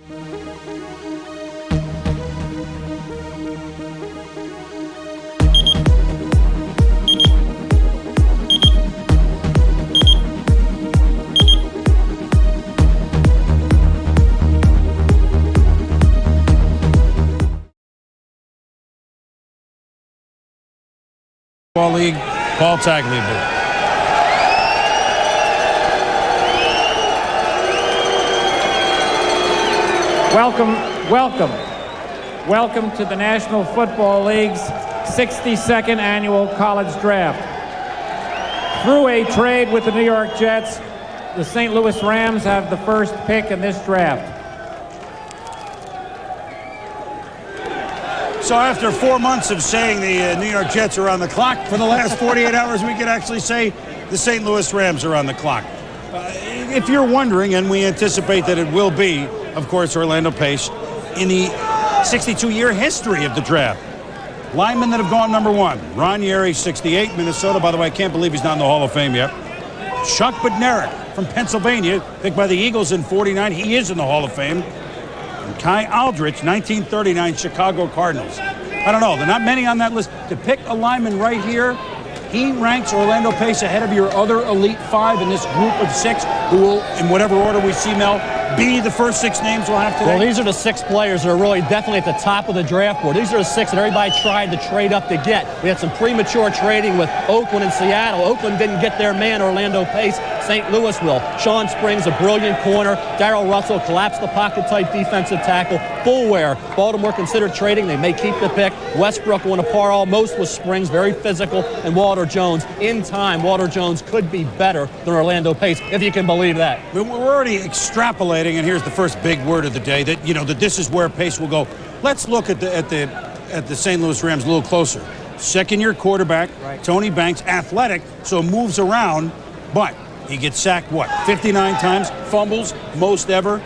Ball League, Paul Tagliabue. Welcome to the National Football League's 62nd annual college draft. Through a trade with the New York Jets, the St. Louis Rams have the first pick in this draft. So after 4 months of saying the New York Jets are on the clock, for the last 48 hours we could actually say the St. Louis Rams are on the clock. If you're wondering, and we anticipate that it will be, of course, Orlando Pace, in the 62-year history of the draft. Linemen that have gone number one. Ron Yeri, 68, Minnesota. By the way, I can't believe he's not in the Hall of Fame yet. Chuck Bednarik from Pennsylvania, picked by the Eagles in 49. He is in the Hall of Fame. And Kai Aldrich, 1939, Chicago Cardinals. I don't know. There are not many on that list. To pick a lineman right here, he ranks Orlando Pace ahead of your other elite five in this group of six, who will, in whatever order we see, Mel, be the first six names we'll have today. Well, these are the six players that are really definitely at the top of the draft board. These are the six that everybody tried to trade up to get. We had some premature trading with Oakland and Seattle. Oakland didn't get their man, Orlando Pace. St. Louis will. Sean Springs, a brilliant corner. Darrell Russell collapsed the pocket-type defensive tackle. Fulware, Baltimore considered trading. They may keep the pick. Westbrook won a par almost with Springs, very physical. And Walter Jones. In time, Walter Jones could be better than Orlando Pace, if you can believe that. We're already extrapolating, and here's the first big word of the day, that, you know, that this is where Pace will go. Let's look at the St. Louis Rams a little closer. Second-year quarterback, right. Tony Banks, athletic, so moves around, but he gets sacked, what, 59 times, fumbles, most ever.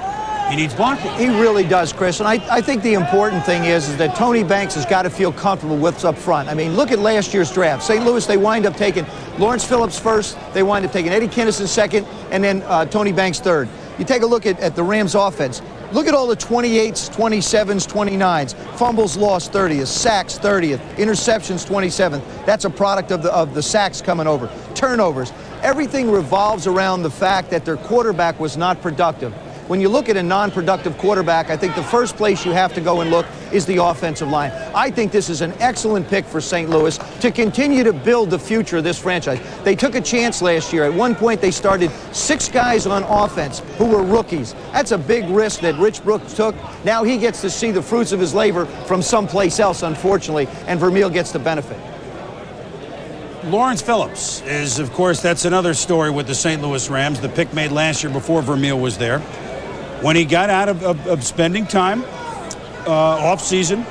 He needs blocking. He really does, Chris. And I think the important thing is that Tony Banks has got to feel comfortable with what's up front. I mean, look at last year's draft. St. Louis, they wind up taking Lawrence Phillips first. They wind up taking Eddie Kinnison second, and then Tony Banks third. You take a look at the Rams offense. Look at all the 28s, 27s, 29s. Fumbles lost 30th, sacks 30th, interceptions 27th. That's a product of the sacks coming over. Turnovers. Everything revolves around the fact that their quarterback was not productive. When you look at a non-productive quarterback, I think the first place you have to go and look is the offensive line. I think this is an excellent pick for St. Louis to continue to build the future of this franchise. They took a chance last year. At one point, they started 6 guys on offense who were rookies. That's a big risk that Rich Brooks took. Now he gets to see the fruits of his labor from someplace else, unfortunately, and Vermeil gets the benefit. Lawrence Phillips is, of course, that's another story with the St. Louis Rams, the pick made last year before Vermeil was there. When he got out of spending time off-season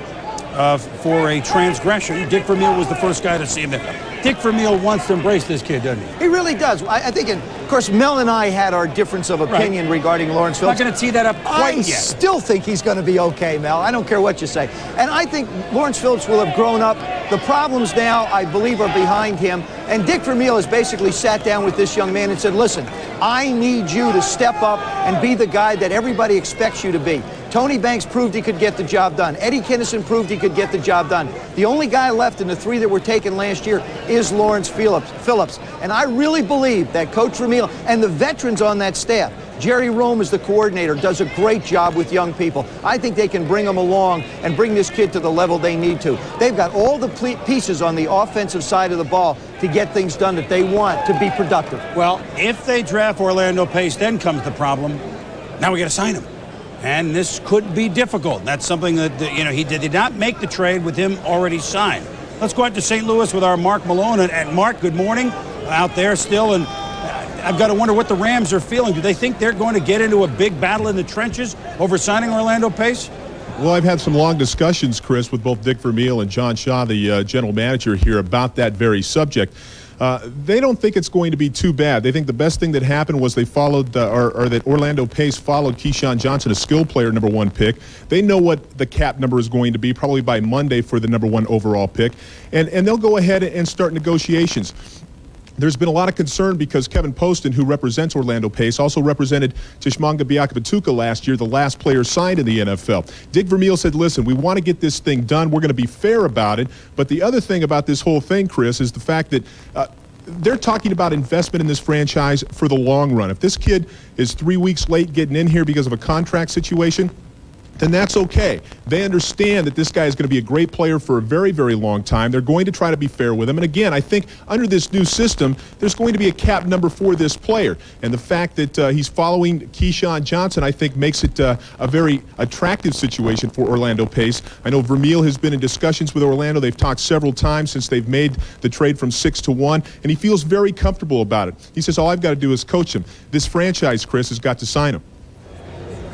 for a transgression, Dick Vermeil was the first guy to see him there. Dick Vermeil wants to embrace this kid, doesn't he? He really does. I think, of course, Mel and I had our difference of opinion regarding Lawrence Phillips. I'm not going to tee that up quite yet. I still think he's going to be okay, Mel. I don't care what you say. And I think Lawrence Phillips will have grown up. The problems now, I believe, are behind him. And Dick Vermeil has basically sat down with this young man and said, listen, I need you to step up and be the guy that everybody expects you to be. Tony Banks proved he could get the job done. Eddie Kinnison proved he could get the job done. The only guy left in the 3 that were taken last year is Lawrence Phillips. And I really believe that Coach Vermeil and the veterans on that staff, Jerry Rome is the coordinator, does a great job with young people. I think they can bring them along and bring this kid to the level they need to. They've got all the pieces on the offensive side of the ball to get things done that they want to be productive. Well, if they draft Orlando Pace, then comes the problem. Now we got to sign him. And this could be difficult. That's something that, you know, he did not make the trade with him already signed. Let's go out to St. Louis with our Mark Malone. And Mark, good morning, out there still. And I've got to wonder what the Rams are feeling. Do they think they're going to get into a big battle in the trenches over signing Orlando Pace? Well, I've had some long discussions, Chris, with both Dick Vermeil and John Shaw, the general manager here, about that very subject. They don't think it's going to be too bad. They think the best thing that happened was they followed, or that Orlando Pace followed Keyshawn Johnson, a skill player, #1 pick. They know what the cap number is going to be probably by Monday for the #1 overall pick, and they'll go ahead and start negotiations. there's been a lot of concern because Kevin Poston, who represents Orlando Pace, also represented Tshimanga Biakabatuka last year, the last player signed in the NFL. Dick Vermeil said, listen, we want to get this thing done. We're going to be fair about it. But the other thing about this whole thing, Chris, is the fact that they're talking about investment in this franchise for the long run. If this kid is 3 weeks late getting in here because of a contract situation, then that's okay. They understand that this guy is going to be a great player for a very, very long time. They're going to try to be fair with him. And again, I think under this new system, there's going to be a cap number for this player. And the fact that he's following Keyshawn Johnson, I think, makes it a very attractive situation for Orlando Pace. I know Vermeil has been in discussions with Orlando. They've talked several times since they've made the trade from 6 to 1, and he feels very comfortable about it. He says, all I've got to do is coach him. This franchise, Chris, has got to sign him.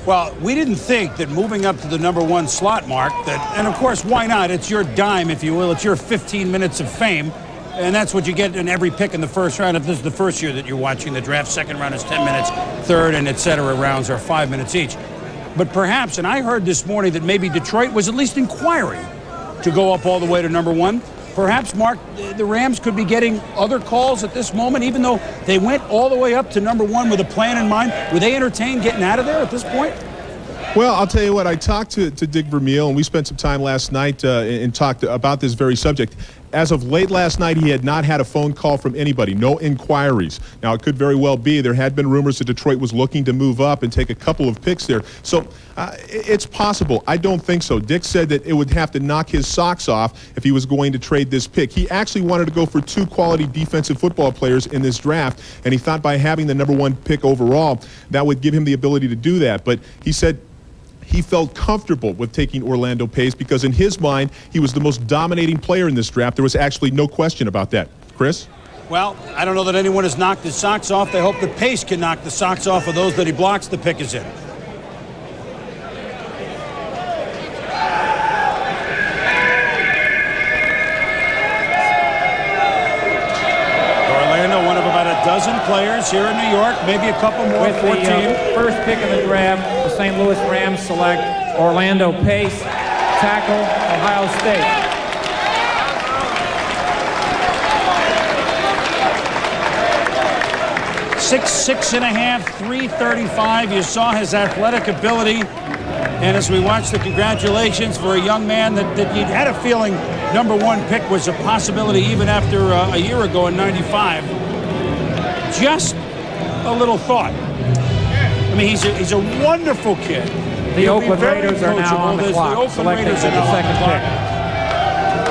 Well, we didn't think that moving up to the number 1 slot mark, and of course, why not? It's your dime, if you will. It's your 15 minutes of fame, and that's what you get in every pick in the first round. If this is the first year that you're watching the draft, second round is 10 minutes, third and et cetera rounds are 5 minutes each. But perhaps, and I heard this morning that maybe Detroit was at least inquiring to go up all the way to number 1. Perhaps, Mark, the Rams could be getting other calls at this moment, even though they went all the way up to number 1 with a plan in mind. Would they entertain getting out of there at this point? Well, I'll tell you what, I talked to Dick Vermeil, and we spent some time last night and talked about this very subject. As of late last night, he had not had a phone call from anybody, no inquiries. Now, it could very well be. There had been rumors that Detroit was looking to move up and take a couple of picks there. So it's possible. I don't think so. Dick said that it would have to knock his socks off if he was going to trade this pick. He actually wanted to go for 2 quality defensive football players in this draft, and he thought by having the number 1 pick overall, that would give him the ability to do that. But he said he felt comfortable with taking Orlando Pace because in his mind, he was the most dominating player in this draft. There was actually no question about that. Chris? Well, I don't know that anyone has knocked his socks off. They hope that Pace can knock the socks off of those that he blocks. The pick is in. Orlando, one of about a dozen players here in New York, maybe a couple more. With 14. the first pick of the draft, the St. Louis Rams select Orlando Pace, tackle, Ohio State. Six and a half, 335. You saw his athletic ability. And as we watch the congratulations for a young man that you had a feeling number 1 pick was a possibility even after a year ago in 95. Just a little thought. I mean, he's a wonderful kid. The Oakland Raiders are now on the clock, selecting the second pick.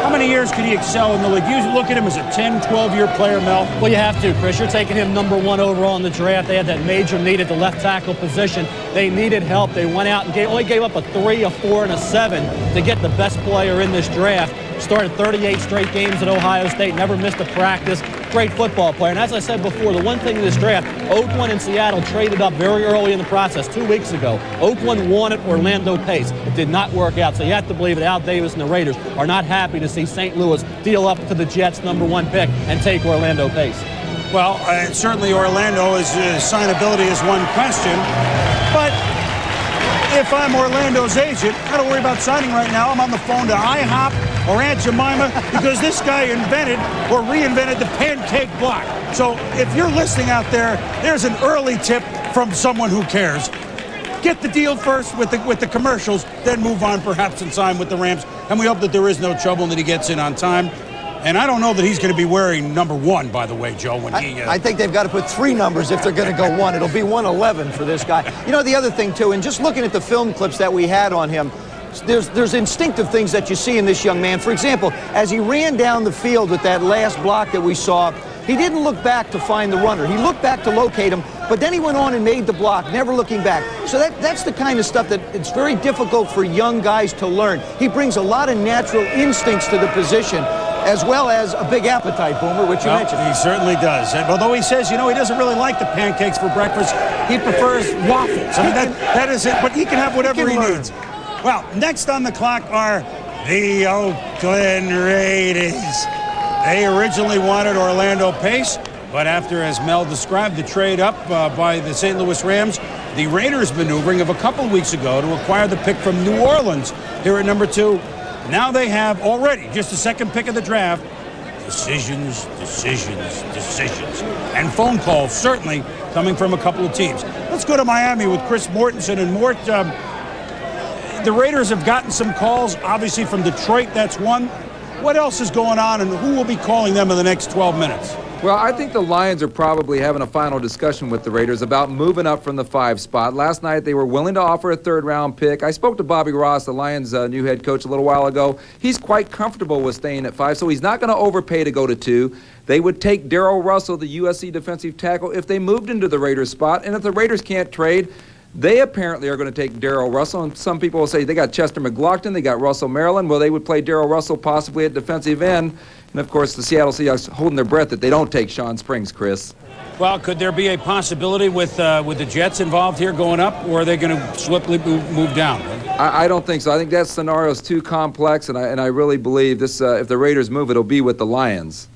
How many years could he excel in the league? You look at him as a 10, 12-year player, Mel. Well, you have to, Chris. You're taking him number 1 overall in the draft. They had that major need at the left tackle position. They needed help. They went out and only gave up a 3, a 4, and a 7 to get the best player in this draft. Started 38 straight games at Ohio State, never missed a practice. Great football player. And as I said before, the one thing in this draft, Oakland and Seattle traded up very early in the process 2 weeks ago. Oakland wanted Orlando Pace. It did not work out. So you have to believe that Al Davis and the Raiders are not happy to see St. Louis deal up to the Jets' number 1 pick and take Orlando Pace. Well, certainly Orlando's signability is one question. But if I'm Orlando's agent, I don't worry about signing right now. I'm on the phone to IHOP or Aunt Jemima because this guy invented or reinvented the pancake block. So if you're listening out there, there's an early tip from someone who cares. Get the deal first with the commercials, then move on perhaps and sign with the Rams. And we hope that there is no trouble and that he gets in on time. And I don't know that he's going to be wearing number 1, by the way, Joe. I think they've got to put 3 numbers if they're going to go 1. It'll be 111 for this guy. You know, the other thing, too, and just looking at the film clips that we had on him, there's instinctive things that you see in this young man. For example, as he ran down the field with that last block that we saw, he didn't look back to find the runner. He looked back to locate him, but then he went on and made the block, never looking back. So that's the kind of stuff that it's very difficult for young guys to learn. He brings a lot of natural instincts to the position, as well as a big appetite, Boomer, which you mentioned. He certainly does. And although he says, he doesn't really like the pancakes for breakfast, he prefers waffles. I mean, that is it, but he can have whatever he needs. Well, next on the clock are the Oakland Raiders. They originally wanted Orlando Pace, but after, as Mel described, the trade up by the St. Louis Rams, the Raiders maneuvering of a couple weeks ago to acquire the pick from New Orleans here at number 2. Now they have already just the second pick of the draft, decisions, decisions, decisions. And phone calls, certainly, coming from a couple of teams. Let's go to Miami with Chris Mortensen. And Mort, the Raiders have gotten some calls, obviously, from Detroit. That's one. What else is going on, and who will be calling them in the next 12 minutes? Well, I think the Lions are probably having a final discussion with the Raiders about moving up from the 5 spot. Last night, they were willing to offer a third-round pick. I spoke to Bobby Ross, the Lions' new head coach, a little while ago. He's quite comfortable with staying at 5, so he's not going to overpay to go to 2. They would take Darrell Russell, the USC defensive tackle, if they moved into the Raiders' spot. And if the Raiders can't trade, they apparently are going to take Darrell Russell. And some people will say they got Chester McLaughlin, they got Russell Maryland. Well, they would play Darrell Russell possibly at defensive end. And, of course, the Seattle Seahawks holding their breath that they don't take Sean Springs, Chris. Well, could there be a possibility with the Jets involved here going up, or are they going to swiftly move down? I don't think so. I think that scenario is too complex, and I really believe this. If the Raiders move, it'll be with the Lions.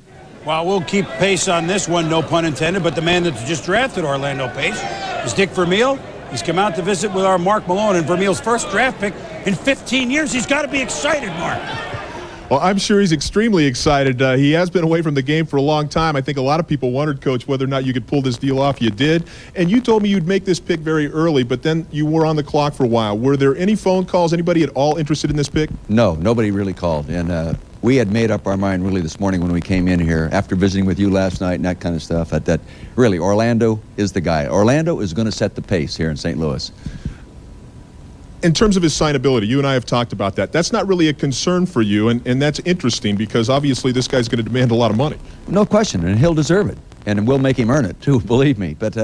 Well, we'll keep pace on this one, no pun intended, but the man that's just drafted Orlando Pace is Dick Vermeil. He's come out to visit with our Mark Malone, and Vermeil's first draft pick in 15 years. He's got to be excited, Mark. Well, I'm sure he's extremely excited. He has been away from the game for a long time. I think a lot of people wondered, Coach, whether or not you could pull this deal off. You did. And you told me you'd make this pick very early, but then you were on the clock for a while. Were there any phone calls, anybody at all interested in this pick? No, nobody really called. And we had made up our mind really this morning when we came in here after visiting with you last night and that kind of stuff, that really Orlando is the guy. Orlando is going to set the pace here in St. Louis. In terms of his signability, you and I have talked about that. That's not really a concern for you, and that's interesting because obviously this guy's going to demand a lot of money. No question, and he'll deserve it. And we'll make him earn it, too, believe me. But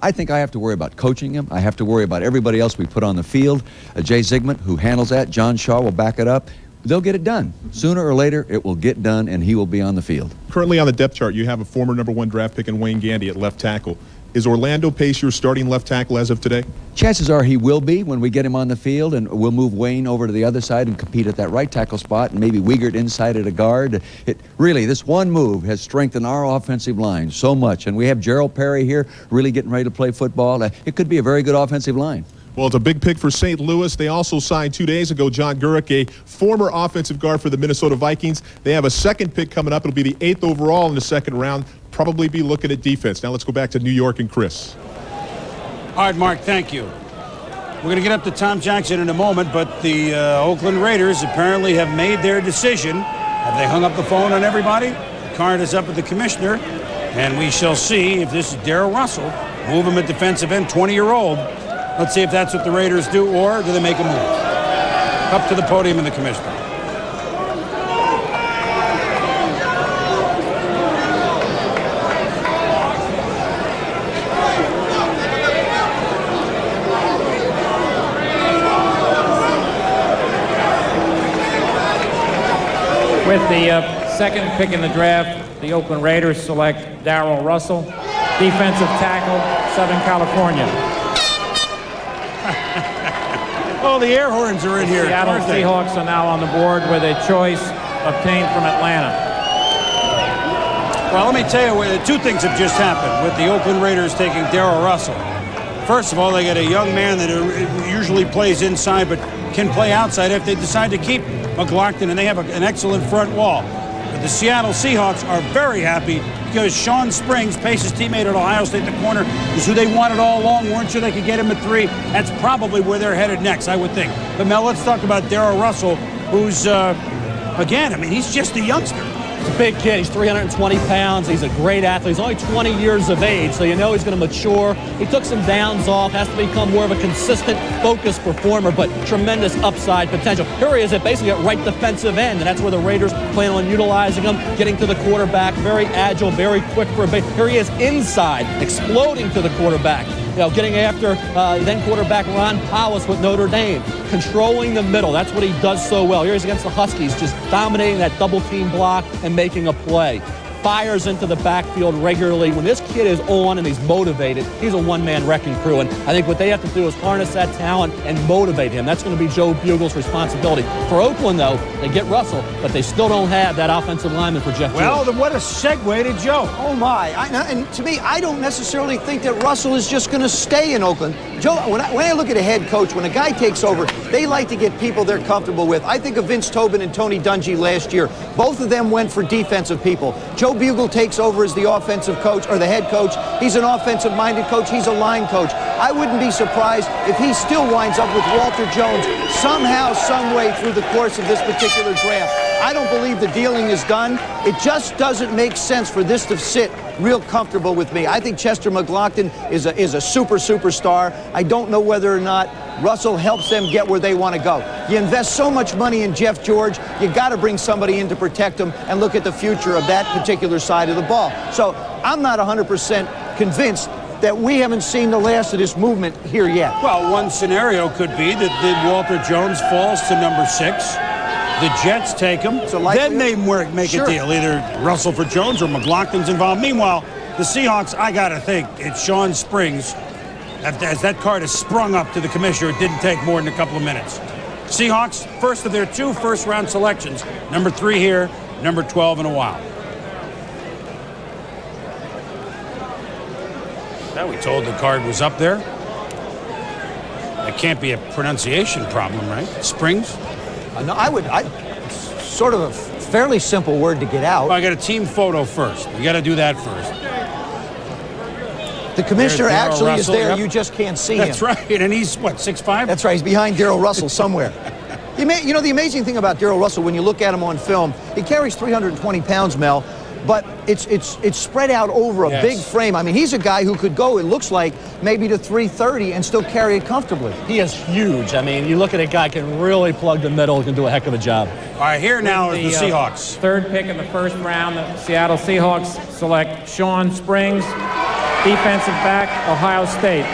I think I have to worry about coaching him. I have to worry about everybody else we put on the field. Jay Zygmunt, who handles that. John Shaw will back it up. They'll get it done. Sooner or later, it will get done, and he will be on the field. Currently on the depth chart, you have a former #1 draft pick in Wayne Gandy at left tackle. Is Orlando Pace your starting left tackle as of today? Chances are he will be when we get him on the field, and we'll move Wayne over to the other side and compete at that right tackle spot, and maybe Wiegert inside at a guard. Really, this one move has strengthened our offensive line so much, and we have Gerald Perry here really getting ready to play football. It could be a very good offensive line. Well, it's a big pick for St. Louis. They also signed 2 days ago John Gurrick, a former offensive guard for the Minnesota Vikings. They have a second pick coming up. It'll be the 8th overall in the second round. Probably be looking at defense. Now let's go back to New York and Chris. All right, Mark, thank you. We're going to get up to Tom Jackson in a moment, but the Oakland Raiders apparently have made their decision. Have they hung up the phone on everybody? The card is up at the commissioner, and we shall see if this is Darrell Russell. Move him at defensive end, 20-year-old. Let's see if that's what the Raiders do, or do they make a move? Up to the podium and the commissioner. With the second pick in the draft, the Oakland Raiders select Darrell Russell, defensive tackle, Southern California. Oh, the air horns are in here. Seattle Seahawks are now on the board with a choice obtained from Atlanta. Well, let me tell you, two things have just happened with the Oakland Raiders taking Darrell Russell. First of all, they get a young man that usually plays inside but can play outside if they decide to keep McLaughlin, and they have an excellent front wall. But the Seattle Seahawks are very happy because Sean Springs, Pace's teammate at Ohio State, the corner, is who they wanted all along. Weren't sure they could get him at 3. That's probably where they're headed next, I would think. But Mel, let's talk about Darrell Russell, who's, again, I mean, he's just a youngster. He's a big kid. He's 320 pounds. He's a great athlete. He's only 20 years of age, so you know he's going to mature. He took some downs off, has to become more of a consistent, focused performer, but tremendous upside potential. Here he is at basically at right defensive end, and that's where the Raiders plan on utilizing him, getting to the quarterback, very agile, very quick for a base. Here he is inside, exploding to the quarterback. You know, getting after then quarterback Ron Powers with Notre Dame, controlling the middle. That's what he does so well. Here he's against the Huskies, just dominating that double team block and making a play. Fires into the backfield regularly. When this kid is on and he's motivated, he's a one-man wrecking crew. And I think what they have to do is harness that talent and motivate him. That's going to be Joe Bugel's responsibility. For Oakland, though, they get Russell, but they still don't have that offensive lineman for Jeff Well, George. then what a segue to Joe. Oh, my. And to me, I don't necessarily think that Russell is just going to stay in Oakland. Joe, when I look at a head coach, when a guy takes over, they like to get people they're comfortable with. I think of Vince Tobin and Tony Dungy last year. Both of them went for defensive people. Joe Bugel takes over as the offensive coach, or the head coach. He's an offensive-minded coach. He's a line coach. I wouldn't be surprised if he still winds up with Walter Jones somehow, some way through the course of this particular draft. I don't believe the dealing is done. It just doesn't make sense for this to sit real comfortable with me. I think Chester McLaughlin is a superstar. I don't know whether or not Russell helps them get where they want to go. You invest so much money in Jeff George, you got to bring somebody in to protect him and look at the future of that particular side of the ball. So I'm not 100% convinced that we haven't seen the last of this movement here yet. Well, one scenario could be that Walter Jones falls to number 6. The Jets take him. Then they make a deal. Either Russell for Jones or McLaughlin's involved. Meanwhile, the Seahawks, I got to think, it's Sean Springs. As that card has sprung up to the commissioner, it didn't take more than a couple of minutes. Seahawks, first of their 2 first-round selections. Number 3 here, number 12 in a while. Now we told the card was up there. That can't be a pronunciation problem, right? Springs? No, it's sort of a fairly simple word to get out. Well, I got a team photo first. You got to do that first. The commissioner actually Russell, is there. yep. You just can't see him. That's right. And he's, what, 6'5"? That's right. He's behind Darrell Russell somewhere. You know, the amazing thing about Darrell Russell, when you look at him on film, he carries 320 pounds, Mel, but it's spread out over a big frame. I mean, he's a guy who could go, it looks like, maybe to 330 and still carry it comfortably. He is huge. I mean, you look at a guy can really plug the middle, can do a heck of a job. All right, here now is the Seahawks. Third pick in the first round, the Seattle Seahawks select Sean Springs, defensive back, Ohio State.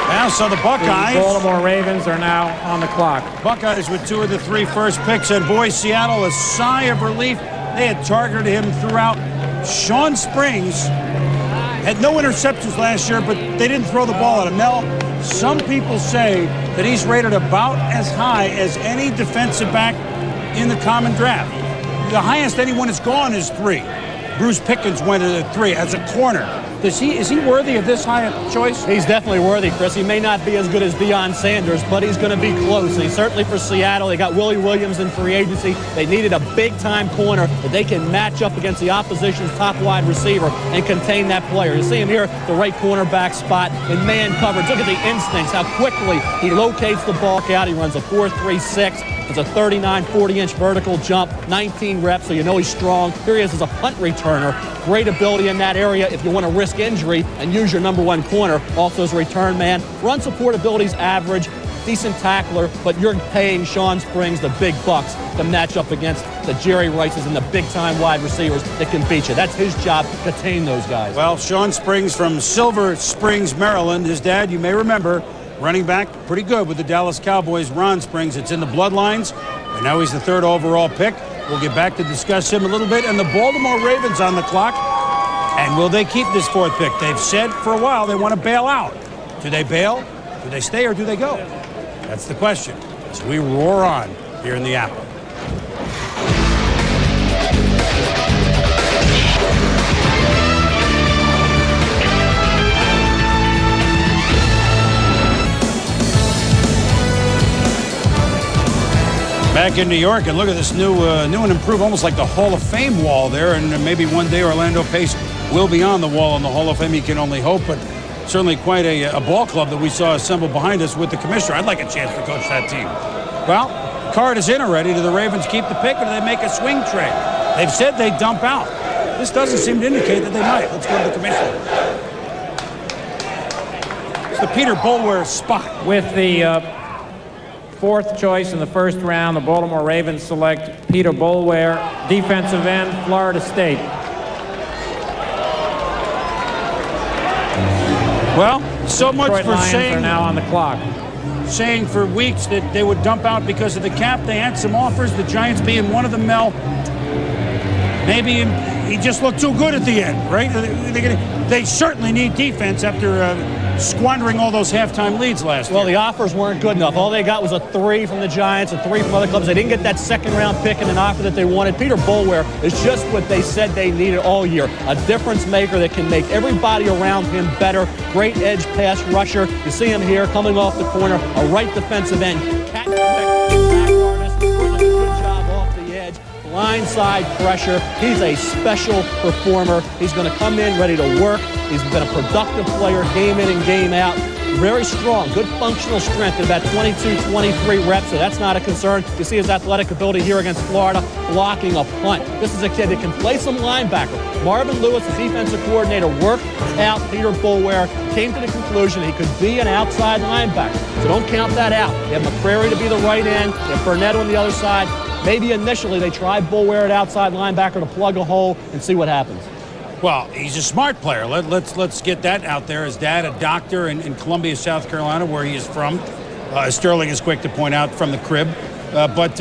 Now, so the Buckeyes. The Baltimore Ravens are now on the clock. Buckeyes with 2 of the 3 first picks, and boy, Seattle, a sigh of relief. They had targeted him throughout. Sean Springs had no interceptions last year, but they didn't throw the ball at him. Mel, some people say that he's rated about as high as any defensive back in the common draft. The highest anyone has gone is 3. Bruce Pickens went at 3 as a corner. Is he worthy of this high a choice? He's definitely worthy, Chris. He may not be as good as Deion Sanders, but he's going to be close. And certainly for Seattle, they got Willie Williams in free agency. They needed a big-time corner that they can match up against the opposition's top wide receiver and contain that player. You see him here, the right cornerback spot in man coverage. Look at the instincts, how quickly he locates the ball out. He runs a 4.36. It's a 39, 40-inch vertical jump, 19 reps, so you know he's strong. Here he is as a punt returner. Great ability in that area if you want to risk injury and use your number 1 corner. Also as a return man. Run support ability's average, decent tackler, but you're paying Sean Springs the big bucks to match up against the Jerry Rices and the big-time wide receivers that can beat you. That's his job, to tame those guys. Well, Sean Springs from Silver Springs, Maryland. His dad, you may remember, running back, pretty good with the Dallas Cowboys, Ron Springs. It's in the bloodlines, and now he's the 3rd overall pick. We'll get back to discuss him a little bit. And the Baltimore Ravens on the clock. And will they keep this 4th pick? They've said for a while they want to bail out. Do they bail? Do they stay, or do they go? That's the question. As we roar on here in the Apple. Back in New York, and look at this new and improved, almost like the Hall of Fame wall there, and maybe one day Orlando Pace will be on the wall in the Hall of Fame. You can only hope, but certainly quite a ball club that we saw assembled behind us with the commissioner. I'd like a chance to coach that team. Well, card is in already. Do the Ravens keep the pick, or do they make a swing trade? They've said they dump out. This doesn't seem to indicate that they might. Let's go to the commissioner. It's the Peter Boulware spot. With the 4th choice in the first round, the Baltimore Ravens select Peter Boulware, defensive end, Florida State. Well, so much Detroit for Lions saying are now on the clock. Saying for weeks that they would dump out because of the cap. They had some offers, the Giants being one of them, Mel. Maybe he just looked too good at the end, right? They certainly need defense after squandering all those halftime leads last Well, year. the offers weren't good enough. All they got was a 3 from the Giants, a 3 from other clubs. They didn't get that second-round pick and an offer that they wanted. Peter Boulware is just what they said they needed all year. A difference maker that can make everybody around him better. Great edge pass rusher. You see him here coming off the corner, a right defensive end. Back artist, doing a good job off the edge. Blindside pressure. He's a special performer. He's going to come in ready to work. He's been a productive player game in and game out. Very strong, good functional strength at about 22, 23 reps, so that's not a concern. You see his athletic ability here against Florida, blocking a punt. This is a kid that can play some linebacker. Marvin Lewis, the defensive coordinator, worked out Peter Boulware, came to the conclusion he could be an outside linebacker. So don't count that out. You have McCrary to be the right end, you have Burnett on the other side. Maybe initially they try Boulware at outside linebacker to plug a hole and see what happens. Well, he's a smart player. Let's get that out there. His dad, a doctor in Columbia, South Carolina, where he is from. Sterling is quick to point out from the crib. But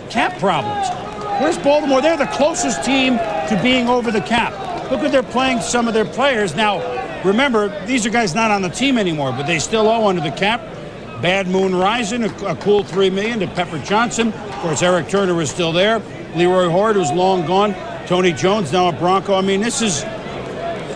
cap problems. Where's Baltimore? They're the closest team to being over the cap. Look at they're playing some of their players. Now, remember, these are guys not on the team anymore, but they still owe under the cap. Bad Moon Rising, a cool $3 million to Pepper Johnson. Of course, Eric Turner is still there. Leroy Horde, who's long gone. Tony Jones, now a Bronco. I mean, this is...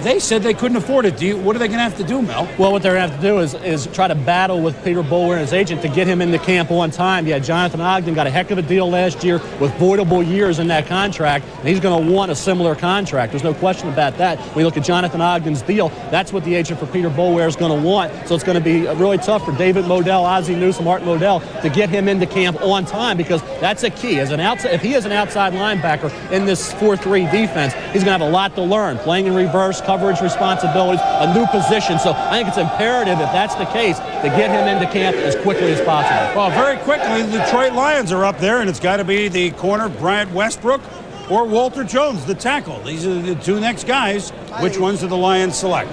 They said they couldn't afford it. What are they going to have to do, Mel? Well, what they're going to have to do is try to battle with Peter Boulware and his agent to get him into camp on time. Yeah, Jonathan Ogden got a heck of a deal last year with voidable years in that contract, and he's going to want a similar contract. There's no question about that. When you look at Jonathan Ogden's deal, that's what the agent for Peter Boulware is going to want. So it's going to be really tough for David Modell, Ozzie Newsome, Art Modell to get him into camp on time, because that's a key. As an outside, if he is an outside linebacker in this 4-3 defense, he's going to have a lot to learn. Playing in reverse, coverage responsibilities, a new position. So I think it's imperative, if that's the case, to get him into camp as quickly as possible. Well, very quickly, the Detroit Lions are up there, and it's got to be the corner, Bryant Westbrook, or Walter Jones, the tackle. These are the two next guys. Which ones do the Lions select?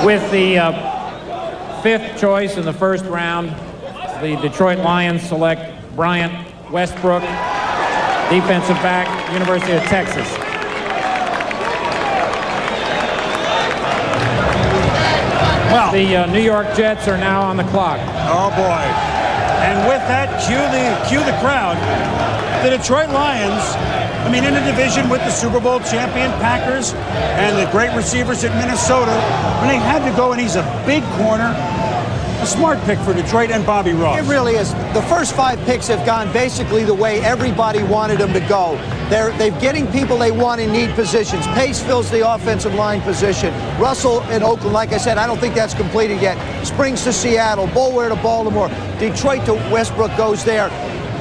With the fifth choice in the first round, the Detroit Lions select Bryant Westbrook, defensive back, University of Texas. Well, The New York Jets are now on the clock. oh boy. And with that, cue the crowd. The Detroit Lions, I mean, in a division with the Super Bowl champion Packers and the great receivers at Minnesota, when they had to go, and he's a big corner, a smart pick for Detroit and Bobby Ross. It really is. The first 5 picks have gone basically the way everybody wanted them to go. They're getting people they want in need positions. Pace fills the offensive line position. Russell in Oakland, like I said, I don't think that's completed yet. Springs to Seattle. Boulware to Baltimore. Detroit to Westbrook goes there.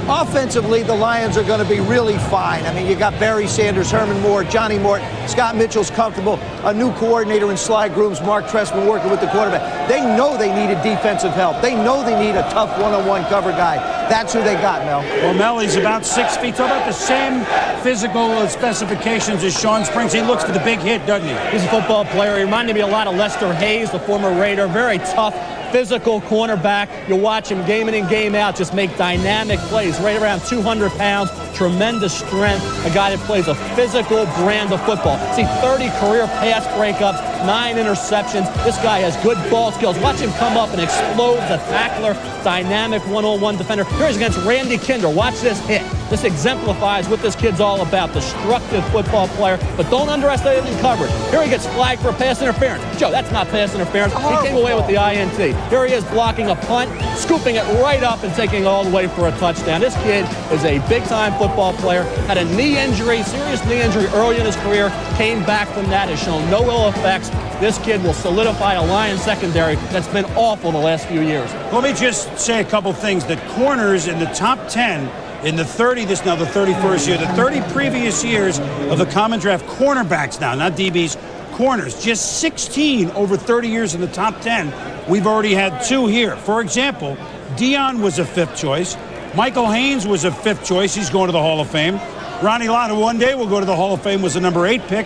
Offensively, the Lions are going to be really fine. I mean, you got Barry Sanders, Herman Moore, Johnny Morton, Scott Mitchell's comfortable, a new coordinator in Sly Grooms, Mark Trestman working with the quarterback. They know they needed defensive help. They know they need a tough one-on-one cover guy. That's who they got, Mel. Well, Mel, he's about 6 feet tall, about the same physical specifications as Sean Springs. He looks for the big hit, doesn't he? He's a football player. He reminded me a lot of Lester Hayes, the former Raider. Very tough, physical cornerback. You watch him game in and game out, just make dynamic plays. Right around 200 pounds, tremendous strength. A guy that plays a physical brand of football. See, 30 career pass breakups, 9 interceptions. This guy has good ball skills. Watch him come up and explode as a tackler, dynamic one-on-one defender. Here he's against Randy Kinder. Watch this hit. This exemplifies what this kid's all about. Destructive football player, but don't underestimate him in coverage. Here he gets flagged for pass interference. Joe, that's not pass interference. He came away with the INT. Here he is blocking a punt, scooping it right up and taking it all the way for a touchdown. This kid is a big-time football player. Had a knee injury, serious knee injury early in his career. Came back from that, has shown no ill effects. This kid will solidify a Lions secondary that's been awful the last few years. Let me just say a couple things. The corners in the top 10 in the 30, this now the 31st year, the 30 previous years of the common draft cornerbacks now, not DBs, corners, just 16 over 30 years in the top 10. We've already had 2 here. For example, Dion was a 5th choice. Michael Haynes was a 5th choice. He's going to the Hall of Fame. Ronnie Lott, who one day will go to the Hall of Fame, was a number 8 pick.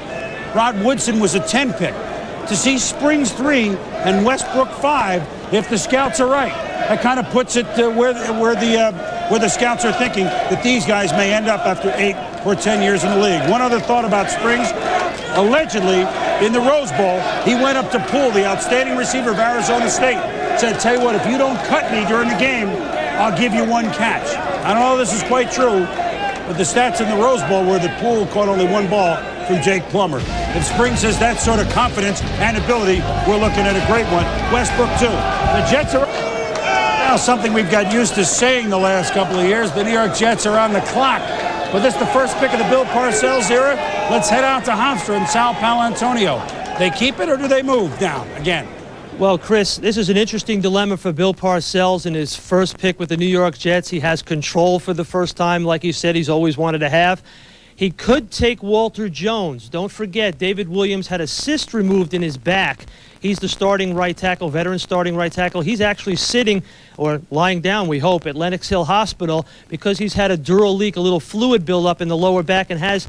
Rod Woodson was a 10 pick. To see Springs 3 and Westbrook 5, if the scouts are right, that kind of puts it where the scouts are thinking that these guys may end up after 8 or 10 years in the league. One other thought about Springs. allegedly in the Rose Bowl, he went up to Poole, the outstanding receiver of Arizona State, said, tell you what, if you don't cut me during the game, I'll give you one catch. I don't know if this is quite true, but the stats in the Rose Bowl were that Poole caught only one ball from Jake Plummer. If Springs has that sort of confidence and ability, we're looking at a great one. Westbrook, too. The Jets are... Now, something we've got used to saying the last couple of years, the New York Jets are on the clock. But this is the first pick of the Bill Parcells era. Let's head out to Hofstra and Sal Paolantonio. They keep it or do they move down again? Well, Chris, this is an interesting dilemma for Bill Parcells in his first pick with the New York Jets. He has control for the first time, like you said, he's always wanted to have. He could take Walter Jones. Don't forget, David Williams had a cyst removed in his back. He's the starting right tackle, veteran starting right tackle. He's actually sitting, or lying down, we hope, at Lenox Hill Hospital because he's had a dural leak, a little fluid buildup in the lower back, and has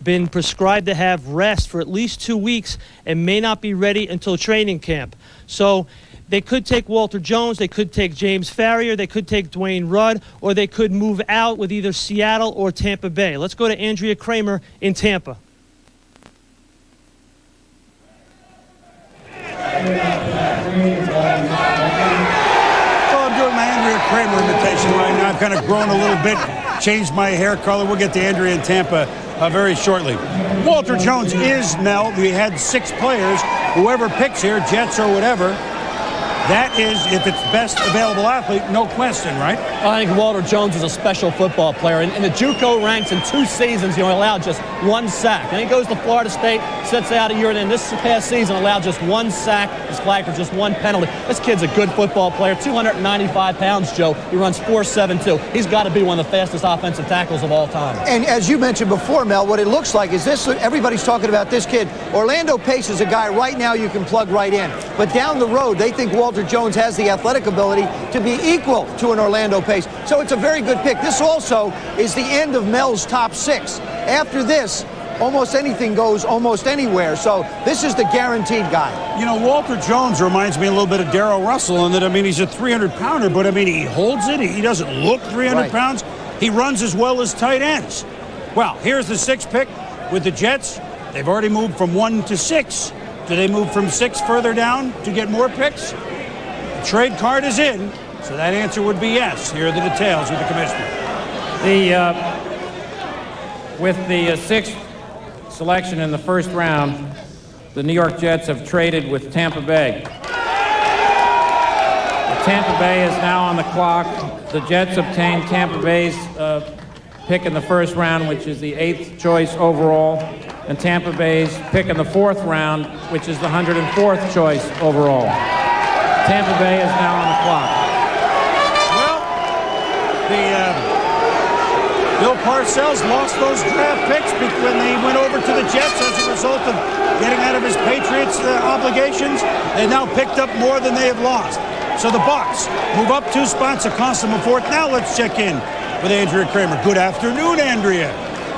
been prescribed to have rest for at least 2 weeks and may not be ready until training camp. So they could take Walter Jones, they could take James Farrier, they could take Dwayne Rudd, or they could move out with either Seattle or Tampa Bay. Let's go to Andrea Kramer in Tampa. Well, I'm doing my Andrea Kramer imitation right now. I've kind of grown a little bit, changed my hair color. We'll get to Andrea in Tampa very shortly. Walter Jones is, Mel, we had 6 players. Whoever picks here, Jets or whatever, that is, if it's best available athlete, no question, right? I think Walter Jones is a special football player. In the JUCO ranks in 2 seasons, he only allowed just 1 sack. Then he goes to Florida State, sits out a year, and then this past season allowed just 1 sack, is flagged for just 1 penalty. This kid's a good football player, 295 pounds, Joe. He runs 4.72. He's got to be one of the fastest offensive tackles of all time. And as you mentioned before, Mel, what it looks like is this, everybody's talking about this kid. Orlando Pace is a guy right now you can plug right in. But down the road, they think Walter Jones has the athletic ability to be equal to an Orlando Pace. So it's a very good pick. This also is the end of Mel's top 6. After this, almost anything goes almost anywhere. So this is the guaranteed guy. You know, Walter Jones reminds me a little bit of Darrell Russell in that, I mean, he's a 300-pounder, but, I mean, he holds it. He doesn't look 300 pounds. He runs as well as tight ends. Well, here's the 6th pick with the Jets. They've already moved from 1 to 6. Do they move from 6 further down to get more picks? The trade card is in, so that answer would be yes. Here are the details with the commissioner. With the 6th selection in the first round, the New York Jets have traded with Tampa Bay. Tampa Bay is now on the clock. The Jets obtained Tampa Bay's pick in the first round, which is the 8th choice overall, and Tampa Bay's pick in the 4th round, which is the 104th choice overall. Tampa Bay is now on the clock. Well, Bill Parcells lost those draft picks when they went over to the Jets as a result of getting out of his Patriots obligations. They've now picked up more than they have lost. So the Bucs move up 2 spots. It costs them a 4th. Now let's check in with Andrea Kramer. Good afternoon, Andrea.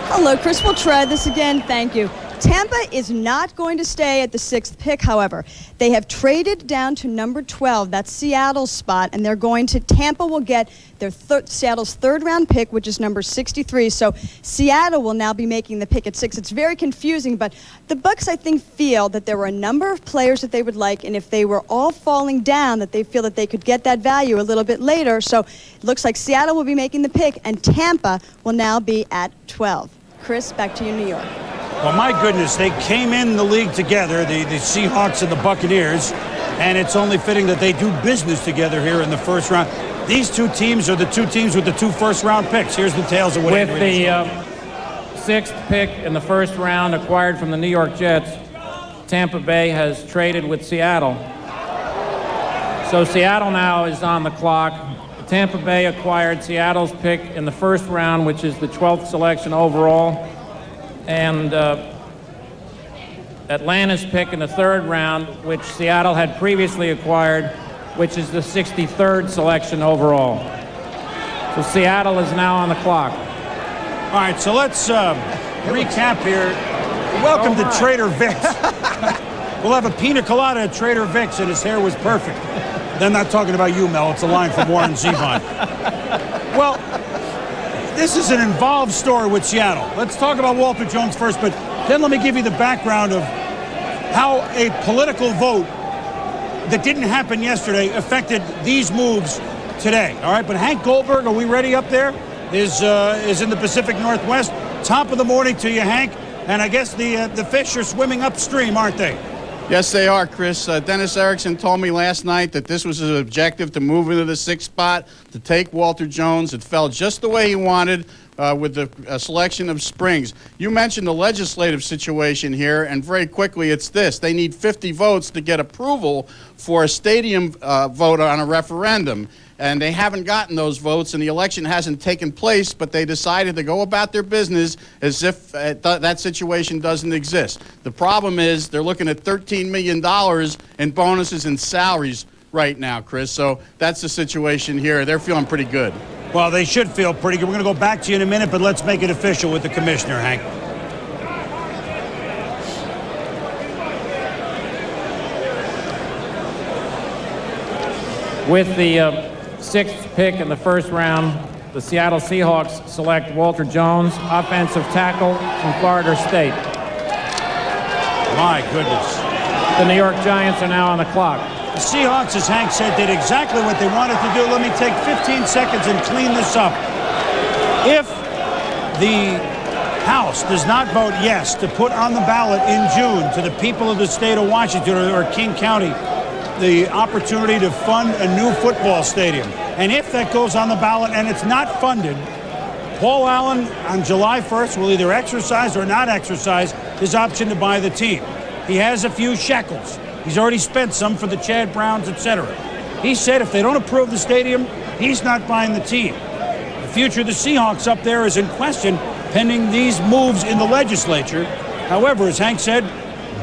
Hello, Chris. We'll try this again. Thank you. Tampa is not going to stay at the 6th pick, however. They have traded down to number 12. That's Seattle's spot, and they're going to, Tampa will get their Seattle's 3rd round pick, which is number 63. So Seattle will now be making the pick at 6. It's very confusing, but the Bucs, I think, feel that there were a number of players that they would like, and if they were all falling down, that they feel that they could get that value a little bit later. So it looks like Seattle will be making the pick, and Tampa will now be at 12. Chris, back to you, New York. Well, my goodness, they came in the league together, the Seahawks and the Buccaneers, and it's only fitting that they do business together here in the first round. These 2 teams are the 2 teams with the 2 first-round picks. Here's the tales of what with the 6th pick in the first round acquired from the New York Jets, Tampa Bay has traded with Seattle. So Seattle now is on the clock. Tampa Bay acquired Seattle's pick in the first round, which is the 12th selection overall, and Atlanta's pick in the 3rd round, which Seattle had previously acquired, which is the 63rd selection overall. So Seattle is now on the clock. All right, so let's recap here. Welcome to Trader Vic's. We'll have a pina colada at Trader Vic's, and his hair was perfect. I'm not talking about you, Mel. It's a line from Warren Zevon. Well, this is an involved story with Seattle. Let's talk about Walter Jones first, but Then let me give you the background of how a political vote that didn't happen yesterday affected these moves today. All right, but Hank Goldberg, are we ready up there? Is in the Pacific Northwest. Top of the morning to you, Hank. And I guess the fish are swimming upstream, aren't they? Yes, they are, Chris. Dennis Erickson told me last night that this was his objective, to move into the 6th spot, to take Walter Jones. It fell just the way he wanted with the selection of Springs. You mentioned the legislative situation here, and very quickly it's this. They need 50 votes to get approval for a stadium vote on a referendum. And they haven't gotten those votes, and the election hasn't taken place, but they decided to go about their business as if that situation doesn't exist. The problem is they're looking at $13 million in bonuses and salaries right now, Chris. So that's the situation here. They're feeling pretty good. Well, they should feel pretty good. We're going to go back to you in a minute, but let's make it official with the commissioner, Hank. With the 6th pick in the first round, the Seattle Seahawks select Walter Jones, offensive tackle from Florida State. My goodness. The New York Giants are now on the clock. The Seahawks, as Hank said, did exactly what they wanted to do. Let me take 15 seconds and clean this up. If the House does not vote yes to put on the ballot in June to the people of the state of Washington or King County the opportunity to fund a new football stadium, and if that goes on the ballot and it's not funded, Paul Allen on July 1st will either exercise or not exercise his option to buy the team. He has a few shekels. He's already spent some for the Chad Browns, etc. He said if they don't approve the stadium, he's not buying the team. The future of the Seahawks up there is in question pending these moves in the legislature. However, as Hank said,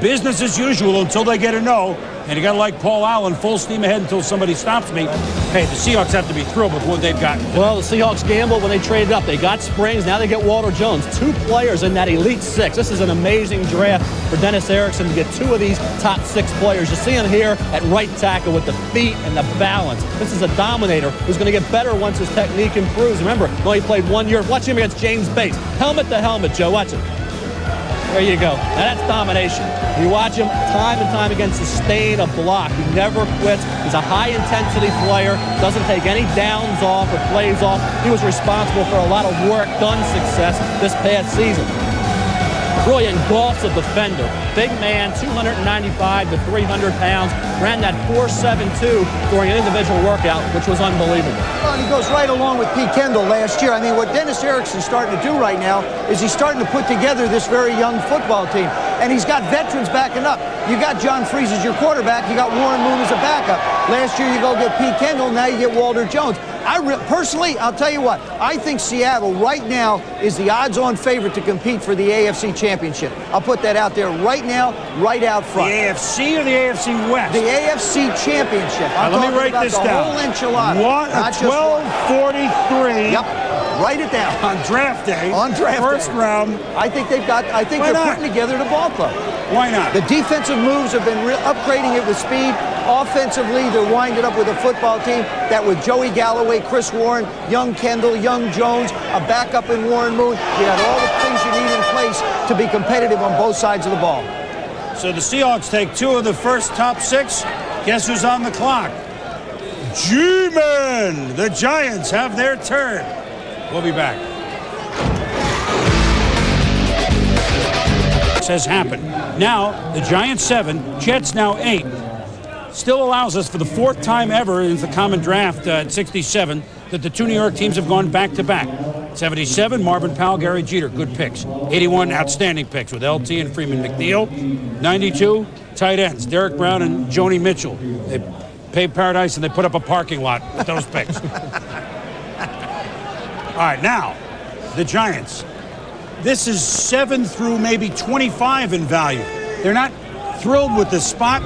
business as usual until they get a no. And you got to like Paul Allen, full steam ahead until somebody stops me. Hey, the Seahawks have to be thrilled with what they've gotten. Well, the Seahawks gambled when they traded up. They got Springs, now they get Walter Jones. 2 players in that Elite 6. This is an amazing draft for Dennis Erickson to get 2 of these top 6 players. You see him here at right tackle with the feet and the balance. This is a dominator who's going to get better once his technique improves. Remember, he only played 1 year. Watch him against James Bates. Helmet to helmet, Joe. Watch him. There you go. Now that's domination. You watch him time and time again sustain a block. He never quits. He's a high-intensity player. Doesn't take any downs off or plays off. He was responsible for a lot of work done success this past season. Really engulfs a defender. Big man, 295 to 300 pounds. Ran that 4.72 during an individual workout, which was unbelievable. Well, and he goes right along with Pete Kendall last year. I mean, what Dennis Erickson's starting to do right now is he's starting to put together this very young football team. And he's got veterans backing up. You got John Freese as your quarterback. You got Warren Moon as a backup. Last year you go get Pete Kendall. Now you get Walter Jones. Personally, I'll tell you what, I think Seattle right now is the odds-on favorite to compete for the AFC Championship. I'll put that out there right now, right out front. The AFC or the AFC West? The AFC Championship. I'm let me write about this the down. whole enchilada. 12:43. Yep. Write it down. On draft day. On draft First day. round. I think they're putting together the ball club. Why not? The defensive moves have been upgrading it with speed. Offensively, they're winding up with a football team that with Joey Galloway, Chris Warren, young Kendall, young Jones, a backup in Warren Moon, you got all the things you need in place to be competitive on both sides of the ball. So the Seahawks take 2 of the first top 6. Guess who's on the clock? G-Men! The Giants have their turn. We'll be back. Has happened. Now, the Giants 7, Jets now 8. Still allows us for the 4th time ever in the common draft at 67 that the 2 New York teams have gone back-to-back. 77, Marvin Powell, Gary Jeter, good picks. 81, outstanding picks with LT and Freeman McNeil. 92, tight ends, Derek Brown and Joni Mitchell. They paid paradise and they put up a parking lot with those picks. All right, now, the Giants. This is 7 through maybe 25 in value. They're not thrilled with this spot.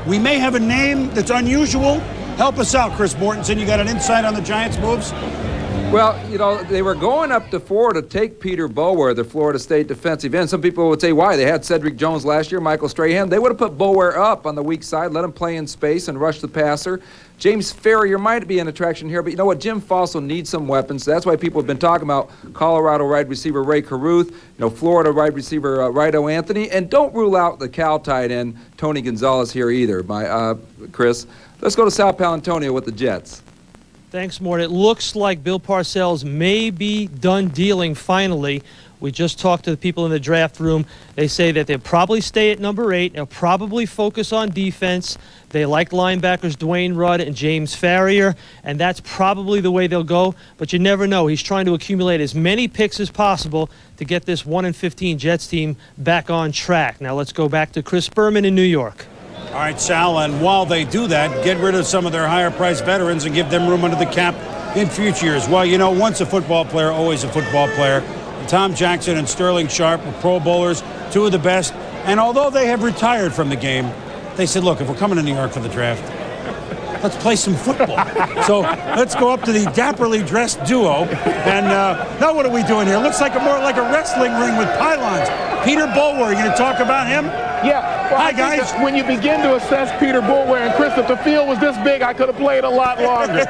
We may have a name that's unusual. Help us out, Chris Mortensen. You got an insight on the Giants' moves? Well, you know, they were going up to 4 to take Peter Bower, the Florida State defensive end. Some people would say, why? They had Cedric Jones last year, Michael Strahan. They would have put Bower up on the weak side, let him play in space and rush the passer. James Ferrier might be an attraction here, but you know what? Jim Fossil needs some weapons. That's why people have been talking about Colorado wide receiver Ray Caruth, Florida wide receiver Rido Anthony, and don't rule out the Cal tight end Tony Gonzalez here either, Chris. Let's go to Sal Palantonio with the Jets. Thanks, Mort. It looks like Bill Parcells may be done dealing finally. We just talked to the people in the draft room. They say that they'll probably stay at number 8. They'll probably focus on defense. They like linebackers Dwayne Rudd and James Farrier, and that's probably the way they'll go. But you never know. He's trying to accumulate as many picks as possible to get this 1-15 Jets team back on track. Now let's go back to Chris Berman in New York. All right, Sal, and while they do that, get rid of some of their higher-priced veterans and give them room under the cap in future years. Well, you know, once a football player, always a football player. Tom Jackson and Sterling Sharp were Pro Bowlers, 2 of the best. And although they have retired from the game, they said, look, if we're coming to New York for the draft, let's play some football. So let's go up to the dapperly dressed duo. And now what are we doing here? Looks like more like a wrestling ring with pylons. Peter Bower, you going to talk about him? Yeah. Well, Hi, guys. When you begin to assess Peter Boulware, and Chris, if the field was this big, I could have played a lot longer.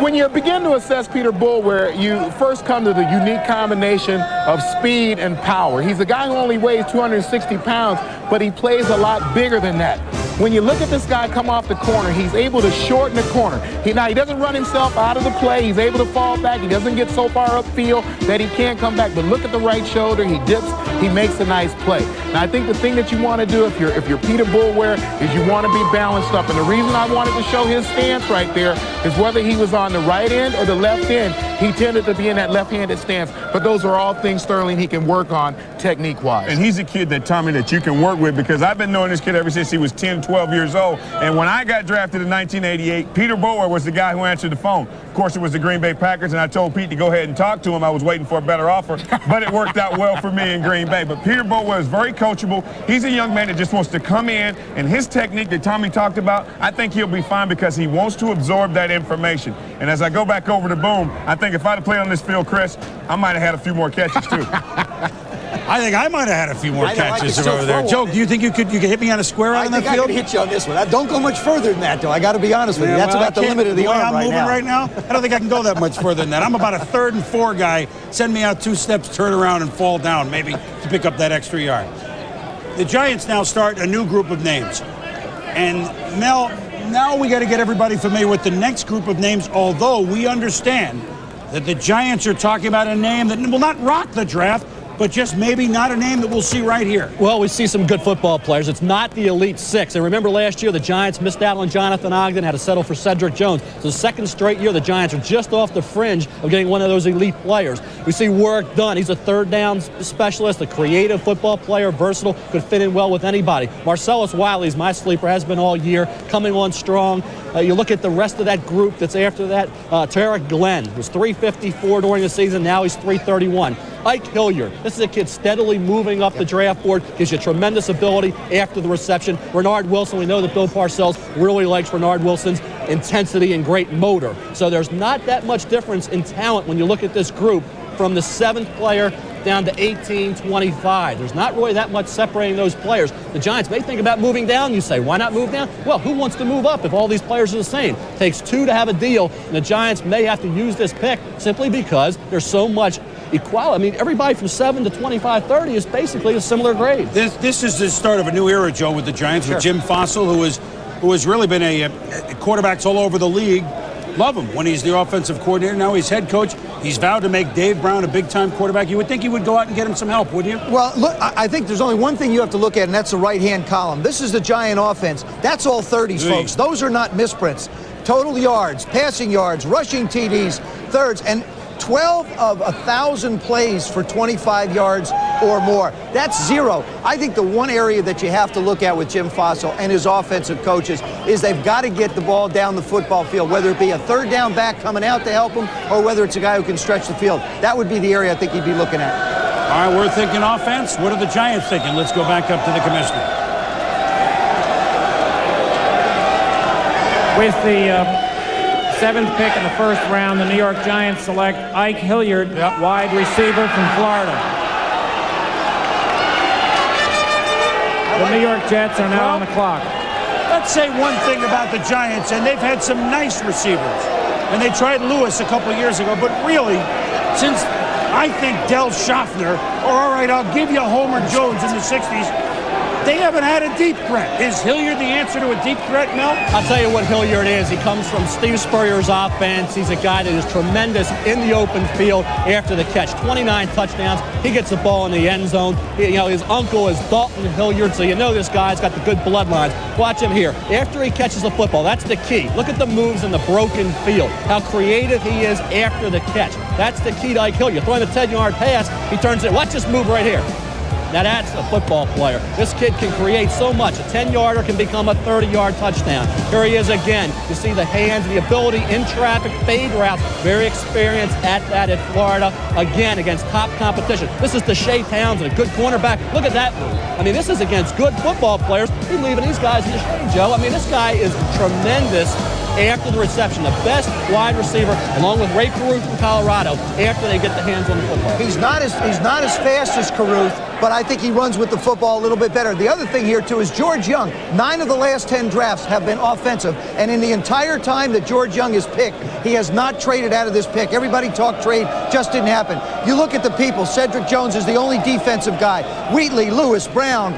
When you begin to assess Peter Boulware, you first come to the unique combination of speed and power. He's a guy who only weighs 260 pounds, but he plays a lot bigger than that. When you look at this guy come off the corner, he's able to shorten the corner. He doesn't run himself out of the play. He's able to fall back. He doesn't get so far upfield that he can't come back. But look at the right shoulder. He dips. He makes a nice play. Now, I think the thing that you want to do if you're Peter Boulware is you want to be balanced up. And the reason I wanted to show his stance right there is whether he was on the right end or the left end, he tended to be in that left-handed stance. But those are all things, Sterling, he can work on technique-wise. And he's a kid that, Tommy, that you can work with, because I've been knowing this kid ever since he was 10, 12 years old. And when I got drafted in 1988, Peter Boulware was the guy who answered the phone. Of course, it was the Green Bay Packers, and I told Pete to go ahead and talk to him. I was waiting for a better offer, but it worked out well for me in Green Bay. But Peter Boulware is very coachable. He's a young man that just wants to come in, and his technique that Tommy talked about, I think he'll be fine because he wants to absorb that information. And as I go back over to Boom, I think if I'd have played on this field, Chris, I might have had a few more catches too. I think I might have had a few more catches over there. Joe, do you think you could hit me on a square out on that field? I think I could hit you on this one. Don't go much further than that, though. I got to be honest with you. That's about the limit of the arm right now. I'm moving right now. I don't think I can go that much further than that. I'm about a 3rd and 4 guy. Send me out 2 steps, turn around, and fall down, maybe to pick up that extra yard. The Giants now start a new group of names. And Mel, now we got to get everybody familiar with the next group of names, although we understand that the Giants are talking about a name that will not rock the draft, but just maybe not a name that we'll see right here. Well, we see some good football players. It's not the Elite Six. And remember last year, the Giants missed out on Jonathan Ogden, had to settle for Cedric Jones. It's the 2nd straight year the Giants are just off the fringe of getting one of those elite players. We see work done. He's a 3rd down specialist, a creative football player, versatile, could fit in well with anybody. Marcellus Wiley's my sleeper, has been all year, coming on strong. You look at the rest of that group that's after that. Tarek Glenn was 354 during the season. Now he's 331. Ike Hilliard, this is a kid steadily moving up the draft board, gives you tremendous ability after the reception. Bernard Wilson, we know that Bill Parcells really likes Bernard Wilson's intensity and great motor. So there's not that much difference in talent when you look at this group from the 7th player down to 18, 25. There's not really that much separating those players. The Giants may think about moving down. You say, why not move down? Well, who wants to move up if all these players are the same? It takes 2 to have a deal, and the Giants may have to use this pick simply because there's so much equality. I mean, everybody from 7 to 25, 30 is basically a similar grade. This is the start of a new era, Joe, with the Giants, with Jim Fossil, who has really been a quarterbacks all over the league. Love him when he's the offensive coordinator. Now he's head coach. He's vowed to make Dave Brown a big-time quarterback. You would think he would go out and get him some help, wouldn't you? Well, look, I think there's only one thing you have to look at, and that's the right-hand column. This is the Giant offense. That's all 30s, folks. Those are not misprints. Total yards, passing yards, rushing TDs, thirds, and 12 of 1,000 plays for 25 yards or more. That's 0. I think the one area that you have to look at with Jim Fossil and his offensive coaches is they've got to get the ball down the football field, whether it be a 3rd down back coming out to help him or whether it's a guy who can stretch the field. That would be the area I think he'd be looking at. All right, we're thinking offense. What are the Giants thinking? Let's go back up to the commissioner. With the 7th pick in the first round, the New York Giants select Ike Hilliard, wide receiver from Florida. The New York Jets are now on the clock. Let's say one thing about the Giants, and they've had some nice receivers. And they tried Lewis a couple years ago, but really, since I think Del Schaffner, or all right, I'll give you Homer Jones in the 60s, they haven't had a deep threat. Is Hilliard the answer to a deep threat, Mel? I'll tell you what Hilliard is. He comes from Steve Spurrier's offense. He's a guy that is tremendous in the open field after the catch. 29 touchdowns. He gets the ball in the end zone. His uncle is Dalton Hilliard, so you know this guy's got the good bloodlines. Watch him here. After he catches the football, that's the key. Look at the moves in the broken field. How creative he is after the catch. That's the key to Ike Hilliard. Throwing the 10-yard pass, he turns it. Watch this move right here. Now that's a football player. This kid can create so much. A 10-yarder can become a 30-yard touchdown. Here he is again. You see the hands, the ability in traffic, fade routes. Very experienced at that at Florida. Again, against top competition. This is Deshae Townsend, a good cornerback. Look at that move. I mean, this is against good football players. He's leaving these guys in the shade, Joe. I mean, this guy is tremendous after the reception. The best wide receiver, along with Ray Caruth from Colorado, after they get the hands on the football. He's not as fast as Caruth, but I think he runs with the football a little bit better. The other thing here, too, is George Young. 9 of the last 10 drafts have been offensive, and in the entire time that George Young is picked, he has not traded out of this pick. Everybody talked trade, just didn't happen. You look at the people. Cedric Jones is the only defensive guy. Wheatley, Lewis, Brown,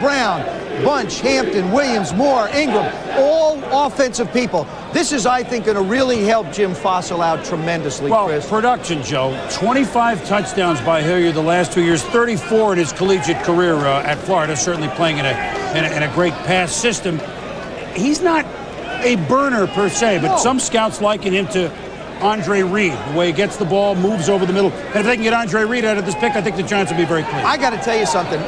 Bunch, Hampton, Williams, Moore, Ingram, all offensive people. This is, I think, going to really help Jim Fossil out tremendously, Chris. Production, Joe. 25 touchdowns by Hilliard the last 2 years, 34 in his collegiate career at Florida, certainly playing in a great pass system. He's not a burner per se, but some scouts liken him to Andre Reed, the way he gets the ball, moves over the middle. And if they can get Andre Reed out of this pick, I think the Giants will be very pleased. I got to tell you something.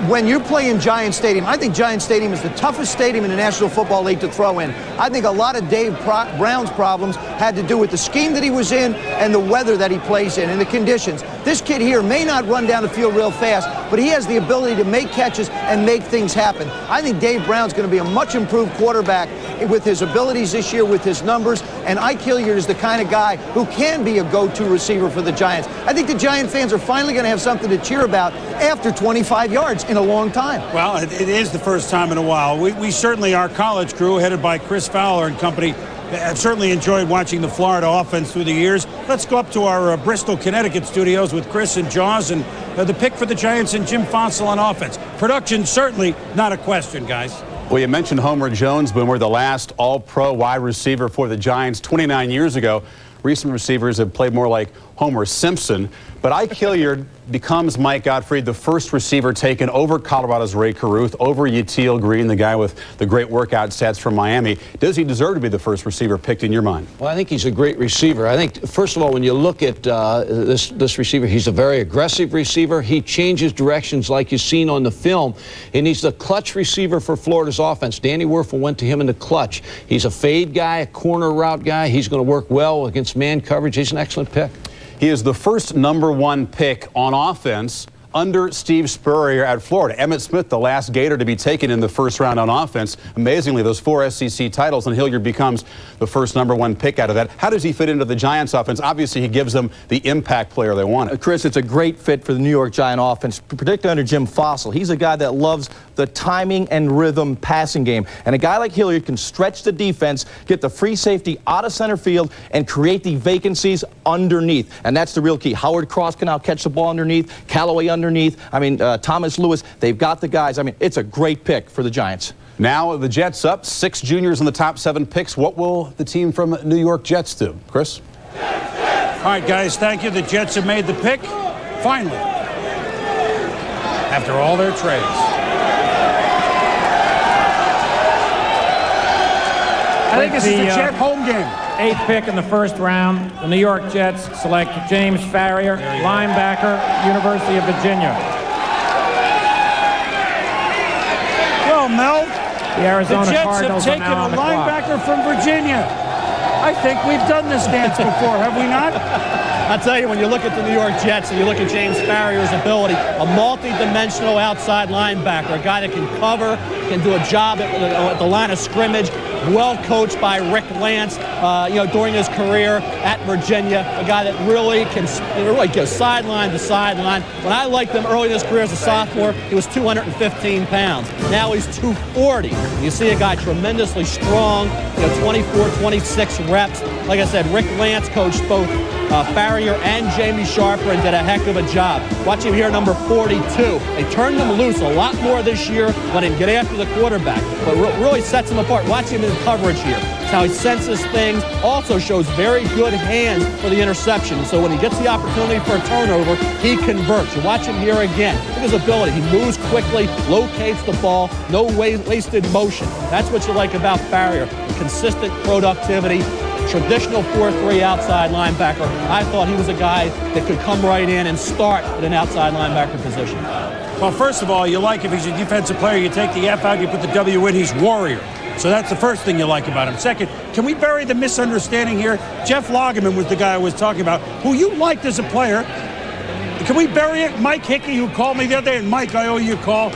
When you play in Giant Stadium, I think Giant Stadium is the toughest stadium in the National Football League to throw in. I think a lot of Dave Brown's problems had to do with the scheme that he was in and the weather that he plays in and the conditions. This kid here may not run down the field real fast, but he has the ability to make catches and make things happen. I think Dave Brown's going to be a much improved quarterback with his abilities this year, with his numbers, and Ike Hilliard is the kind of guy who can be a go-to receiver for the Giants. I think the Giant fans are finally going to have something to cheer about after 25 yards in a long time. Well, it is the first time in a while. We certainly, our college crew, headed by Chris Fowler and company, have certainly enjoyed watching the Florida offense through the years. Let's go up to our Bristol, Connecticut studios with Chris and Jaws and the pick for the Giants and Jim Fossil on offense. Production, certainly not a question, guys. Well, you mentioned Homer Jones, Boomer, the last all-pro wide receiver for the Giants 29 years ago. Recent receivers have played more like Homer Simpson. But Ike Hilliard becomes Mike Gottfried, the first receiver taken over Colorado's Ray Caruth, over Yetiel Green, the guy with the great workout stats from Miami. Does he deserve to be the first receiver picked in your mind? Well, I think he's a great receiver. I think, first of all, when you look at this receiver, he's a very aggressive receiver. He changes directions like you've seen on the film, and he's the clutch receiver for Florida's offense. Danny Werfel went to him in the clutch. He's a fade guy, a corner route guy. He's going to work well against man coverage. He's an excellent pick. He is the first #1 pick on offense under Steve Spurrier at Florida. Emmitt Smith, the last Gator to be taken in the first round on offense. Amazingly, those 4 SEC titles, and Hilliard becomes the first #1 pick out of that. How does he fit into the Giants offense? Obviously, he gives them the impact player they wanted. Chris, it's a great fit for the New York Giant offense, particularly under Jim Fossil. He's a guy that loves the timing and rhythm passing game. And a guy like Hilliard can stretch the defense, get the free safety out of center field, and create the vacancies underneath. And that's the real key. Howard Cross can now catch the ball underneath, Callaway underneath. I mean, Thomas Lewis, they've got the guys. I mean, it's a great pick for the Giants. Now the Jets up, 6 juniors in the top 7 picks. What will the team from New York Jets do? Chris? All right, guys, thank you. The Jets have made the pick, finally, after all their trades. I think this is the Jet home game. 8th pick in the first round, the New York Jets select James Farrior, linebacker, University of Virginia. Well, Mel, the Arizona Jets Cardinals have taken are now a on the clock. linebacker from Virginia. I think we've done this dance before, have we not? I'll tell you, when you look at the New York Jets and you look at James Farrier's ability, a multi-dimensional outside linebacker, a guy that can cover, can do a job at the line of scrimmage, well coached by Rick Lance, during his career at Virginia, a guy that really can go sideline to sideline. When I liked him early in his career as a sophomore, he was 215 pounds. Now he's 240. You see a guy tremendously strong, 24, 26 reps. Like I said, Rick Lance coached both Farrier and Jamie Sharper and did a heck of a job. Watch him here, number 42. They turned him loose a lot more this year, let him get after the quarterback, but really sets him apart. Watch him in coverage here. It's how he senses things. Also shows very good hands for the interception. So when he gets the opportunity for a turnover, he converts. You watch him here again. Look at his ability. He moves quickly, locates the ball, no wasted motion. That's what you like about Farrier. Consistent productivity. Traditional 4-3 outside linebacker. I thought he was a guy that could come right in and start at an outside linebacker position. Well, first of all, you like if he's a defensive player, you take the F out, you put the W in, he's warrior. So that's the first thing you like about him. Second, can we bury the misunderstanding here? Jeff Lageman was the guy I was talking about, who you liked as a player. Can we bury it? Mike Hickey, who called me the other day, and Mike, I owe you a call.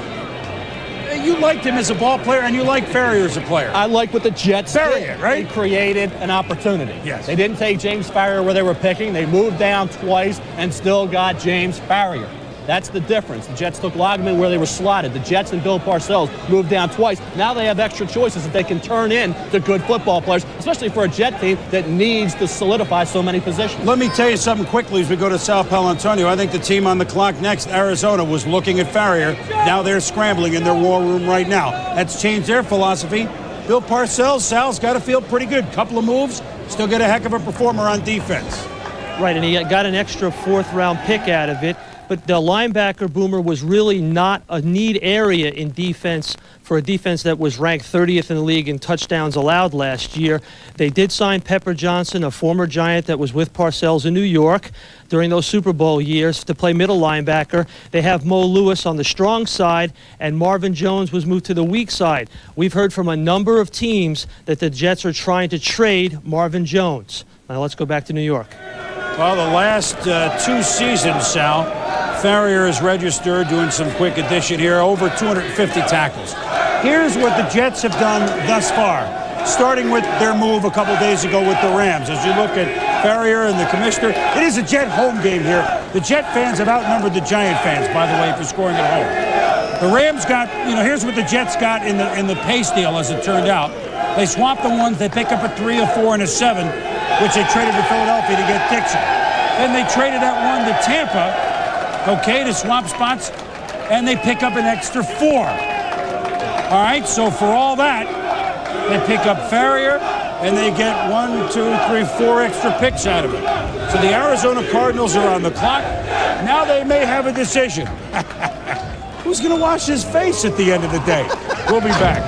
You liked him as a ball player, and you like Farrier as a player. I like what the Jets did. Right? They created an opportunity. Yes. They didn't take James Farrier where they were picking. They moved down twice and still got James Farrier. That's the difference. The Jets took Lageman where they were slotted. The Jets and Bill Parcells moved down twice. Now they have extra choices that they can turn in to good football players, especially for a Jet team that needs to solidify so many positions. Let me tell you something quickly as we go to Sal Paolantonio. I think the team on the clock next, Arizona, was looking at Farrier. Now they're scrambling in their war room right now. That's changed their philosophy. Bill Parcells, Sal's got to feel pretty good. Couple of moves, still get a heck of a performer on defense. Right, and he got an extra fourth-round pick out of it. But the linebacker, Boomer, was really not a need area in defense for a defense that was ranked 30th in the league in touchdowns allowed last year. They did sign Pepper Johnson, a former Giant that was with Parcells in New York during those Super Bowl years, to play middle linebacker. They have Mo Lewis on the strong side, and Marvin Jones was moved to the weak side. We've heard from a number of teams that the Jets are trying to trade Marvin Jones. Now let's go back to New York. Well, the last 2 seasons, Sal, Farrier is registered, doing some quick addition here, over 250 tackles. Here's what the Jets have done thus far, starting with their move a couple days ago with the Rams. As you look at Farrier and the commissioner, it is a Jet home game here. The Jet fans have outnumbered the Giant fans, by the way, for scoring at home. The Rams got, here's what the Jets got in the Pace deal, as it turned out. They swapped the ones, they pick up a 3, a 4, and a 7, which they traded to Philadelphia to get Dixon. Then they traded that one to Tampa, to swap spots, and they pick up an extra 4. All right, so for all that, they pick up Farrier, and they get 1, 2, 3, 4 extra picks out of it. So the Arizona Cardinals are on the clock. Now they may have a decision. Who's going to wash his face at the end of the day? We'll be back.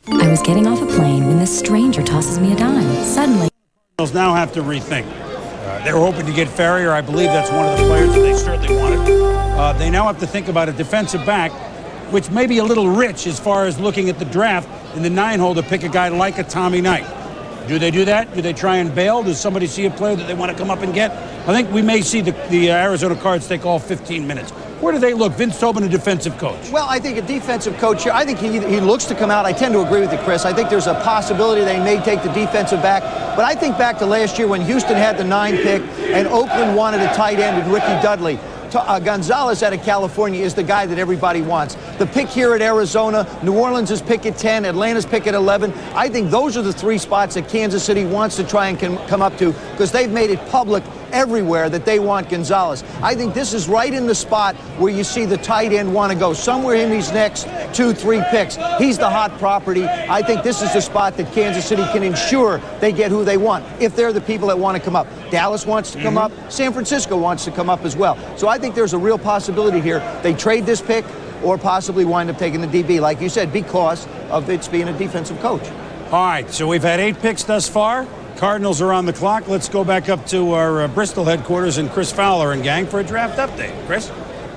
I was getting off a plane when this stranger tosses me a dime. Suddenly, Cardinals now have to rethink. They were hoping to get Farrier. I believe that's one of the players that they certainly wanted. They now have to think about a defensive back, which may be a little rich as far as looking at the draft in the 9-hole to pick a guy like a Tommy Knight. Do they do that? Do they try and bail? Does somebody see a player that they want to come up and get? I think we may see the Arizona Cards take all 15 minutes. Where do they look? Vince Tobin, a defensive coach. Well, I think a defensive coach here, I think he looks to come out. I tend to agree with you, Chris. I think there's a possibility they may take the defensive back. But I think back to last year when Houston had the 9 pick and Oakland wanted a tight end with Ricky Dudley. Gonzalez out of California is the guy that everybody wants. The pick here at Arizona, New Orleans is pick at 10, Atlanta's pick at 11. I think those are the 3 spots that Kansas City wants to try and come up to because they've made it public everywhere that they want Gonzalez. I think this is right in the spot where you see the tight end want to go, somewhere in these next 2, 3 picks. He's the hot property. I think this is the spot that Kansas City can ensure they get who they want, if they're the people that want to come up. Dallas wants to come up. San Francisco wants to come up as well. So I think there's a real possibility here. They trade this pick or possibly wind up taking the DB, like you said, because of its being a defensive coach. All right, so we've had 8 picks thus far. Cardinals are on the clock. Let's go back up to our Bristol headquarters and Chris Fowler and gang for a draft update. Chris?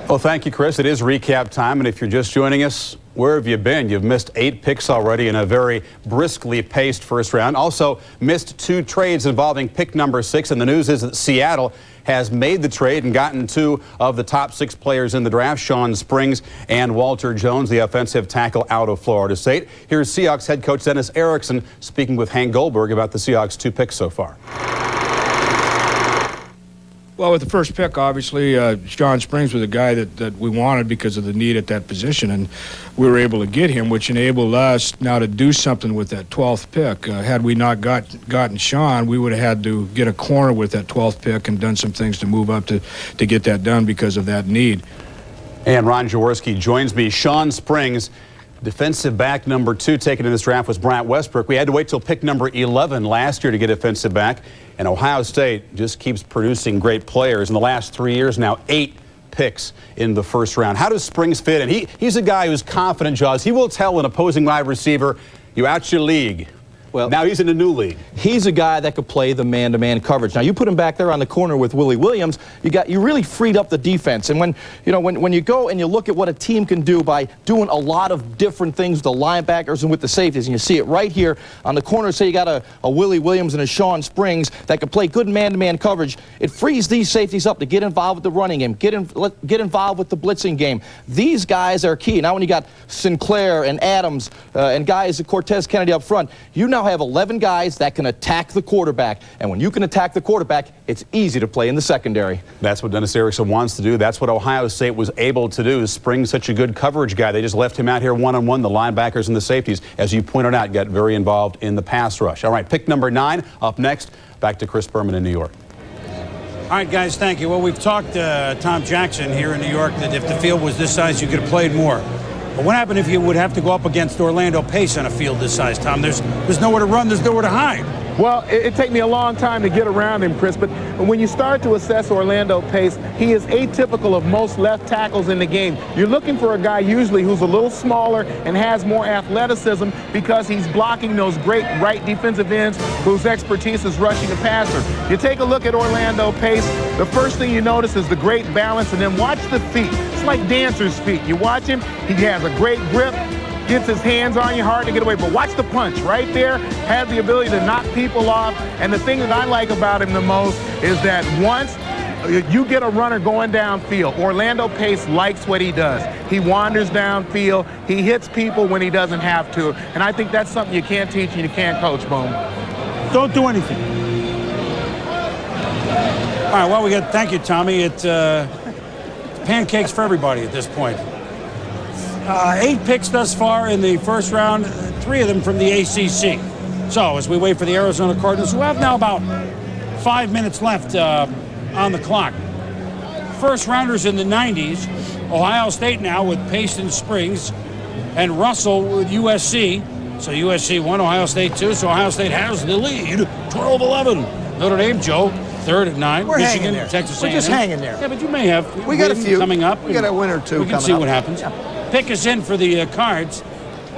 Well, thank you, Chris. It is recap time, and if you're just joining us, where have you been? You've missed 8 picks already in a very briskly paced first round. Also missed 2 trades involving pick number 6, and the news is that Seattle has made the trade and gotten 2 of the top 6 players in the draft, Sean Springs and Walter Jones, the offensive tackle out of Florida State. Here's Seahawks head coach Dennis Erickson speaking with Hank Goldberg about the Seahawks' 2 picks so far. Well, with the first pick, obviously, Sean Springs was a guy that we wanted because of the need at that position, and we were able to get him, which enabled us now to do something with that 12th pick. Had we not gotten Sean, we would have had to get a corner with that 12th pick and done some things to move up to get that done because of that need. And Ron Jaworski joins me. Sean Springs, defensive back number 2 taken in this draft, was Bryant Westbrook. We had to wait till pick number 11 last year to get defensive back. And Ohio State just keeps producing great players. In the last 3 years now, 8 picks in the first round. How does Springs fit in? He's a guy who's confident, Jaws. He will tell an opposing wide receiver, you out your league. Well, now he's in a new league. He's a guy that could play the man-to-man coverage. Now you put him back there on the corner with Willie Williams, you really freed up the defense. And when you go and you look at what a team can do by doing a lot of different things with the linebackers and with the safeties, and you see it right here on the corner, say you got a Willie Williams and a Sean Springs that can play good man-to-man coverage, it frees these safeties up to get involved with the running game, get involved with the blitzing game. These guys are key. Now when you got Sinclair and Adams and guys, Cortez Kennedy up front, you now have 11 guys that can attack the quarterback. And when you can attack the quarterback, it's easy to play in the secondary. That's what Dennis Erickson wants to do. That's what Ohio State was able to do. Springs such a good coverage guy. They just left him out here one-on-one. The linebackers and the safeties, as you pointed out, got very involved in the pass rush. All right, pick number 9 up next. Back to Chris Berman in New York. All right, guys, thank you. Well, we've talked to Tom Jackson here in New York that if the field was this size, you could have played more. But what happened if you would have to go up against Orlando Pace on a field this size, Tom? There's nowhere to run, there's nowhere to hide. Well, it took me a long time to get around him, Chris, but when you start to assess Orlando Pace, he is atypical of most left tackles in the game. You're looking for a guy usually who's a little smaller and has more athleticism because he's blocking those great right defensive ends whose expertise is rushing the passer. You take a look at Orlando Pace, the first thing you notice is the great balance, and then watch the feet. It's like dancer's feet. You watch him, he has a great grip, gets his hands on you, hard to get away, but watch the punch right there, has the ability to knock people off, and the thing that I like about him the most is that once you get a runner going downfield, Orlando Pace likes what he does. He wanders downfield, he hits people when he doesn't have to, and I think that's something you can't teach and you can't coach, Boom. Don't do anything. All right, well, thank you, Tommy. It's pancakes for everybody at this point. 8 picks thus far in the first round, 3 of them from the ACC. So as we wait for the Arizona Cardinals, who have now about 5 minutes left on the clock. First rounders in the 90s, Ohio State now with Payson Springs and Russell with USC. So USC 1, Ohio State 2, so Ohio State has the lead, 12-11. Notre Dame, Joe, 3rd at 9. We're Michigan, hanging there. Texas We're A&M. just hanging there. Yeah, but you may have. We got a few coming up. We got a win or two. We can coming see up. what happens. Yeah. Pick us in for the cards.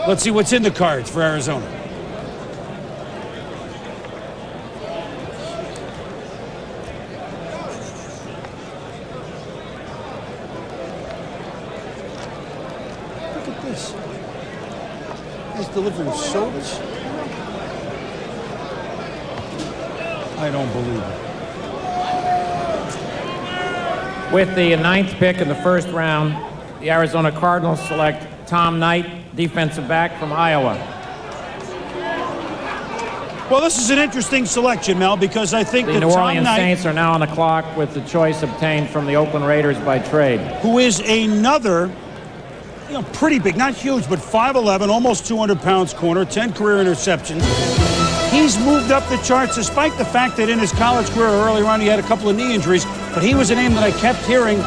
Let's see what's in the cards for Arizona. Look at this. He's delivering sodas. I don't believe it. With the 9th pick in the first round, the Arizona Cardinals select Tom Knight, defensive back from Iowa. Well, this is an interesting selection, Mel, because I think The that New Tom Orleans Knight, Saints are now on the clock with the choice obtained from the Oakland Raiders by trade. who is another, pretty big, not huge, but 5'11", almost 200 pounds corner, 10 career interceptions. He's moved up the charts despite the fact that in his college career earlier on he had a couple of knee injuries, but he was a name that I kept hearing,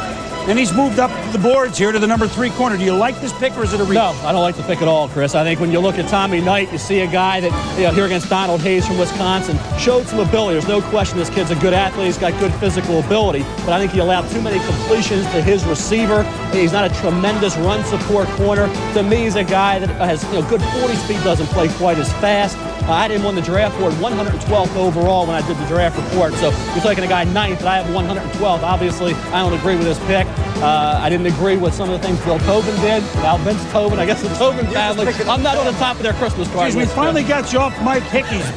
and he's moved up the boards here to the number 3 corner. Do you like this pick, or is it a reach? No, I don't like the pick at all, Chris. I think when you look at Tommy Knight, you see a guy that, here against Donald Hayes from Wisconsin, showed some ability. There's no question this kid's a good athlete. He's got good physical ability, but I think he allowed too many completions to his receiver. He's not a tremendous run support corner. To me, he's a guy that has good 40 speed, doesn't play quite as fast. I had him on the draft board 112th overall when I did the draft report. So you're taking a guy 9th, and I have 112th. Obviously, I don't agree with this pick. I didn't agree with some of the things Bill Tobin did. Now Vince Tobin, I guess the Tobin family. I'm not on the top of their Christmas card Jeez, we list. finally got you off Mike Hickey's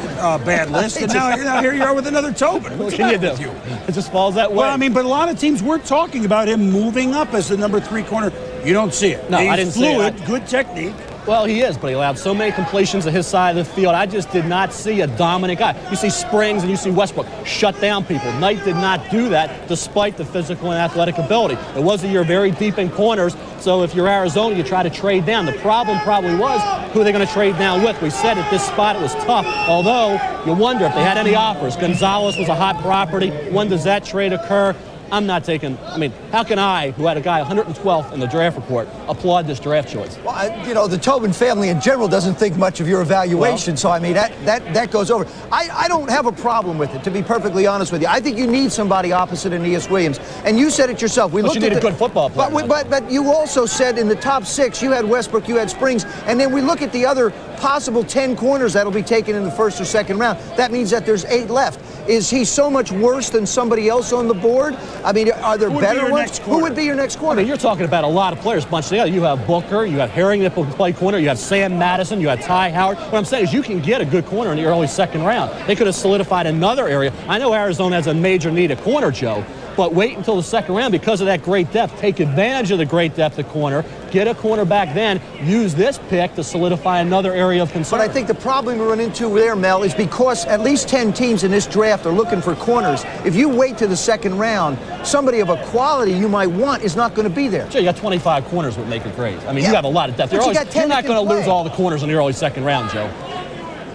bad list, and now here you are with another Tobin. What can you do? It just falls that way. Well, I mean, but a lot of teams were talking about him moving up as the number 3 corner. You don't see it. No, He's I didn't see it. fluid, good technique. Well, he is, but he allowed so many completions to his side of the field. I just did not see a dominant guy. You see Springs and you see Westbrook shut down people. Knight did not do that despite the physical and athletic ability. It was a year very deep in corners, so if you're Arizona, you try to trade down. The problem probably was who are they going to trade down with. We said at this spot it was tough, although you wonder if they had any offers. Gonzalez was a hot property. When does that trade occur? I'm not taking, I mean, how can I, who had a guy 112th in the draft report, applaud this draft choice? Well, you know, the Tobin family in general doesn't think much of your evaluation, so I mean, that goes over. I don't have a problem with it, to be perfectly honest with you. I think you need somebody opposite Aeneas Williams, and you said it yourself. But you need a good football player. But you also said in the top 6, you had Westbrook, you had Springs, and then we look at the other possible 10 corners that'll be taken in the first or second round. That means that there's 8 left. Is he so much worse than somebody else on the board? I mean, are there better ones? Who would be your next corner? I mean, you're talking about a lot of players bunched together. You have Booker, you have Harrington that will play corner, you have Sam Madison, you have Ty Howard. What I'm saying is you can get a good corner in the early second round. They could have solidified another area. I know Arizona has a major need at corner, Joe, but wait until the second round because of that great depth. Take advantage of the great depth at corner. Get a cornerback then. Use this pick to solidify another area of concern. But I think the problem we run into there, Mel, is because at least 10 teams in this draft are looking for corners. If you wait to the second round, somebody of a quality you might want is not going to be there. Sure, you got 25 corners would make it great. I mean, you have a lot of depth. But You're not going to lose play. all the corners in the early second round, Joe.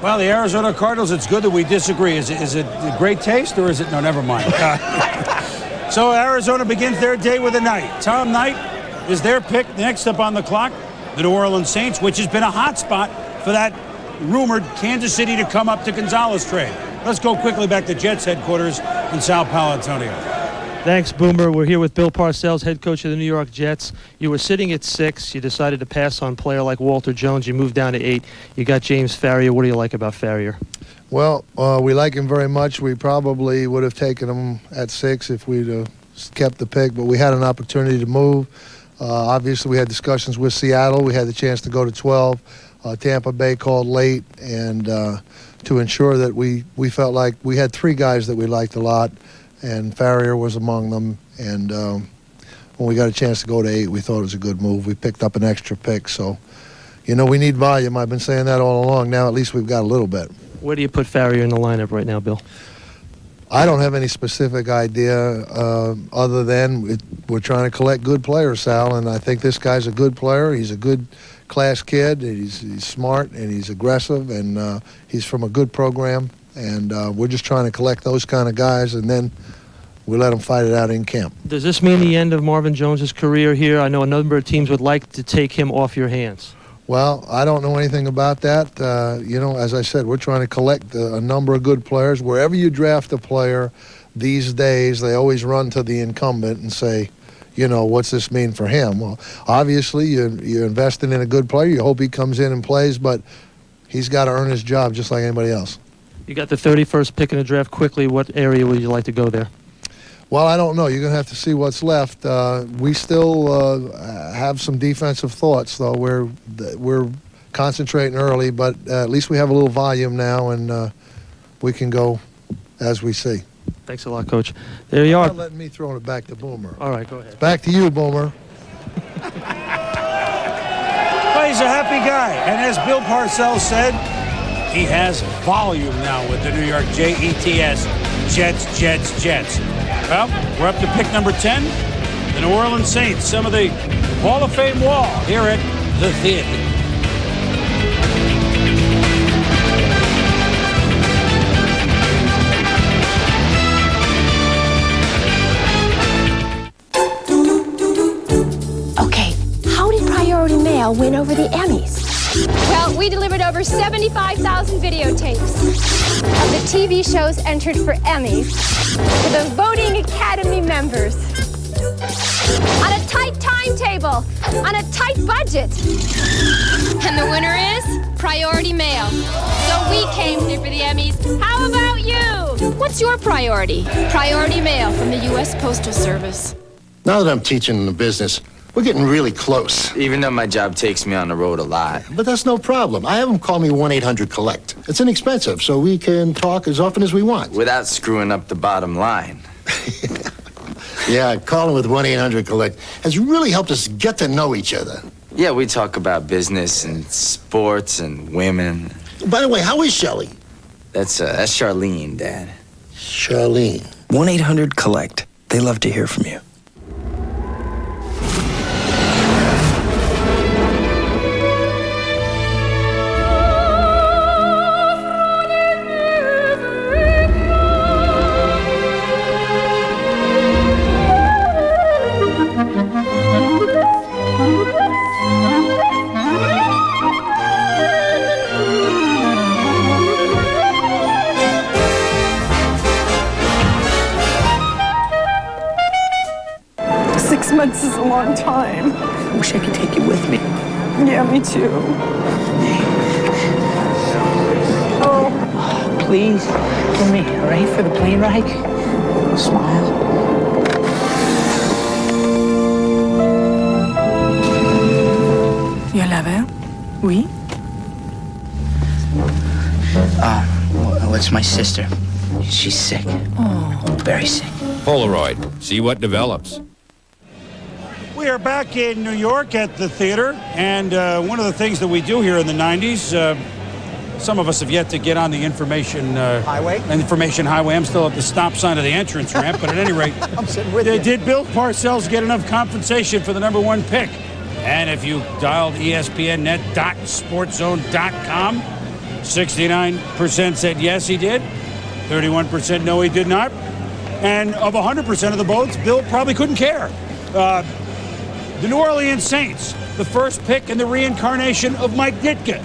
Well, the Arizona Cardinals, it's good that we disagree. Is it great taste or is it? No, never mind. So Arizona begins their day with a Knight. Tom Knight is their pick. Next up on the clock, the New Orleans Saints, which has been a hot spot for that rumored Kansas City to come up to Gonzalez trade. Let's go quickly back to Jets headquarters in Sao Paulo, Antonio. Thanks, Boomer. We're here with Bill Parcells, head coach of the New York Jets. You were sitting at 6. You decided to pass on a player like Walter Jones. You moved down to 8. You got James Farrior. What do you like about Farrior? Well, we like him very much. We probably would have taken him at 6 if we'd kept the pick, but we had an opportunity to move. Obviously, we had discussions with Seattle. We had the chance to go to 12. Tampa Bay called late, and to ensure that we felt like we had 3 guys that we liked a lot, and Farrior was among them. And when we got a chance to go to 8, we thought it was a good move. We picked up an extra pick, so, you know, we need volume. I've been saying that all along. Now at least we've got a little bit. Where do you put Farrior in the lineup right now, Bill? I don't have any specific idea other than we're trying to collect good players, Sal, and I think this guy's a good player. He's a good class kid. He's smart, and he's aggressive, and he's from a good program, and we're just trying to collect those kind of guys, and then we let them fight it out in camp. Does this mean the end of Marvin Jones's career here? I know a number of teams would like to take him off your hands. Well, I don't know anything about that. You know, as I said, we're trying to collect a number of good players. Wherever you draft a player these days, they always run to the incumbent and say, you know, what's this mean for him? Well, obviously, you're investing in a good player. You hope he comes in and plays, but he's got to earn his job just like anybody else. You got the 31st pick in the draft quickly. What area would you like to go there? Well, I don't know. You're going to have to see what's left. We still have some defensive thoughts, though. We're concentrating early, but at least we have a little volume now, and we can go as we see. Thanks a lot, Coach. There you are. Not letting me throw it back to Boomer. All right, go ahead. Back to you, Boomer. Well, he's a happy guy, and as Bill Parcells said, he has volume now with the New York Jets. Jets. Well, we're up to pick number 10, the New Orleans Saints, some of the Hall of Fame wall here at the Theater. Okay, how did Priority Mail win over the Emmys? Well, we delivered over 75,000 videotapes of the TV shows entered for Emmys to the voting Academy members. On a tight timetable, on a tight budget. And the winner is Priority Mail. So we came here for the Emmys. How about you? What's your priority? Priority Mail from the U.S. Postal Service. Now that I'm teaching in the business, we're getting really close. Even though my job takes me on the road a lot. But that's no problem. I have them call me 1-800-COLLECT. It's inexpensive, so we can talk as often as we want. Without screwing up the bottom line. Yeah, calling with 1-800-COLLECT has really helped us get to know each other. Yeah, we talk about business and sports and women. By the way, how is Shelley? That's Charlene, Dad. Charlene. 1-800-COLLECT. They love to hear from you. Months is a long time. I wish I could take you with me. Yeah, me too. Oh. Please, for me, all right? For the plane ride? Smile. You love her? Oui? Well, it's my sister. She's sick. Oh. Very sick. Polaroid. See what develops. We are back in New York at the theater, and one of the things that we do here in the 90s, some of us have yet to get on the information highway. I'm still at the stop sign of the entrance ramp, but at any rate, I'm sitting with you. Did Bill Parcells get enough compensation for the #1 pick? And if you dialed ESPNnet.sportzone.com, 69% said yes, he did. 31% no, he did not. And of 100% of the votes, Bill probably couldn't care. The New Orleans Saints, the first pick in the reincarnation of Mike Ditka,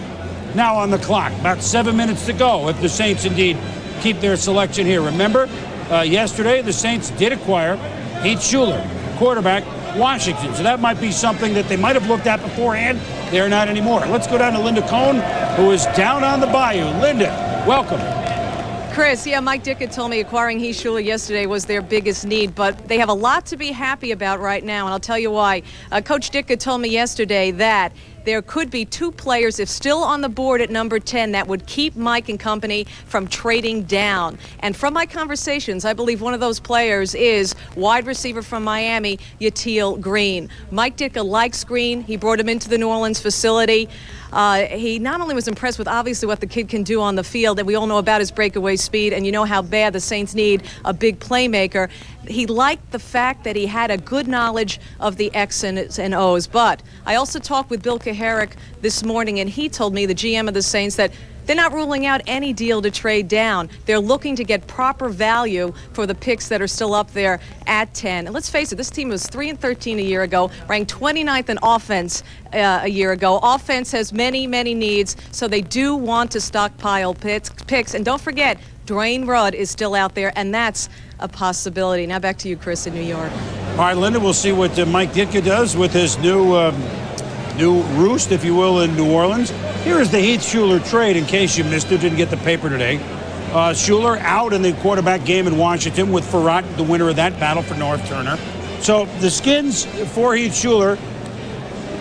now on the clock. About 7 minutes to go if the Saints indeed keep their selection here. Remember, yesterday the Saints did acquire Heath Schuler, quarterback, Washington. So that might be something that they might have looked at beforehand. They're not anymore. Let's go down to Linda Cohn, who is down on the bayou. Linda, welcome. Chris, yeah, Mike Ditka told me acquiring Heath Schuler yesterday was their biggest need, but they have a lot to be happy about right now, and I'll tell you why. Coach Ditka told me yesterday that there could be 2 players, if still on the board at number 10, that would keep Mike and company from trading down. And from my conversations, I believe one of those players is wide receiver from Miami, Yatil Green. Mike Ditka likes Green. He brought him into the New Orleans facility. He not only was impressed with obviously what the kid can do on the field, and we all know about his breakaway speed, and you know how bad the Saints need a big playmaker. He liked the fact that he had a good knowledge of the X's and O's. But I also talked with Bill Kaharick this morning, and he told me, the GM of the Saints, that they're not ruling out any deal to trade down. They're looking to get proper value for the picks that are still up there at 10. And let's face it, this team was 3-13 a year ago, ranked 29th in offense a year ago. Offense has many, many needs, so they do want to stockpile picks. And don't forget, Dwayne Rudd is still out there, and that's a possibility. Now back to you, Chris, in New York. All right, Linda, we'll see what Mike Ditka does with his new roost, if you will, in New Orleans. Here is the Heath Schuler trade, in case you missed it, didn't get the paper today. Schuler out in the quarterback game in Washington with Farrat, the winner of that battle for North Turner. So the Skins for Heath Schuler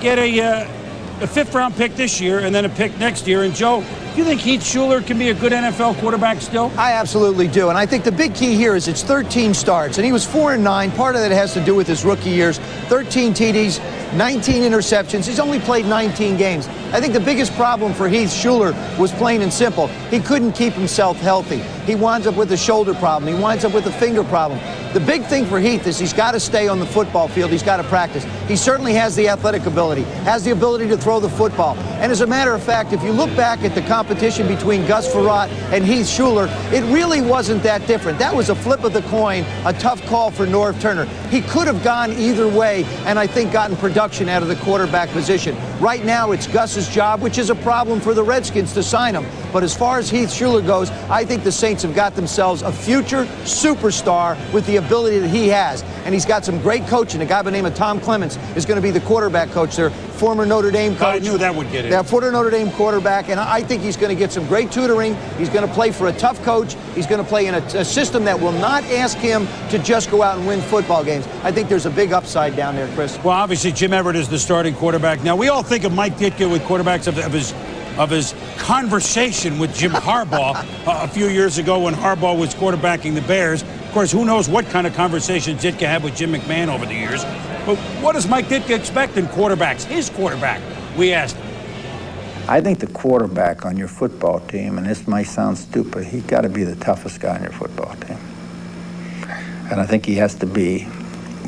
get a 5th-round pick this year and then a pick next year. And Joe, do you think Heath Schuler can be a good NFL quarterback still? I absolutely do. And I think the big key here is it's 13 starts. And he was 4-9. Part of that has to do with his rookie years. 13 TDs, 19 interceptions. He's only played 19 games. I think the biggest problem for Heath Schuler was plain and simple. He couldn't keep himself healthy. He winds up with a shoulder problem. He winds up with a finger problem. The big thing for Heath is he's got to stay on the football field. He's got to practice. He certainly has the athletic ability, has the ability to throw the football. And as a matter of fact, if you look back at the competition between Gus Farrat and Heath Schuler, it really wasn't that different. That was a flip of the coin, a tough call for North Turner. He could have gone either way and I think gotten production out of the quarterback position. Right now, it's Gus's job, which is a problem for the Redskins to sign him. But as far as Heath Schuler goes, I think the Saints have got themselves a future superstar with the ability that he has. and he's got some great coaching. A guy by the name of Tom Clements is going to be the quarterback coach there, former Notre Dame coach. I knew that would get it. Yeah, former Notre Dame quarterback, and I think he's going to get some great tutoring. He's going to play for a tough coach. He's going to play in a system that will not ask him to just go out and win football games. I think there's a big upside down there, Chris. Well, obviously, Jim Everett is the starting quarterback. Now, we all think of Mike Ditka with quarterbacks of his conversation with Jim Harbaugh a few years ago when Harbaugh was quarterbacking the Bears. Of course, who knows what kind of conversations Ditka had with Jim McMahon over the years. But what does Mike Ditka expect in quarterbacks? His quarterback, we asked him. I think the quarterback on your football team, and this might sound stupid, he's got to be the toughest guy on your football team. And I think he has to be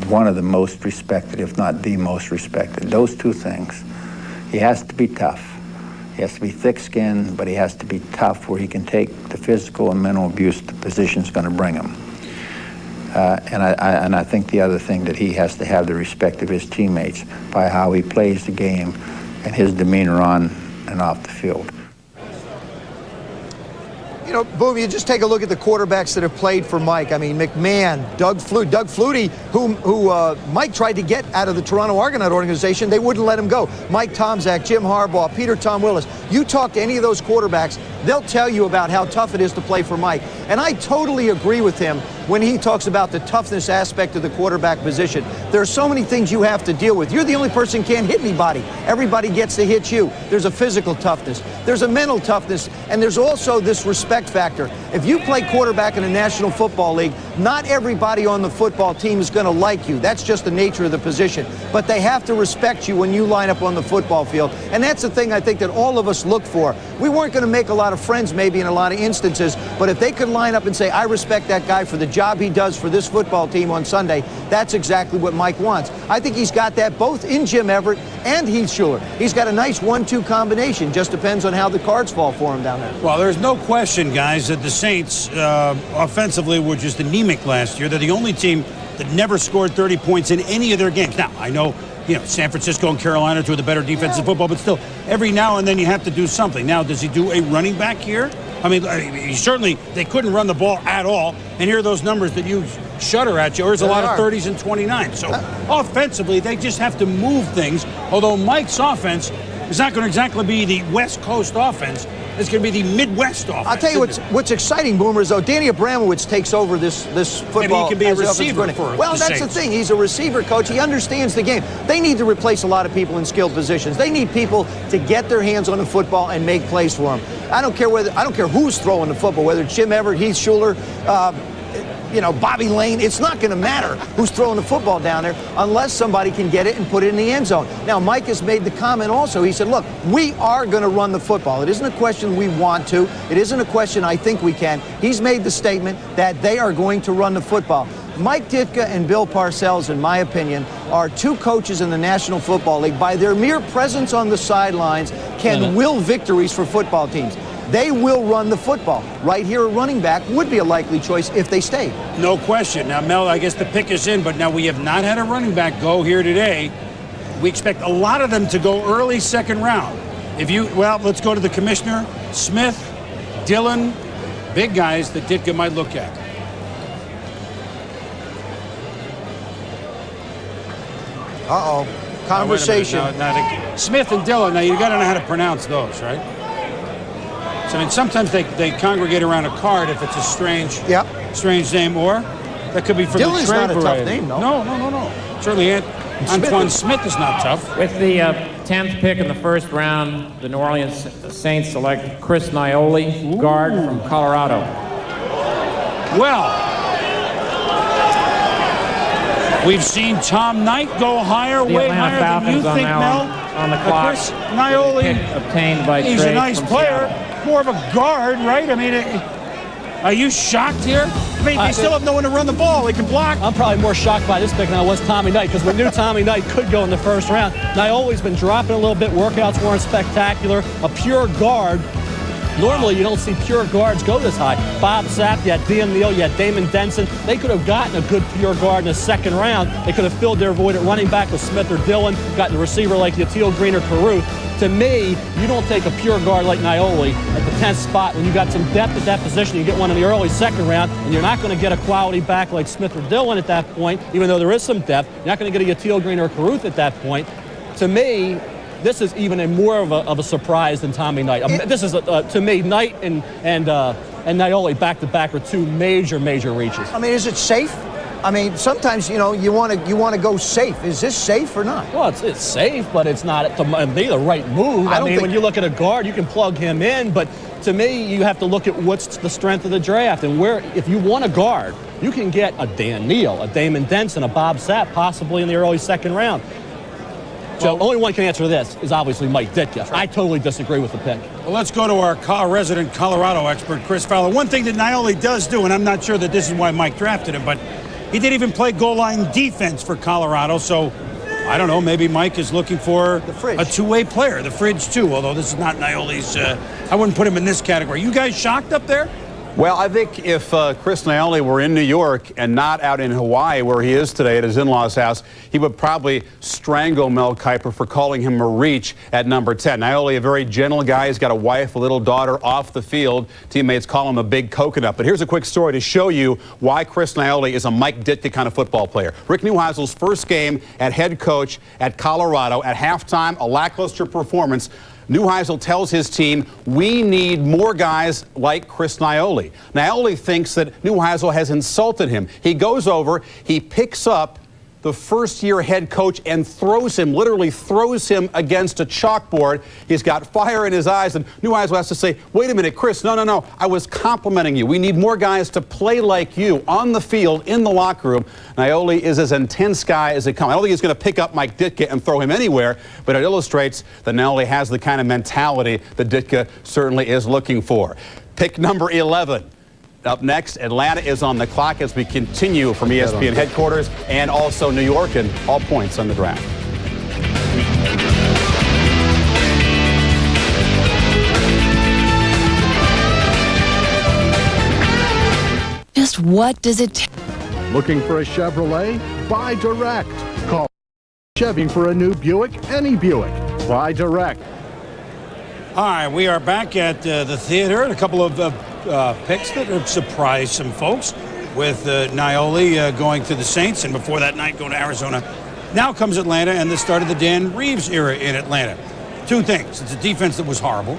one of the most respected, if not the most respected. Those two things. He has to be tough. He has to be thick-skinned, but he has to be tough where he can take the physical and mental abuse the position's going to bring him. And I think the other thing that he has to have the respect of his teammates by how he plays the game and his demeanor on and off the field. You know, Boom, you just take a look at the quarterbacks that have played for Mike. I mean, McMahon, Doug Flutie, who Mike tried to get out of the Toronto Argonaut organization. They wouldn't let him go. Mike Tomczak, Jim Harbaugh, Peter Tom Willis. You talk to any of those quarterbacks, they'll tell you about how tough it is to play for Mike. And I totally agree with him when he talks about the toughness aspect of the quarterback position. There are so many things you have to deal with. You're the only person who can't hit anybody. Everybody gets to hit you. There's a physical toughness. There's a mental toughness. And there's also this respect factor. If you play quarterback in a National Football League, not everybody on the football team is going to like you. That's just the nature of the position. But they have to respect you when you line up on the football field. And that's the thing I think that all of us look for. We weren't going to make a lot of friends maybe in a lot of instances, but if they could line up and say, I respect that guy for the job he does for this football team on Sunday, that's exactly what Mike wants. I think he's got that both in Jim Everett and Heath Schuler. He's got a nice 1-2 combination. Just depends on how the cards fall for him down there. Well, there's no question, guys, that the Saints offensively were just anemic last year. They're the only team that never scored 30 points in any of their games. Now, I know, San Francisco and Carolina are the better defensive football, but still, every now and then you have to do something. Now, does he do a running back here? I mean, they couldn't run the ball at all. And here are those numbers that you shudder at. There's a lot of 30s and 29s. So offensively, they just have to move things. Although Mike's offense is not going to exactly be the West Coast offense. It's going to be the Midwest offense. I'll tell you what's exciting, Boomer, is though Danny Abramowitz takes over this football. Maybe he can be a receiver for Well, the that's Saints. the thing. He's a receiver coach. He understands the game. They need to replace a lot of people in skilled positions. They need people to get their hands on the football and make plays for them. I don't care who's throwing the football, whether it's Jim Everett, Heath Schuler, Bobby Lane. It's not going to matter who's throwing the football down there unless somebody can get it and put it in the end zone. Now, Mike has made the comment also. He said, look, we are going to run the football. It isn't a question we want to. It isn't a question I think we can. He's made the statement that they are going to run the football. Mike Ditka and Bill Parcells, in my opinion, are two coaches in the National Football League. By their mere presence on the sidelines, can will victories for football teams. They will run the football. Right here, a running back would be a likely choice if they stay. No question. Now, Mel, I guess the pick is in, but now we have not had a running back go here today. We expect a lot of them to go early second round. Let's go to the commissioner. Smith, Dillon, big guys that Ditka might look at. Conversation. Smith and Dillon, now you got to know how to pronounce those, right? So, I mean, sometimes they congregate around a card if it's a strange name, or that could be from Dillon's the trade not a variety. tough name, no. No. Certainly Antoine Smith is not tough. With the 10th pick in the first round, the New Orleans Saints select Chris Nioli, guard from Colorado. Well, we've seen Tom Knight go higher, The way Atlanta higher than you Falcons think, Mel. on the clock. Chris Nioli, Pick obtained by he's trade a nice from player. Seattle. More of a guard, right? I mean, are you shocked here? I mean, they still have no one to run the ball. They can block. I'm probably more shocked by this pick than I was Tommy Knight, because we knew Tommy Knight could go in the first round. Nioli's been dropping a little bit. Workouts weren't spectacular. A pure guard. Normally, you don't see pure guards go this high. Bob Sapp, you had Dan Neal, you had Damon Denson. They could have gotten a good pure guard in the second round. They could have filled their void at running back with Smith or Dillon, gotten a receiver like Yatil Green or Caruth. To me, you don't take a pure guard like Naioli at the 10th spot when you got some depth at that position. You get one in the early second round, and you're not going to get a quality back like Smith or Dillon at that point, even though there is some depth. You're not going to get a Yatil Green or Caruth at that point. To me, this is even more of a surprise than Tommy Knight. This is, to me, Knight and Naioli back-to-back are two major reaches. I mean, is it safe? I mean, sometimes, you know, you want to go safe. Is this safe or not? Well, it's safe, but it's not the right move. I mean, when you look at a guard, you can plug him in, but to me, you have to look at what's the strength of the draft. And where, if you want a guard, you can get a Dan Neal, a Damon Denson, a Bob Sapp, possibly in the early second round. So only one can answer this is obviously Mike Ditka. I totally disagree with the pick. Well, let's go to our resident Colorado expert, Chris Fowler. One thing that Naioli does do, and I'm not sure that this is why Mike drafted him, but he did even play goal line defense for Colorado. So I don't know, maybe Mike is looking for a two-way player, the fridge too, although this is not Naioli's. I wouldn't put him in this category. You guys shocked up there? Well, I think if Chris Naioli were in New York and not out in Hawaii where he is today at his in-laws' house, he would probably strangle Mel Kiper for calling him a reach at number 10. Naioli, a very gentle guy. He's got a wife, a little daughter off the field. Teammates call him a big coconut. But here's a quick story to show you why Chris Naioli is a Mike Ditka kind of football player. Rick Neuheisel's first game at head coach at Colorado. At halftime, a lackluster performance. Neuheisel tells his team, we need more guys like Chris Naioli. Naioli thinks that Neuheisel has insulted him. He goes over, he picks up the first-year head coach and literally throws him against a chalkboard. He's got fire in his eyes, and Neuheisel has to say, wait a minute, Chris, no, I was complimenting you. We need more guys to play like you on the field, in the locker room. Naioli is as intense guy as it comes. I don't think he's going to pick up Mike Ditka and throw him anywhere, but it illustrates that Naioli has the kind of mentality that Ditka certainly is looking for. Pick number 11. Up next, Atlanta is on the clock as we continue from ESPN headquarters and also New York, and all points on the draft. Just what does it take? Looking for a Chevrolet? Buy direct. Call Chevy for a new Buick, any Buick. Buy direct. All right, we are back at the theater, and a couple of picks that have surprised some folks with Naioli going to the Saints, and before that night going to Arizona. Now comes Atlanta and the start of the Dan Reeves era in Atlanta. Two things. It's a defense that was horrible,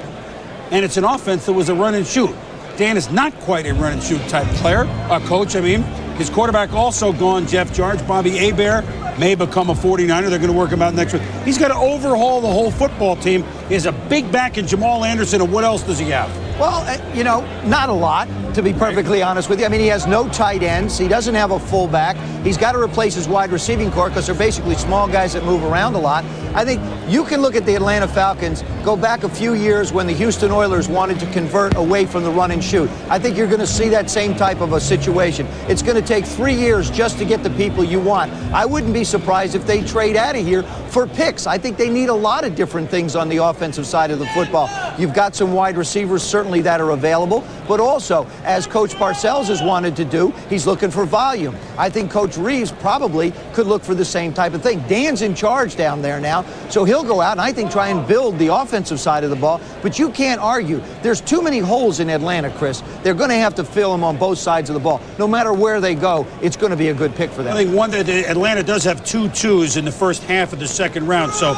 and it's an offense that was a run and shoot. Dan is not quite a run and shoot type player, coach, I mean. His quarterback also gone, Jeff George. Bobby Hebert may become a 49er. They're going to work him out next week. He's got to overhaul the whole football team. He has a big back in Jamal Anderson, and what else does he have? Well, you know, not a lot, to be perfectly honest with you. I mean, he has no tight ends. He doesn't have a fullback. He's got to replace his wide receiving core because they're basically small guys that move around a lot. I think you can look at the Atlanta Falcons, go back a few years when the Houston Oilers wanted to convert away from the run and shoot. I think you're going to see that same type of a situation. It's going to take 3 years just to get the people you want. I wouldn't be surprised if they trade out of here for picks. I think they need a lot of different things on the offensive side of the football. You've got some wide receivers certainly that are available, but also, as Coach Parcells has wanted to do, he's looking for volume. I think Coach Reeves probably could look for the same type of thing. Dan's in charge down there now, so he'll go out and I think try and build the offensive side of the ball, but you can't argue. There's too many holes in Atlanta, Chris. They're going to have to fill them on both sides of the ball. No matter where they go, it's going to be a good pick for them. I think one that Atlanta does have 2 twos in the first half of the second round, so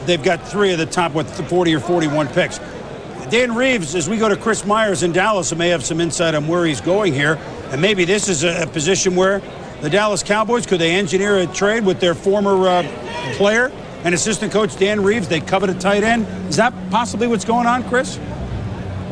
they've got 3 of the top, 40 or 41 picks. Dan Reeves, as we go to Chris Myers in Dallas, may have some insight on where he's going here, and maybe this is a position where the Dallas Cowboys, could they engineer a trade with their former player and assistant coach Dan Reeves? They covet a tight end. Is that possibly what's going on, Chris?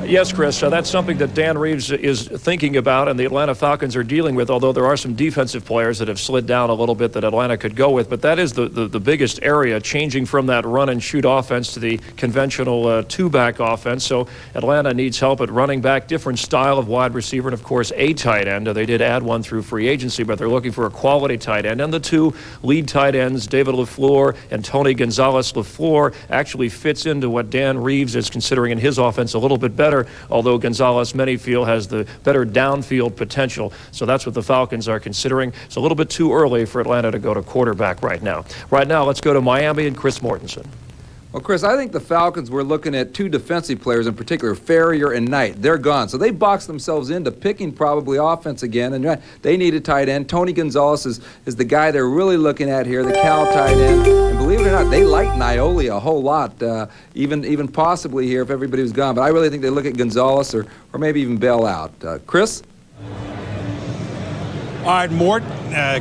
Yes, Chris, that's something that Dan Reeves is thinking about and the Atlanta Falcons are dealing with, although there are some defensive players that have slid down a little bit that Atlanta could go with. But that is the biggest area, changing from that run-and-shoot offense to the conventional two-back offense. So Atlanta needs help at running back, different style of wide receiver, and, of course, a tight end. They did add one through free agency, but they're looking for a quality tight end. And the 2 lead tight ends, David LaFleur and Tony Gonzalez. LaFleur actually fits into what Dan Reeves is considering in his offense a little bit better. better, although Gonzalez, many feel, has the better downfield potential. So that's what the Falcons are considering. It's a little bit too early for Atlanta to go to quarterback right now. Right now, let's go to Miami and Chris Mortensen. Well, Chris, I think the Falcons were looking at two defensive players in particular, Ferrier and Knight. They're gone. So they boxed themselves into picking probably offense again, and they need a tight end. Tony Gonzalez is the guy they're really looking at here, the Cal tight end. And believe it or not, they like Naioli a whole lot, even possibly here if everybody was gone. But I really think they look at Gonzalez or maybe even bail out. Chris? All right, Mort,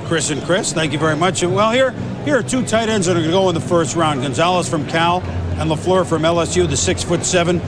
Chris and Chris, thank you very much. Well, here are two tight ends that are going to go in the first round. Gonzalez from Cal and LaFleur from LSU, the 6'7".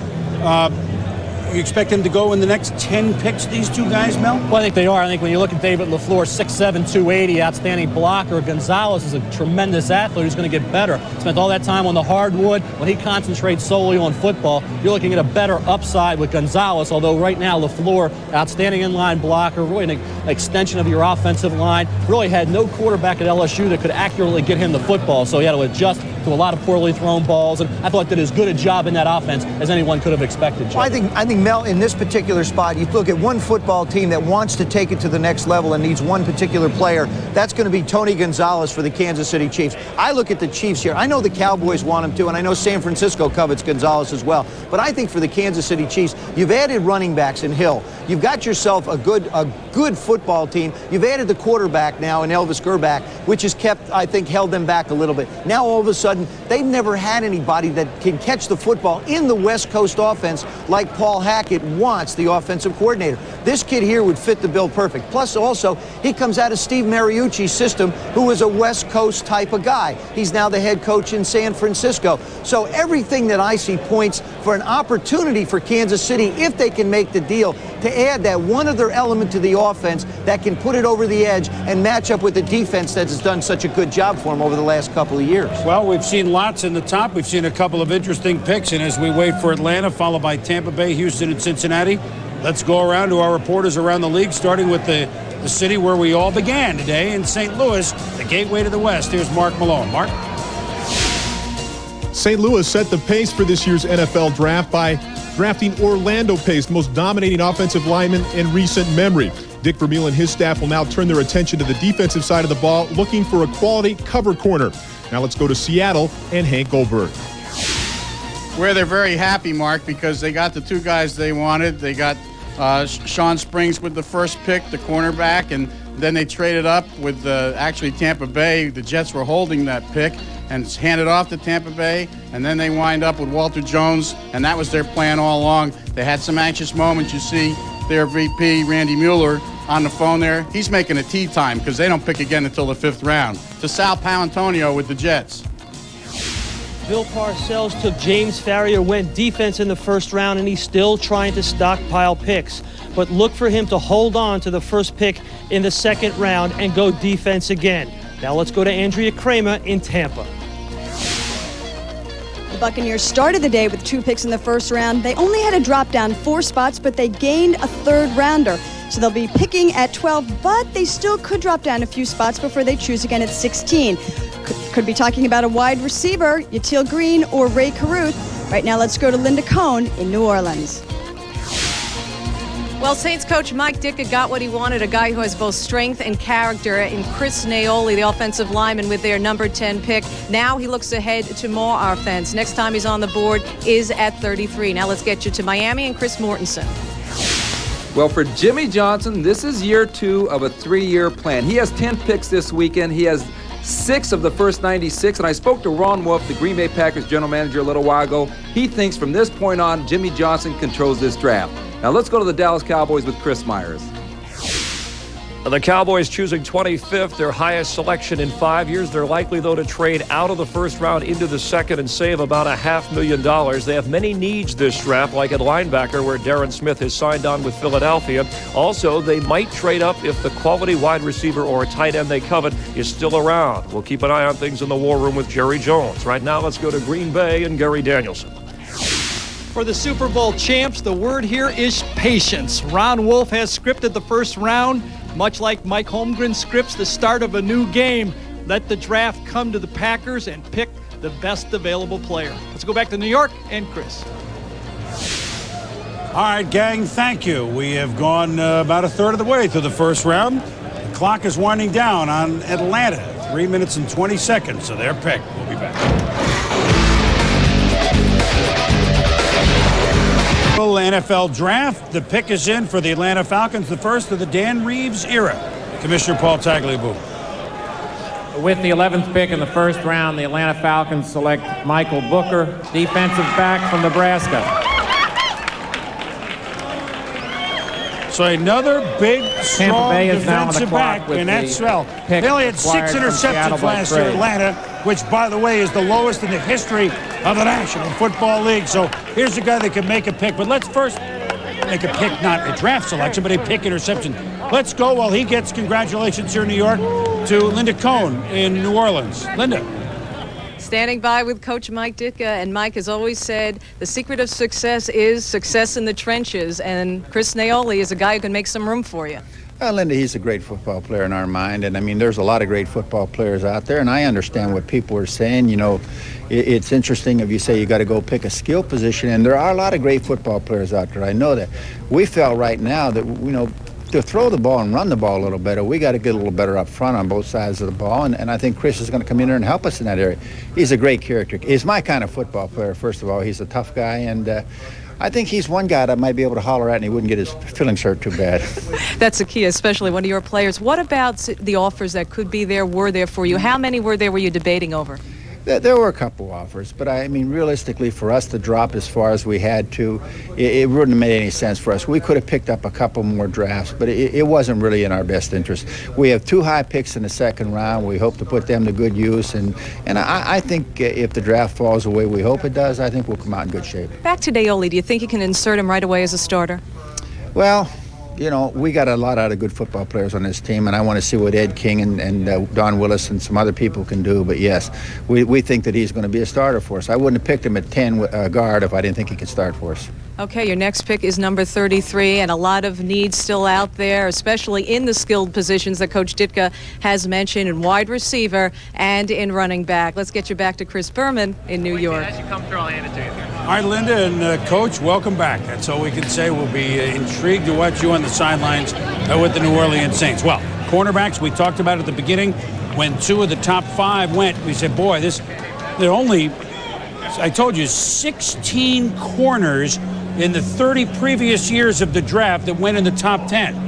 You expect him to go in the next 10 picks, these two guys, Mel? Well, I think they are. I think when you look at David LaFleur, 6'7", 280, outstanding blocker. Gonzalez is a tremendous athlete who's going to get better. Spent all that time on the hardwood. When he concentrates solely on football, you're looking at a better upside with Gonzalez, although right now LaFleur, outstanding inline blocker, really an extension of your offensive line, really had no quarterback at LSU that could accurately get him the football, so he had to adjust to a lot of poorly thrown balls, and I thought did as good a job in that offense as anyone could have expected. Well, I think Mel, in this particular spot, you look at one football team that wants to take it to the next level and needs one particular player. That's going to be Tony Gonzalez for the Kansas City Chiefs. I look at the Chiefs here. I know the Cowboys want him to, and I know San Francisco covets Gonzalez as well. But I think for the Kansas City Chiefs, you've added running backs in Hill. You've got yourself a good football team. You've added the quarterback now in Elvis Grbac, which has kept, I think, held them back a little bit. Now all of a sudden, they've never had anybody that can catch the football in the West Coast offense like Paul Hackett wants, the offensive coordinator. This kid here would fit the bill perfect. Plus also, he comes out of Steve Mariucci's system, who is a West Coast type of guy. He's now the head coach in San Francisco. So everything that I see points for an opportunity for Kansas City, if they can make the deal, to add that one other element to the offense that can put it over the edge and match up with the defense that has done such a good job for him over the last couple of years. Well, we've seen lots in the top. We've seen a couple of interesting picks, and as we wait for Atlanta, followed by Tampa Bay, Houston, and Cincinnati, let's go around to our reporters around the league, starting with the city where we all began today in St. Louis, the gateway to the West. Here's Mark Malone. Mark? St. Louis set the pace for this year's NFL draft by drafting Orlando Pace, the most dominating offensive lineman in recent memory. Dick Vermeil and his staff will now turn their attention to the defensive side of the ball, looking for a quality cover corner. Now let's go to Seattle and Hank Goldberg. Where they're very happy, Mark, because they got the two guys they wanted. They got Sean Springs with the first pick, the cornerback, and then they traded up with actually Tampa Bay. The Jets were holding that pick and it's handed off to Tampa Bay, and then they wind up with Walter Jones, and that was their plan all along. They had some anxious moments. You see their VP, Randy Mueller, on the phone there. He's making a tea time because they don't pick again until the 5th round. To Sal Paolantonio with the Jets. Bill Parcells took James Farrier, went defense in the first round, and he's still trying to stockpile picks. But look for him to hold on to the first pick in the 2nd round and go defense again. Now let's go to Andrea Kramer in Tampa. The Buccaneers started the day with 2 picks in the first round. They only had to drop down 4 spots, but they gained a 3rd rounder. So they'll be picking at 12, but they still could drop down a few spots before they choose again at 16. Could be talking about a wide receiver, Yatil Green or Ray Caruth. Right now, let's go to Linda Cohn in New Orleans. Well, Saints coach Mike Ditka got what he wanted, a guy who has both strength and character in Chris Naioli, the offensive lineman, with their number 10 pick. Now he looks ahead to more offense. Next time he's on the board is at 33. Now let's get you to Miami and Chris Mortensen. Well, for Jimmy Johnson, this is year 2 of a 3-year plan. He has 10 picks this weekend. He has 6 of the first 96, and I spoke to Ron Wolf, the Green Bay Packers general manager, a little while ago. He thinks from this point on, Jimmy Johnson controls this draft. Now let's go to the Dallas Cowboys with Chris Myers. The Cowboys choosing 25th, their highest selection in 5 years. They're likely, though, to trade out of the first round into the second and save about $500,000. They have many needs this draft, like at linebacker, where Darren Smith has signed on with Philadelphia. Also, they might trade up if the quality wide receiver or tight end they covet is still around. We'll keep an eye on things in the war room with Jerry Jones. Right now, let's go to Green Bay and Gary Danielson. For the Super Bowl champs, the word here is patience. Ron Wolf has scripted the first round, much like Mike Holmgren scripts the start of a new game. Let the draft come to the Packers and pick the best available player. Let's go back to New York and Chris. All right, gang, thank you. We have gone about a third of the way through the first round. The clock is winding down on Atlanta. 3 minutes and 20 seconds, so their pick. We'll be back. NFL draft. The pick is in for the Atlanta Falcons, the first of the Dan Reeves era. Commissioner Paul Tagliabue. With the 11th pick in the first round, the Atlanta Falcons select Michael Booker, defensive back from Nebraska. So another big, strong Bay is now on the defensive clock back, with and that's the well. pick They only had 6 acquired from Seattle interceptions by last year in trade. Atlanta, which, by the way, is the lowest in the history of the National Football League. So here's a guy that can make a pick. But let's first make a pick, not a draft selection, but a pick interception. Let's go while he gets congratulations here in New York to Linda Cohn in New Orleans. Linda. Standing by with Coach Mike Ditka, and Mike has always said the secret of success is success in the trenches, and Chris Naoli is a guy who can make some room for you. Well, Linda, he's a great football player in our mind, and I mean, there's a lot of great football players out there, and I understand what people are saying. You know, it's interesting if you say you got to go pick a skill position, and there are a lot of great football players out there. I know that. We felt right now that, you know, to throw the ball and run the ball a little better, we got to get a little better up front on both sides of the ball, and I think Chris is going to come in there and help us in that area. He's a great character. He's my kind of football player, first of all. He's a tough guy, and I think he's one guy that I might be able to holler at and he wouldn't get his feelings hurt too bad. That's the key, especially one of your players. What about the offers that could be there, were there for you? How many were you debating over? There were a couple offers, but I mean, realistically, for us to drop as far as we had to, it wouldn't have made any sense for us. We could have picked up a couple more drafts, but it wasn't really in our best interest. We have 2 high picks in the second round. We hope to put them to good use, and I think if the draft falls the way we hope it does, I think we'll come out in good shape. Back to Daoli, do you think you can insert him right away as a starter? Well, you know, we got a lot of good football players on this team, and I want to see what Ed King and Don Willis and some other people can do. But yes, we think that he's going to be a starter for us. I wouldn't have picked him at 10 guard if I didn't think he could start for us. Okay, your next pick is number 33, and a lot of needs still out there, especially in the skilled positions that Coach Ditka has mentioned in wide receiver and in running back. Let's get you back to Chris Berman in New York. As you come through, I'll hand it to you. All right, Linda and Coach, welcome back. That's all we can say. We'll be intrigued to watch you on the sidelines with the New Orleans Saints. Well, cornerbacks, we talked about at the beginning. When 2 of the top 5 went, we said, boy, they're only, I told you, 16 corners in the 30 previous years of the draft that went in the top 10.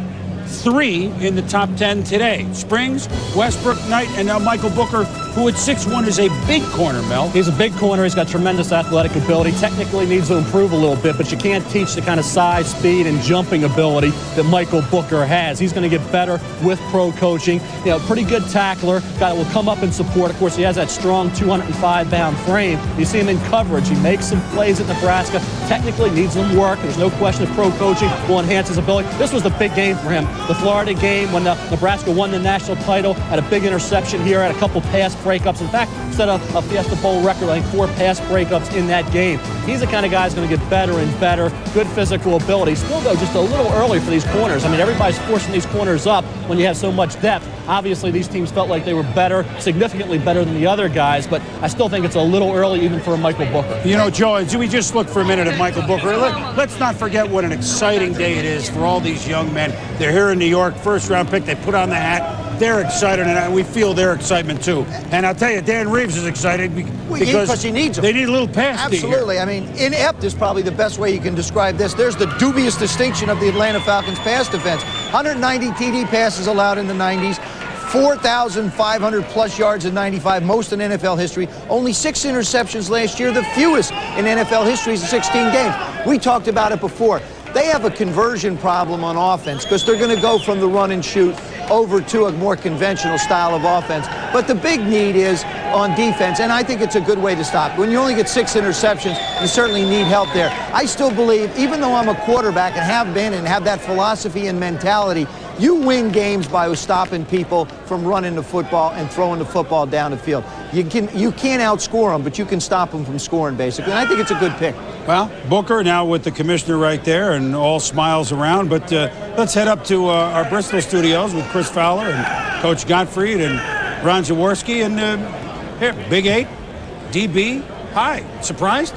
3 in the top 10 today. Springs, Westbrook, Knight, and now Michael Booker, who at 6'1" is a big corner, Mel. He's a big corner. He's got tremendous athletic ability. Technically needs to improve a little bit, but you can't teach the kind of size, speed, and jumping ability that Michael Booker has. He's going to get better with pro coaching. You know, pretty good tackler. Guy that will come up and support. Of course, he has that strong 205-pound frame. You see him in coverage. He makes some plays at Nebraska. Technically needs some work. There's no question of pro coaching will enhance his ability. This was the big game for him. The Florida game when Nebraska won the national title, had a big interception here, had a couple pass breakups. In fact, set a Fiesta Bowl record, I think 4 pass breakups in that game. He's the kind of guy who's going to get better and better. Good physical ability. Still, though, just a little early for these corners. I mean, everybody's forcing these corners up when you have so much depth. Obviously, these teams felt like they were better, significantly better than the other guys, but I still think it's a little early even for Michael Booker. You know, Joe, as we just look for a minute at Michael Booker, let's not forget what an exciting day it is for all these young men. They're here in New York, first-round pick. They put on the hat. They're excited, and we feel their excitement, too. And I'll tell you, Dan Reeves is excited because he needs them. They need a little pass. Absolutely. I mean, inept is probably the best way you can describe this. There's the dubious distinction of the Atlanta Falcons pass defense. 190 TD passes allowed in the 90s. 4,500 plus yards in 95, most in NFL history. Only 6 interceptions last year, the fewest in NFL history in 16 games. We talked about it before. They have a conversion problem on offense because they're going to go from the run and shoot over to a more conventional style of offense. But the big need is on defense, and I think it's a good way to stop. When you only get 6 interceptions, you certainly need help there. I still believe, even though I'm a quarterback and have been and have that philosophy and mentality, you win games by stopping people from running the football and throwing the football down the field. You can't outscore them, but you can stop them from scoring, basically. And I think it's a good pick. Well, Booker now with the commissioner right there and all smiles around. But let's head up to our Bristol studios with Chris Fowler and Coach Gottfried and Ron Jaworski. And here, Big 8, DB. Hi. Surprised?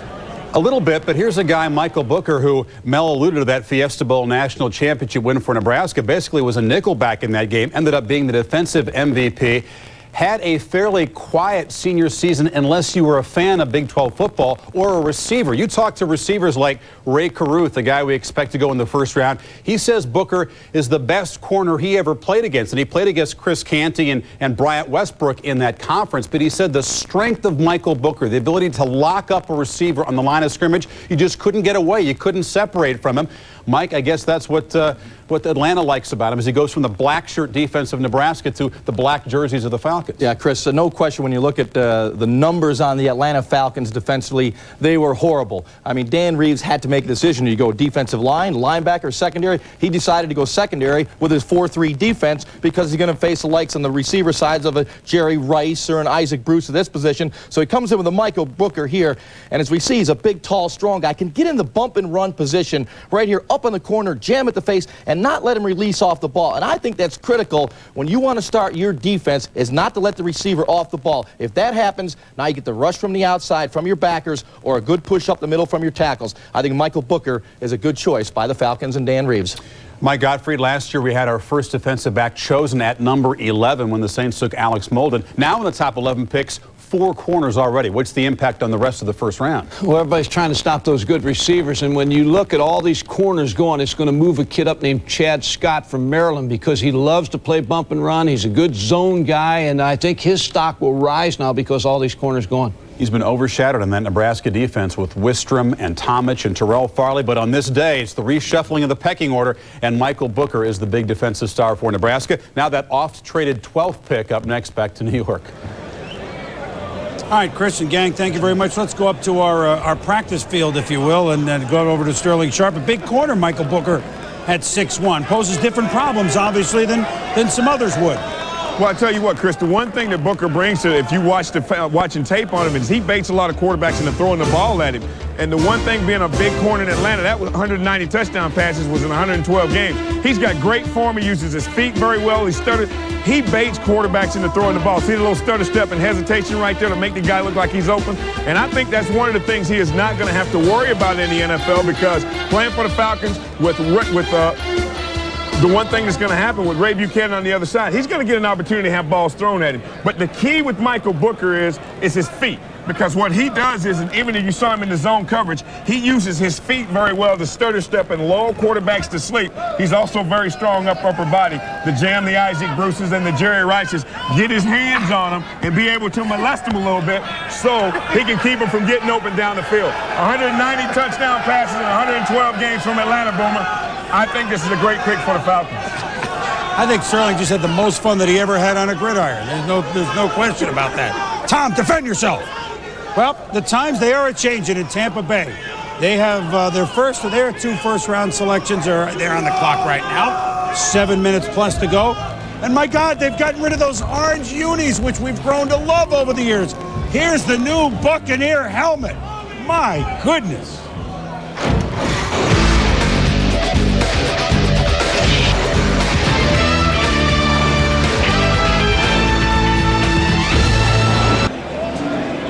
A little bit, but here's a guy, Michael Booker, who Mel alluded to that Fiesta Bowl national championship win for Nebraska. Basically was a nickelback in that game, ended up being the defensive MVP. Had a fairly quiet senior season unless you were a fan of Big 12 football or a receiver. You talk to receivers like Ray Caruth, the guy we expect to go in the first round. He says Booker is the best corner he ever played against, and he played against Chris Canty and Bryant Westbrook in that conference. But he said the strength of Michael Booker, the ability to lock up a receiver on the line of scrimmage, you just couldn't get away. You couldn't separate from him. Mike, I guess that's what Atlanta likes about him, as he goes from the black shirt defense of Nebraska to the black jerseys of the Falcons. Yeah, Chris, no question when you look at the numbers on the Atlanta Falcons defensively, they were horrible. I mean, Dan Reeves had to make a decision. Do you go defensive line, linebacker, secondary? He decided to go secondary with his 4-3 defense because he's going to face the likes on the receiver sides of a Jerry Rice or an Isaac Bruce at this position. So he comes in with a Michael Booker here, and as we see, he's a big, tall, strong guy. Can get in the bump and run position right here, up in the corner, jam at the face, and not let him release off the ball. And I think that's critical when you want to start your defense, is not to let the receiver off the ball. If that happens, now you get the rush from the outside from your backers or a good push up the middle from your tackles. I think Michael Booker is a good choice by the Falcons and Dan Reeves. Mike Gottfried, last year we had our first defensive back chosen at number 11 when the Saints took Alex Molden. Now in the top 11 picks, 4 corners already. What's the impact on the rest of the first round? Well, everybody's trying to stop those good receivers, and when you look at all these corners going, it's going to move a kid up named Chad Scott from Maryland because he loves to play bump and run. He's a good zone guy, and I think his stock will rise now because all these corners going. He's been overshadowed in that Nebraska defense with Wistrom and Tomich and Terrell Farley, but on this day, it's the reshuffling of the pecking order, and Michael Booker is the big defensive star for Nebraska. Now that oft-traded 12th pick up next back to New York. All right, Chris and gang, thank you very much. Let's go up to our practice field, if you will, and then go over to Sterling Sharp. A big corner, Michael Booker at 6'1". Poses different problems, obviously, than some others would. Well, I tell you what, Chris, the one thing that Booker brings to it, if you watching tape on him, is he baits a lot of quarterbacks into throwing the ball at him. And the one thing being a big corner in Atlanta, that was 190 touchdown passes was in 112 games. He's got great form. He uses his feet very well. He baits quarterbacks into throwing the ball. See the little stutter step and hesitation right there to make the guy look like he's open? And I think that's one of the things he is not going to have to worry about in the NFL, because playing for the Falcons with the one thing that's going to happen with Ray Buchanan on the other side, he's going to get an opportunity to have balls thrown at him. But the key with Michael Booker is his feet. Because what he does is, and even if you saw him in the zone coverage, he uses his feet very well to stutter step and lull quarterbacks to sleep. He's also very strong upper body to jam the Isaac Bruces and the Jerry Rices, get his hands on them and be able to molest them a little bit so he can keep them from getting open down the field. 190 touchdown passes in 112 games from Atlanta, Boomer. I think this is a great pick for the Falcons. I think Sterling just had the most fun that he ever had on a gridiron. There's no question about that. Tom, defend yourself. Well, the times, they are a-changing in Tampa Bay. They have their 2 first-round selections are there on the clock right now. 7 minutes plus to go. And my God, they've gotten rid of those orange unis, which we've grown to love over the years. Here's the new Buccaneer helmet. My goodness.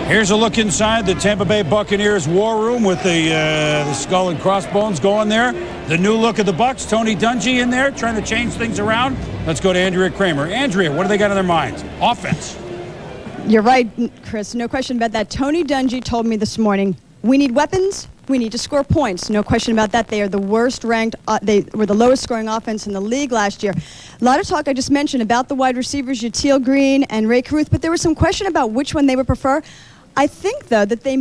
Here's a look inside the Tampa Bay Buccaneers war room with the skull and crossbones going there. The new look of the Bucs, Tony Dungy in there trying to change things around. Let's go to Andrea Kramer. Andrea, what do they got in their minds? Offense. You're right, Chris. No question about that. Tony Dungy told me this morning, we need weapons. We need to score points. No question about that. They are the worst ranked. They were the lowest scoring offense in the league last year. A lot of talk I just mentioned about the wide receivers, Yatil Green and Ray Caruth, but there was some question about which one they would prefer. I think, though, that they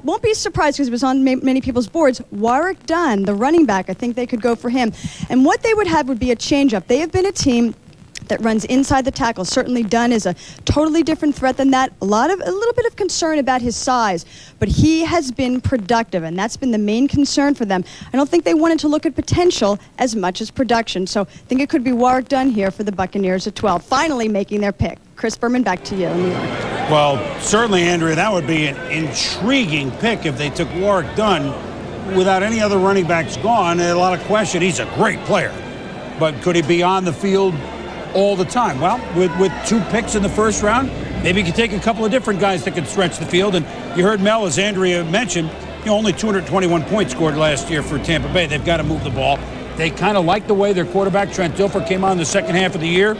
won't be surprised because it was on many people's boards. Warwick Dunn, the running back, I think they could go for him. And what they would have would be a change-up. They have been a team that runs inside the tackle. Certainly Dunn is a totally different threat than that. A little bit of concern about his size, but he has been productive, and that's been the main concern for them. I don't think they wanted to look at potential as much as production. So I think it could be Warwick Dunn here for the Buccaneers at 12, finally making their pick. Chris Berman, back to you in New York. Well, certainly, Andrea, that would be an intriguing pick if they took Warwick Dunn without any other running backs gone. A lot of question. He's a great player, but could he be on the field all the time? Well, with 2 picks in the first round, maybe you could take a couple of different guys that could stretch the field. And you heard Mel, as Andrea mentioned, only 221 points scored last year for Tampa Bay. They've got to move the ball. They kind of like the way their quarterback, Trent Dilfer, came on in the second half of the year.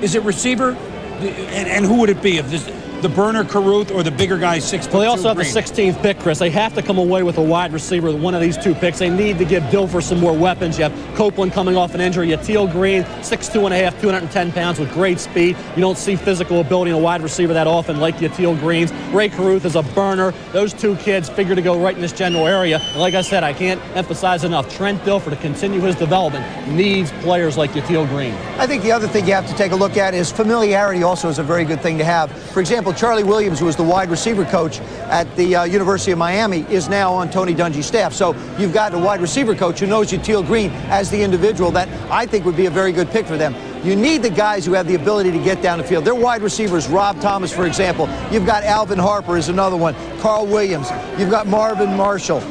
Is it receiver? And who would it be? If this, the burner Caruth or the bigger guy, 6'2"? Well, they also have Green? the 16th pick, Chris. They have to come away with a wide receiver with one of these two picks. They need to give Dilfer some more weapons. You have Copeland coming off an injury. Yatil Green, 6'2.5", 210 pounds with great speed. You don't see physical ability in a wide receiver that often like Yatil Green's. Ray Caruth is a burner. Those two kids figure to go right in this general area. And like I said, I can't emphasize enough, Trent Dilfer, to continue his development, needs players like Yatil Green. I think the other thing you have to take a look at is familiarity also is a very good thing to have. For example, Charlie Williams, who was the wide receiver coach at the University of Miami, is now on Tony Dungy's staff. So you've got a wide receiver coach who knows Yatil Green as the individual that I think would be a very good pick for them. You need the guys who have the ability to get down the field. Their wide receivers, Rob Thomas, for example. You've got Alvin Harper is another one. Carl Williams. You've got Marvin Marshall,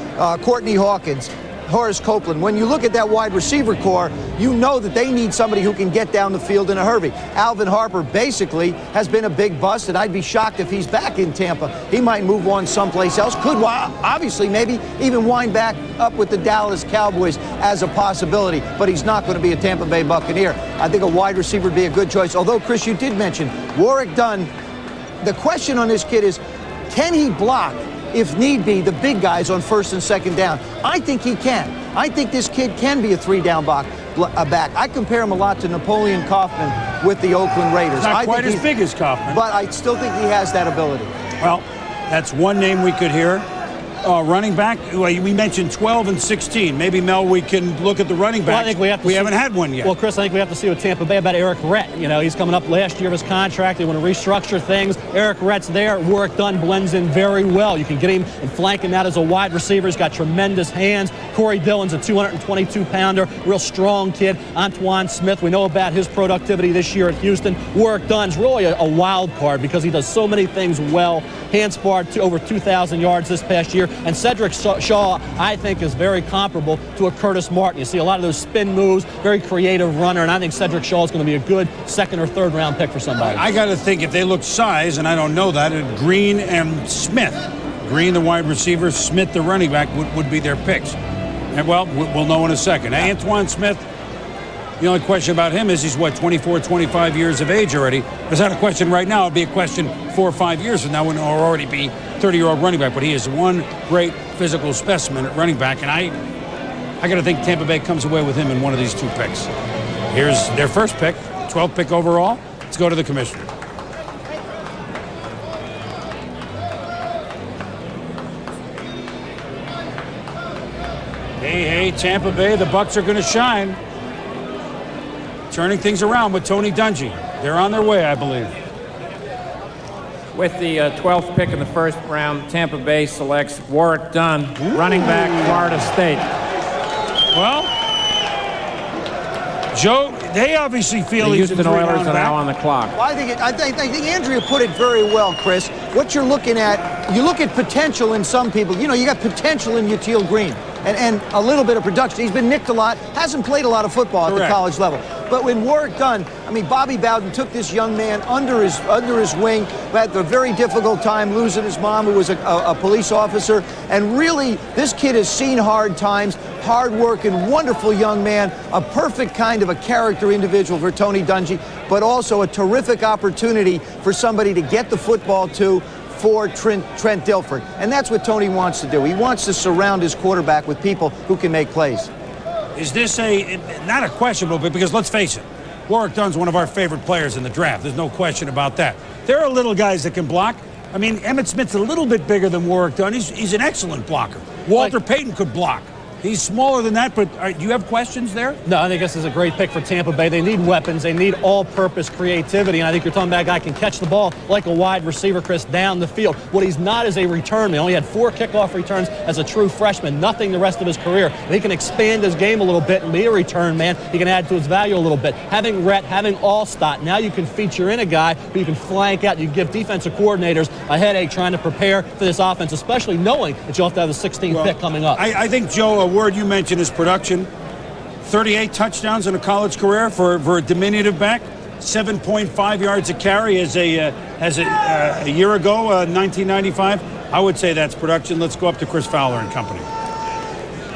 Courtney Hawkins, Horace Copeland. When you look at that wide receiver core, you know that they need somebody who can get down the field in a hurry. Alvin Harper basically has been a big bust, and I'd be shocked if he's back in Tampa. He might move on someplace else. Could obviously maybe even wind back up with the Dallas Cowboys as a possibility, but he's not going to be a Tampa Bay Buccaneer. I think a wide receiver would be a good choice. Although, Chris, you did mention Warrick Dunn. The question on this kid is, can he block, if need be, the big guys on first and second down? I think he can. I think this kid can be a three-down back. I compare him a lot to Napoleon Kaufman with the Oakland Raiders. Not quite as big as Kaufman. But I still think he has that ability. Well, that's one name we could hear. Running back, we mentioned 12 and 16. Maybe, Mel, we can look at the running back. Well, I think we haven't had one yet. Well, Chris, I think we have to see with Tampa Bay about Eric Rhett. You know, he's coming up last year of his contract. They want to restructure things. Eric Rhett's there. Warrick Dunn blends in very well. You can get him and flank him out as a wide receiver. He's got tremendous hands. Corey Dillon's a 222-pounder, real strong kid. Antoine Smith, we know about his productivity this year at Houston. Warrick Dunn's really a wild card because he does so many things well. Hand-sparred to over 2,000 yards this past year. And Cedric Shaw, I think, is very comparable to a Curtis Martin. You see a lot of those spin moves, very creative runner, and I think Cedric Shaw is going to be a good second or third round pick for somebody. I got to think if they look size, and I don't know that, Green and Smith. Green, the wide receiver, Smith, the running back, would be their picks. And, well, we'll know in a second. Antoine Smith, the only question about him is he's, 24, 25 years of age already. If it's not a question right now, it'd be a question 4 or 5 years from now when he'll already be 30-year-old running back. But he is one great physical specimen at running back. And I got to think Tampa Bay comes away with him in one of these two picks. Here's their first pick, 12th pick overall. Let's go to the commissioner. Hey, Tampa Bay, the Bucs are going to shine. Turning things around with Tony Dungy. They're on their way, I believe. With the 12th pick in the first round, Tampa Bay selects Warrick Dunn, running back, Florida State. Well, Joe, they obviously feel the he's Houston Oilers are now on the clock. Well, I think Andrea put it very well, Chris. What you're looking at, you look at potential in some people. You know, you got potential in Yatil Green and a little bit of production. He's been nicked a lot, hasn't played a lot of football at the college level. But when Warrick Dunn, I mean, Bobby Bowden took this young man under his wing, had a very difficult time losing his mom, who was a police officer. And really, this kid has seen hard times, hard-working, wonderful young man, a perfect kind of a character individual for Tony Dungy, but also a terrific opportunity for somebody to get the football to for Trent Dilfer. And that's what Tony wants to do. He wants to surround his quarterback with people who can make plays. Is this not a questionable pick, because let's face it, Warrick Dunn's one of our favorite players in the draft. There's no question about that. There are little guys that can block. I mean, Emmitt Smith's a little bit bigger than Warrick Dunn. He's an excellent blocker. Walter Payton could block. He's smaller than that, but do you have questions there? No, I think this is a great pick for Tampa Bay. They need weapons. They need all-purpose creativity, and I think you're talking about a guy who can catch the ball like a wide receiver, Chris, down the field. What he's not is a return man. He only had 4 kickoff returns as a true freshman, nothing the rest of his career. If he can expand his game a little bit and be a return man, he can add to his value a little bit. Having Rhett, having Allstott, now you can feature in a guy who you can flank out. You can give defensive coordinators a headache trying to prepare for this offense, especially knowing that you'll have to have the 16th pick coming up. I think, Joe, a word you mentioned is production. 38 touchdowns in a college career for a diminutive back. 7.5 yards a carry as a year ago, 1995. I would say that's production. Let's go up to Chris Fowler and company.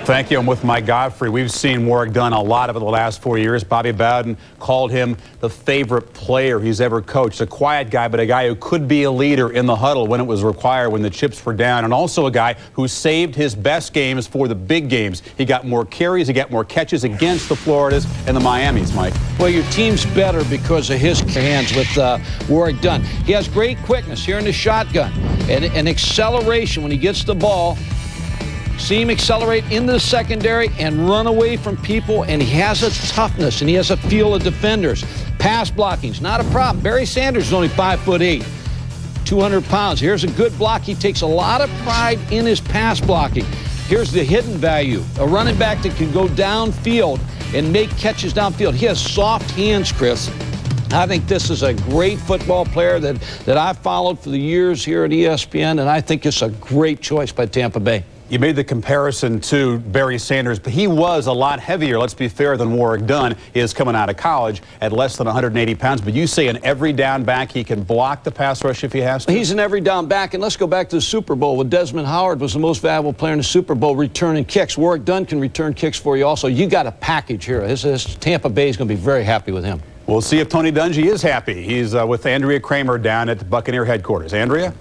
Thank you. I'm with Mike Godfrey. We've seen Warwick Dunn a lot over the last 4 years. Bobby Bowden called him the favorite player he's ever coached. A quiet guy, but a guy who could be a leader in the huddle when it was required, when the chips were down, and also a guy who saved his best games for the big games. He got more carries, he got more catches against the Floridas and the Miamis, Mike. Well, your team's better because of his hands with Warwick Dunn. He has great quickness here in the shotgun and acceleration when he gets the ball. See him accelerate into the secondary and run away from people, and he has a toughness, and he has a feel of defenders. Pass blocking's not a problem. Barry Sanders is only 5'8", 200 pounds. Here's a good block. He takes a lot of pride in his pass blocking. Here's the hidden value. A running back that can go downfield and make catches downfield. He has soft hands, Chris. I think this is a great football player that I've followed for the years here at ESPN, and I think it's a great choice by Tampa Bay. You made the comparison to Barry Sanders, but he was a lot heavier, let's be fair, than Warwick Dunn is coming out of college at less than 180 pounds. But you say an every down back, he can block the pass rush if he has to? He's an every down back, and let's go back to the Super Bowl when Desmond Howard was the most valuable player in the Super Bowl returning kicks. Warwick Dunn can return kicks for you also. You got a package here. This Tampa Bay is going to be very happy with him. We'll see if Tony Dungy is happy. He's with Andrea Kramer down at the Buccaneer headquarters. Andrea?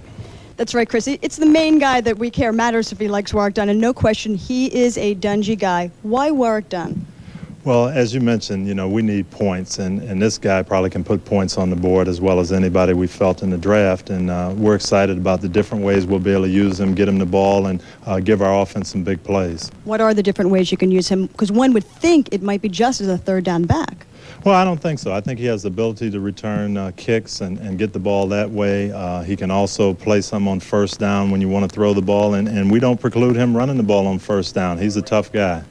That's right, Chris. It's the main guy that we care matters if he likes Warwick Dunn, and no question, he is a Dungy guy. Why Warwick Dunn? Well, as you mentioned, we need points, and this guy probably can put points on the board as well as anybody we felt in the draft, and we're excited about the different ways we'll be able to use him, get him the ball, and give our offense some big plays. What are the different ways you can use him? Because one would think it might be just as a third down back. Well, I don't think so. I think he has the ability to return kicks and get the ball that way. He can also play some on first down when you want to throw the ball, and we don't preclude him running the ball on first down. He's a tough guy.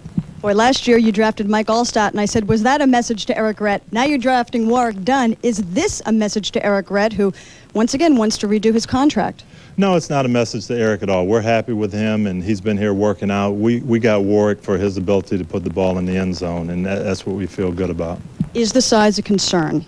Boy, last year you drafted Mike Allstott, and I said, was that a message to Eric Rett? Now you're drafting Warwick Dunn. Is this a message to Eric Rett, who, once again, wants to redo his contract? No, it's not a message to Eric at all. We're happy with him, and he's been here working out. We got Warwick for his ability to put the ball in the end zone, and that's what we feel good about. Is the size a concern?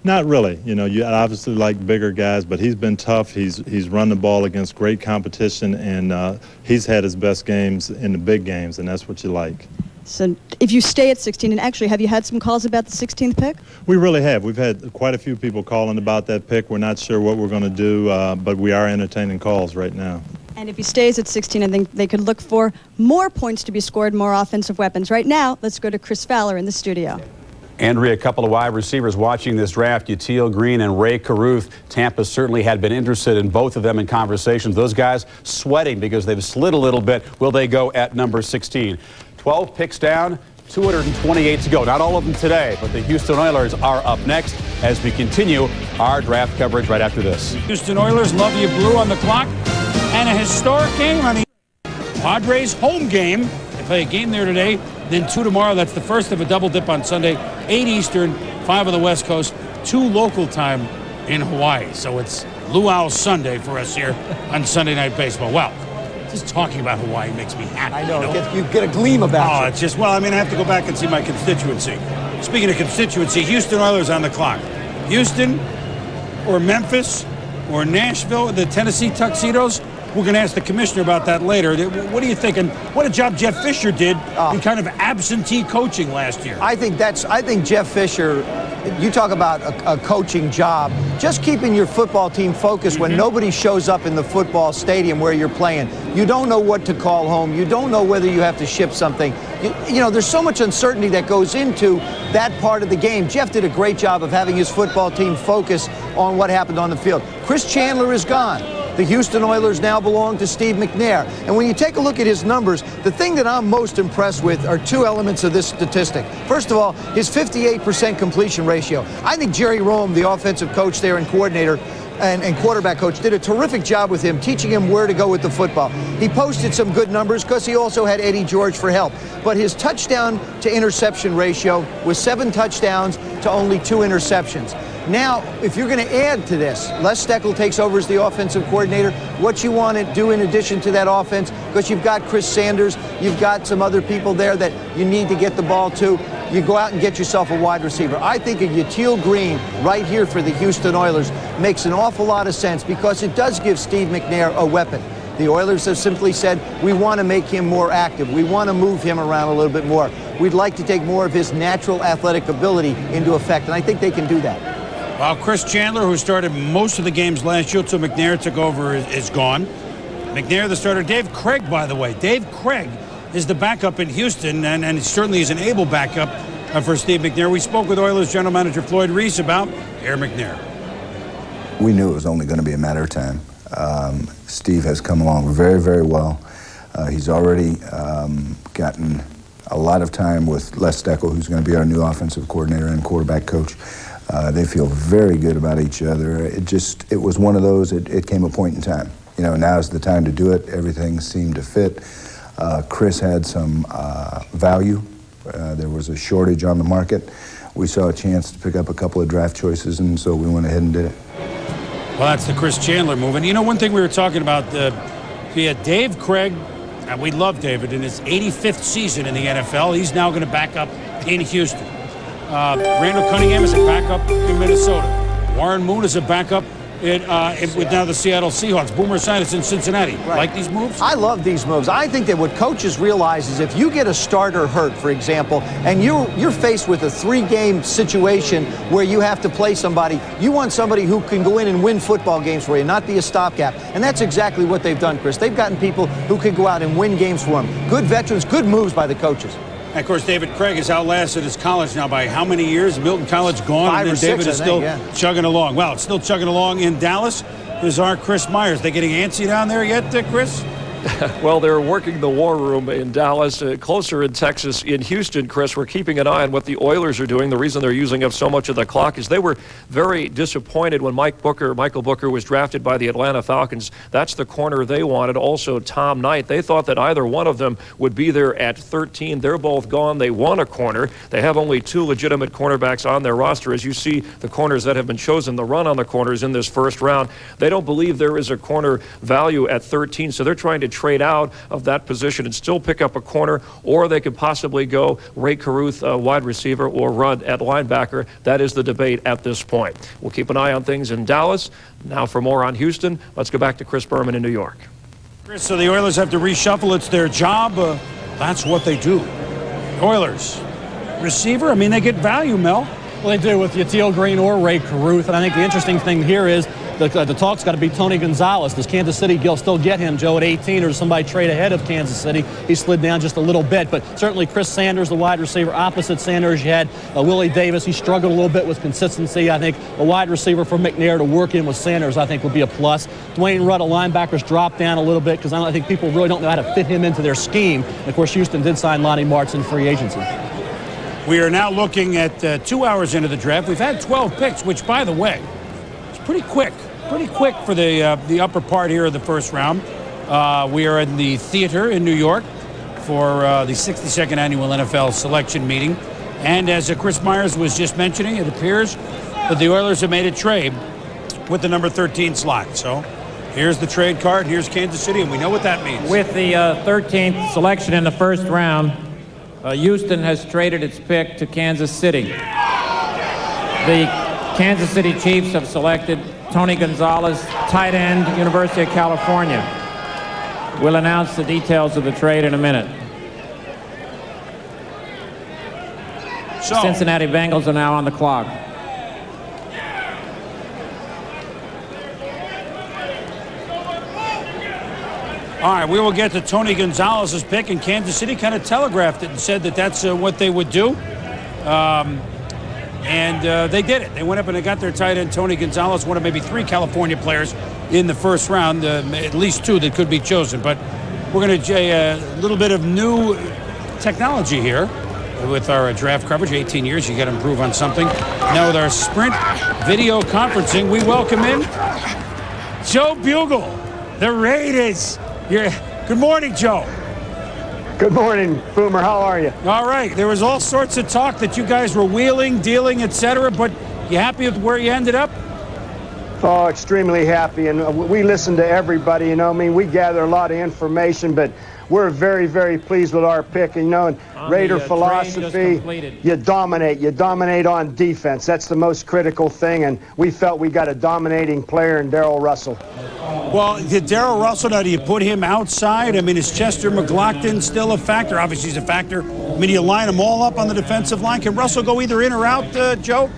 Not really. You obviously like bigger guys, but he's been tough. He's run the ball against great competition, and he's had his best games in the big games, and that's what you like. So if you stay at 16, and actually, have you had some calls about the 16th pick? We really have. We've had quite a few people calling about that pick. We're not sure what we're going to do, but we are entertaining calls right now. And if he stays at 16, I think they could look for more points to be scored, more offensive weapons. Right now, let's go to Chris Fowler in the studio. Andrea, a couple of wide receivers watching this draft, Yatil Green and Ray Caruth. Tampa certainly had been interested in both of them in conversations. Those guys sweating because they've slid a little bit. Will they go at number 16? 12 picks down, 228 to go. Not all of them today, but the Houston Oilers are up next as we continue our draft coverage right after this. Houston Oilers, love you blue on the clock, and a historic game on the Padres home game. They play a game there today, then 2 tomorrow. That's the first of a double dip on Sunday, 8 Eastern, 5 on the West Coast, 2 local time in Hawaii. So it's Luau Sunday for us here on Sunday Night Baseball. Well, just talking about Hawaii makes me happy. I know. You get a gleam about it. It's just, I have to go back and see my constituency. Speaking of constituency, Houston Oilers on the clock. Houston or Memphis or Nashville, the Tennessee Tuxedos. We're going to ask the commissioner about that later. What are you thinking? What a job Jeff Fisher did in kind of absentee coaching last year. I think Jeff Fisher, you talk about a coaching job, just keeping your football team focused when nobody shows up in the football stadium where you're playing. You don't know what to call home. You don't know whether you have to ship something. There's so much uncertainty that goes into that part of the game. Jeff did a great job of having his football team focus on what happened on the field. Chris Chandler is gone. The Houston Oilers now belong to Steve McNair. And when you take a look at his numbers, the thing that I'm most impressed with are 2 elements of this statistic. First of all, his 58% completion ratio. I think Jerry Rome, the offensive coach there and coordinator, and quarterback coach, did a terrific job with him, teaching him where to go with the football. He posted some good numbers because he also had Eddie George for help. But his touchdown to interception ratio was 7 touchdowns to only 2 interceptions. Now, if you're going to add to this, Les Steckel takes over as the offensive coordinator. What you want to do in addition to that offense, because you've got Chris Sanders, you've got some other people there that you need to get the ball to, you go out and get yourself a wide receiver. I think a Yatil Green right here for the Houston Oilers makes an awful lot of sense because it does give Steve McNair a weapon. The Oilers have simply said, we want to make him more active. We want to move him around a little bit more. We'd like to take more of his natural athletic ability into effect, and I think they can do that. Well, Chris Chandler, who started most of the games last year till McNair took over, is gone. McNair, the starter. Dave Craig, by the way. Dave Craig is the backup in Houston, and he certainly is an able backup for Steve McNair. We spoke with Oilers general manager Floyd Reese about Aaron McNair. We knew it was only going to be a matter of time. Steve has come along very, very well. He's already gotten a lot of time with Les Steckel, who's going to be our new offensive coordinator and quarterback coach. They feel very good about each other. It was one of those, it came a point in time. You know, now's the time to do it. Everything seemed to fit. Chris had some value. There was a shortage on the market. We saw a chance to pick up a couple of draft choices, and so we went ahead and did it. Well, that's the Chris Chandler move. And you know, one thing we were talking about, via Dave Craig, and we love David, in his 85th season in the NFL. He's now going to back up in Houston. Randall Cunningham is a backup in Minnesota. Warren Moon is a backup with now the Seattle Seahawks. Boomer Esiason in Cincinnati. Right. Like these moves? I love these moves. I think that what coaches realize is if you get a starter hurt, for example, and you're faced with a 3-game situation where you have to play somebody, you want somebody who can go in and win football games for you, not be a stopgap. And that's exactly what they've done, Chris. They've gotten people who can go out and win games for them. Good veterans, good moves by the coaches. And of course, David Craig has outlasted his college now by how many years? Milton College gone, 5 and then or 6, David is still chugging along. Well, it's still chugging along in Dallas. There's our Chris Myers. They getting antsy down there yet, Chris? Well, they're working the war room in Dallas, closer in Texas. In Houston, Chris, we're keeping an eye on what the Oilers are doing. The reason they're using up so much of the clock is they were very disappointed when Michael Booker was drafted by the Atlanta Falcons. That's the corner they wanted. Also, Tom Knight. They thought that either one of them would be there at 13. They're both gone. They want a corner. They have only 2 legitimate cornerbacks on their roster. As you see, the corners that have been chosen, the run on the corners in this first round, they don't believe there is a corner value at 13, so they're trying to trade out of that position and still pick up a corner, or they could possibly go Ray Caruth, wide receiver, or Rudd at linebacker. That is the debate at this point. We'll keep an eye on things in Dallas. Now for more on Houston, let's go back to Chris Berman in New York. Chris, so the Oilers have to reshuffle. It's their job. That's what they do. Oilers. Receiver, I mean, they get value, Mel. Well, they do with Yatiel Green or Ray Caruth. And I think the interesting thing here is the talk's got to be Tony Gonzalez. Does Kansas City still get him, Joe, at 18, or does somebody trade ahead of Kansas City? He slid down just a little bit. But certainly Chris Sanders, the wide receiver, opposite Sanders, you had Willie Davis. He struggled a little bit with consistency. I think a wide receiver for McNair to work in with Sanders, I think, would be a plus. Dwayne Rudd, a linebacker's dropped down a little bit because I think people really don't know how to fit him into their scheme. And, of course, Houston did sign Lonnie Martz in free agency. We are now looking at 2 hours into the draft. We've had 12 picks, which, by the way, is pretty quick. Pretty quick for the upper part here of the first round. We are in the theater in New York for the 62nd annual NFL selection meeting. And as Chris Myers was just mentioning, it appears that the Oilers have made a trade with the number 13 slot. So here's the trade card. Here's Kansas City, and we know what that means. With the 13th selection in the first round, Houston has traded its pick to Kansas City. The Kansas City Chiefs have selected Tony Gonzalez, tight end, University of California. We'll announce the details of the trade in a minute. So, Cincinnati Bengals are now on the clock. All right, we will get to Tony Gonzalez's pick, and Kansas City kind of telegraphed it and said that that's what they would do. And they did it. They went up and they got their tight end, Tony Gonzalez, one of maybe 3 California players in the first round, at least 2 that could be chosen. But we're going to a little bit of new technology here with our draft coverage. 18 years, you got to improve on something. Now with our Sprint video conferencing, we welcome in Joe Bugle, the Raiders. Good morning, Joe. Good morning, Boomer. How are you? All right. There was all sorts of talk that you guys were wheeling, dealing, etc. But you happy with where you ended up? Oh, extremely happy. And we listen to everybody. You know, I mean, we gather a lot of information, but we're very, very pleased with our pick. And, you know, in Raider trade just philosophy, completed. you dominate on defense. That's the most critical thing, and we felt we got a dominating player in Darrell Russell. Well, did Darrell Russell, now do you put him outside? I mean, is Chester McLaughlin still a factor? Obviously he's a factor. I mean, you line them all up on the defensive line. Can Russell go either in or out, Joe?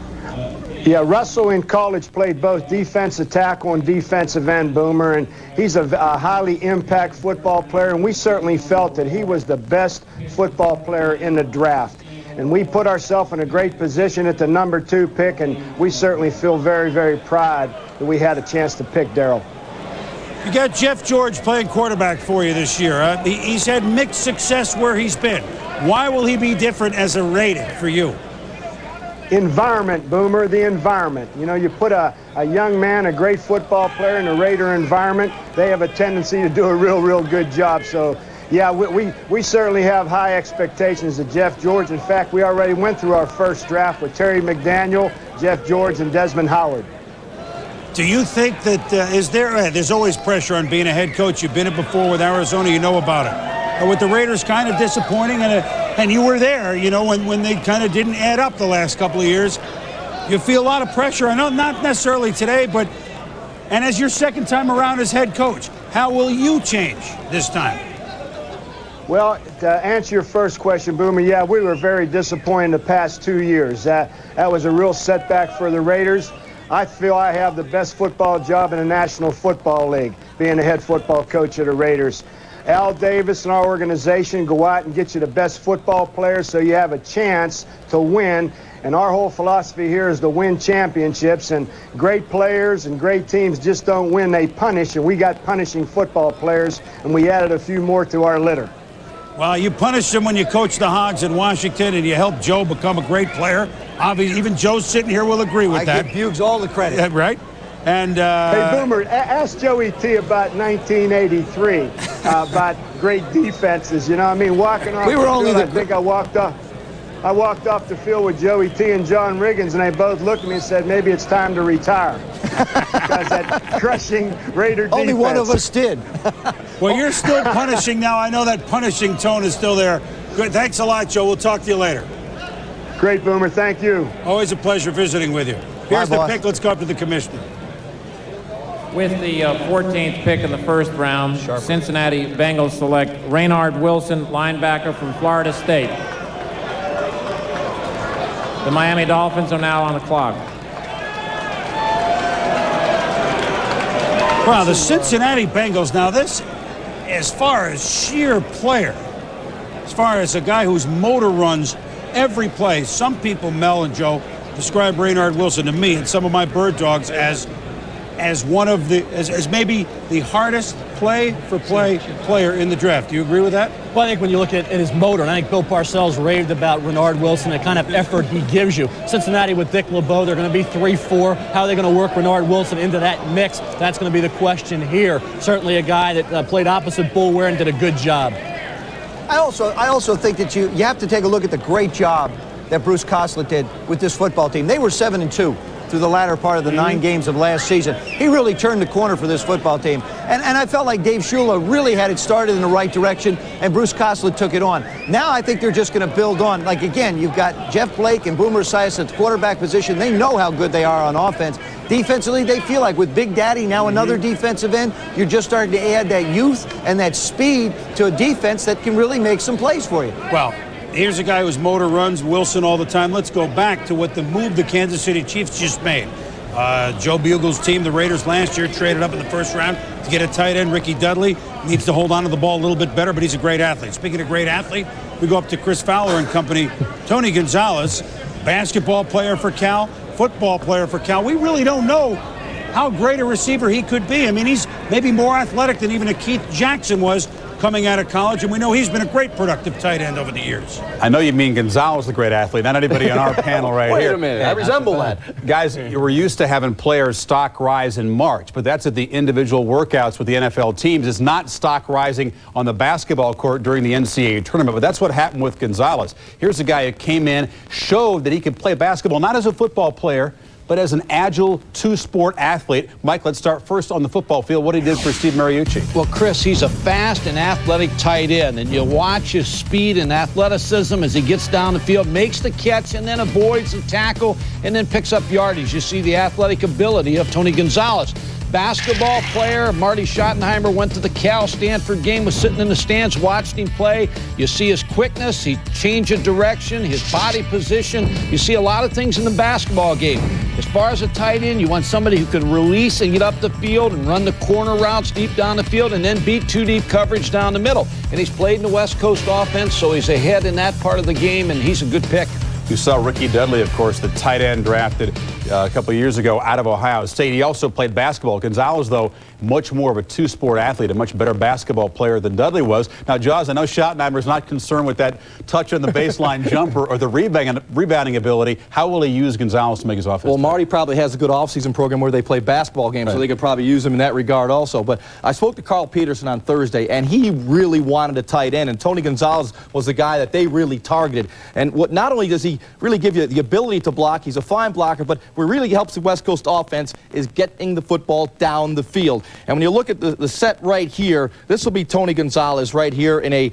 Yeah, Russell in college played both defensive tackle and defensive end, Boomer, and he's a highly impact football player, and we certainly felt that he was the best football player in the draft. And we put ourselves in a great position at the number 2 pick, and we certainly feel very, very proud that we had a chance to pick Darrell. You got Jeff George playing quarterback for you this year. He's had mixed success where he's been. Why will he be different as a Raider for you? Environment, Boomer, the environment. You know, you put a young man, a great football player in a Raider environment, they have a tendency to do a real good job. So, yeah, we certainly have high expectations of Jeff George. In fact, we already went through our first draft with Terry McDaniel, Jeff George, and Desmond Howard. Do you think that there's always pressure on being a head coach? You've been it before with Arizona, you know about it. With the Raiders, kind of disappointing, and you were there, you know, when they kind of didn't add up the last couple of years. You feel a lot of pressure. I know not necessarily today, and as your second time around as head coach, how will you change this time? Well, to answer your first question, Boomer, yeah, we were very disappointed the past 2 years. That was a real setback for the Raiders. I feel I have the best football job in the National Football League, being the head football coach of the Raiders. Al Davis and our organization go out and get you the best football players so you have a chance to win. And our whole philosophy here is to win championships. And great players and great teams just don't win, they punish. And we got punishing football players, and we added a few more to our litter. Well, you punished him when you coached the Hogs in Washington, and you helped Joe become a great player. Obviously, even Joe sitting here will agree with that. I give Buggs all the credit. Yeah, right? And hey, Boomer, ask Joey T about 1983, about great defenses. You know, I mean, walking off I think I walked off the field with Joey T and John Riggins, and they both looked at me and said, maybe it's time to retire. Because that crushing Raider defense. Only one of us did. Well, you're still punishing now. I know that punishing tone is still there. Good. Thanks a lot, Joe. We'll talk to you later. Great, Boomer. Thank you. Always a pleasure visiting with you. Here's the boss. pick. Let's go up to the commissioner. With the 14th pick in the first round, Cincinnati Bengals select Raynard Wilson, linebacker from Florida State. The Miami Dolphins are now on the clock. Wow, the Cincinnati Bengals. Now this, as far as sheer player, as far as a guy whose motor runs every play, some people, Mel and Joe, describe Raynard Wilson to me and some of my bird dogs as one of as maybe the hardest play player in the draft. Do you agree with that? Well, I think when you look at his motor, and I think Bill Parcells raved about Raynard Wilson, the kind of effort he gives you. Cincinnati with Dick LeBeau, they're going to be 3-4. How are they going to work Raynard Wilson into that mix? That's going to be the question here. Certainly a guy that played opposite Bull Ware and did a good job. I also think that you have to take a look at the great job that Bruce Koslet did with this football team. They were 7-2 through the latter part of the 9 games of last season. He really turned the corner for this football team. And I felt like Dave Shula really had it started in the right direction, and Bruce Koslet took it on. Now I think they're just going to build on. Like, again, you've got Jeff Blake and Boomer Esiason at the quarterback position. They know how good they are on offense. Defensively, they feel like with Big Daddy, now another defensive end, you're just starting to add that youth and that speed to a defense that can really make some plays for you. Well, here's a guy whose motor runs Wilson all the time. Let's go back to what the move the Kansas City Chiefs just made. Joe Bugle's team, the Raiders last year, traded up in the first round to get a tight end. Ricky Dudley needs to hold on to the ball a little bit better, but he's a great athlete. Speaking of great athlete, we go up to Chris Fowler and company. Tony Gonzalez, basketball player for Cal, football player for Cal. We really don't know how great a receiver he could be. I mean, he's maybe more athletic than even a Keith Jackson was coming out of college, and we know he's been a great productive tight end over the years. I know you mean Gonzalez, the great athlete, not anybody on our panel right here. Wait a minute, I resemble that. Guys, we're used to having players stock rise in March, but that's at the individual workouts with the NFL teams. It's not stock rising on the basketball court during the NCAA tournament, but that's what happened with Gonzalez. Here's a guy who came in, showed that he could play basketball, not as a football player, but as an agile two-sport athlete. Mike, let's start first on the football field, what he did for Steve Mariucci. Well, Chris, he's a fast and athletic tight end, and you watch his speed and athleticism as he gets down the field, makes the catch, and then avoids the tackle, and then picks up yardage. You see the athletic ability of Tony Gonzalez. Basketball player, Marty Schottenheimer went to the Cal-Stanford game, was sitting in the stands, watched him play. You see his quickness, he changed of direction, his body position. You see a lot of things in the basketball game. As far as a tight end, you want somebody who can release and get up the field and run the corner routes deep down the field and then beat two deep coverage down the middle. And he's played in the West Coast offense, so he's ahead in that part of the game, and he's a good pick. You saw Ricky Dudley, of course, the tight end drafted a couple of years ago out of Ohio State. He also played basketball. Gonzalez, though, much more of a two-sport athlete, a much better basketball player than Dudley was. Now, Jaws, I know Schottenheimer's not concerned with that touch on the baseline jumper or the rebounding ability. How will he use Gonzalez to make his offense? Well, Marty probably has a good offseason program where they play basketball games, so they could probably use him in that regard also. But I spoke to Carl Peterson on Thursday, and he really wanted a tight end, and Tony Gonzalez was the guy that they really targeted. And what not only does he really give you the ability to block, he's a fine blocker, but what really helps the West Coast offense is getting the football down the field. And when you look at the set right here, this will be Tony Gonzalez right here in a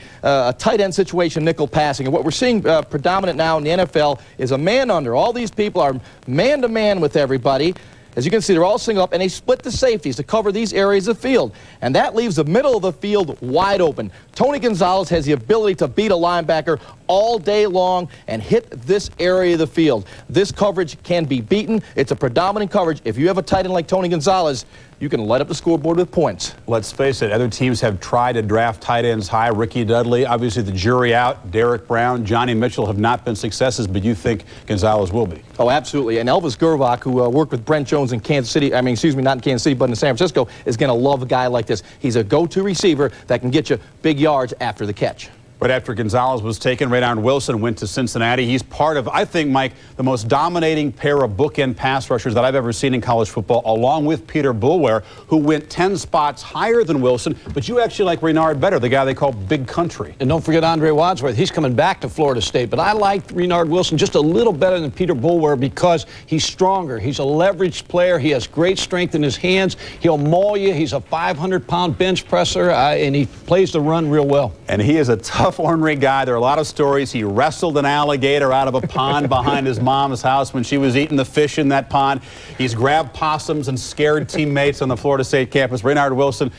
tight end situation, nickel passing. And what we're seeing predominant now in the NFL is a man under. All these people are man-to-man with everybody. As you can see, they're all single up, and they split the safeties to cover these areas of field. And that leaves the middle of the field wide open. Tony Gonzalez has the ability to beat a linebacker all day long and hit this area of the field. This coverage can be beaten. It's a predominant coverage. If you have a tight end like Tony Gonzalez, you can light up the scoreboard with points. Let's face it, other teams have tried to draft tight ends high. Ricky Dudley, obviously the jury out. Derek Brown, Johnny Mitchell have not been successes, but you think Gonzalez will be? Oh, absolutely. And Elvis Gervach, who worked with Brent Jones in Kansas City, not in Kansas City, but in San Francisco, is going to love a guy like this. He's a go-to receiver that can get you big yards after the catch. But after Gonzalez was taken, Raynard Wilson went to Cincinnati. He's part of, I think, Mike, the most dominating pair of bookend pass rushers that I've ever seen in college football, along with Peter Bulware, who went 10 spots higher than Wilson. But you actually like Raynard better, the guy they call Big Country. And don't forget Andre Wadsworth. He's coming back to Florida State. But I like Raynard Wilson just a little better than Peter Bulware because he's stronger. He's a leveraged player. He has great strength in his hands. He'll maul you. He's a 500-pound bench presser, and he plays the run real well. And he is a tough, ornery guy. There are a lot of stories. He wrestled an alligator out of a pond behind his mom's house when she was eating the fish in that pond. He's grabbed possums and scared teammates on the Florida State campus. Raynard Wilson,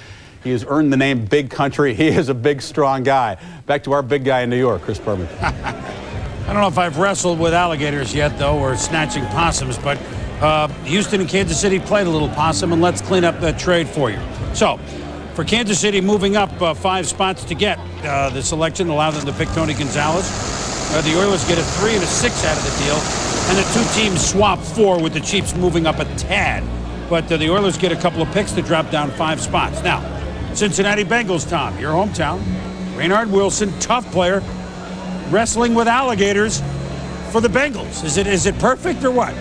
he has earned the name Big Country. He is a big, strong guy. Back to our big guy in New York, Chris Berman. I don't know if I've wrestled with alligators yet, though, or snatching possums, but Houston and Kansas City played a little possum, and let's clean up that trade for you. So, for Kansas City moving up 5 spots to get the selection, allow them to pick Tony Gonzalez. The Oilers get a 3 and a 6 out of the deal, and the two teams swap 4 with the Chiefs moving up a tad. But the Oilers get a couple of picks to drop down 5 spots. Now, Cincinnati Bengals, Tom, your hometown. Raynard Wilson, tough player, wrestling with alligators for the Bengals. Is it perfect or what?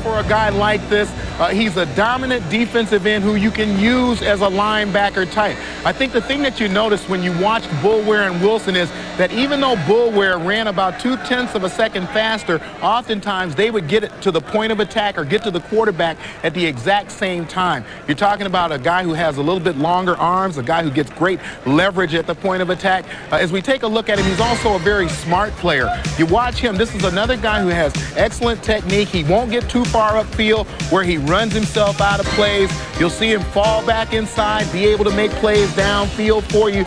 For a guy like this, he's a dominant defensive end who you can use as a linebacker type. I think the thing that you notice when you watch Bulware and Wilson is that even though Bulware ran about 0.2 of a second faster, oftentimes they would get it to the point of attack or get to the quarterback at the exact same time. You're talking about a guy who has a little bit longer arms, a guy who gets great leverage at the point of attack. As we take a look at him, he's also a very smart player. You watch him, this is another guy who has excellent technique. He won't get too far upfield where he runs himself out of plays. You'll see him fall back inside, be able to make plays downfield for you.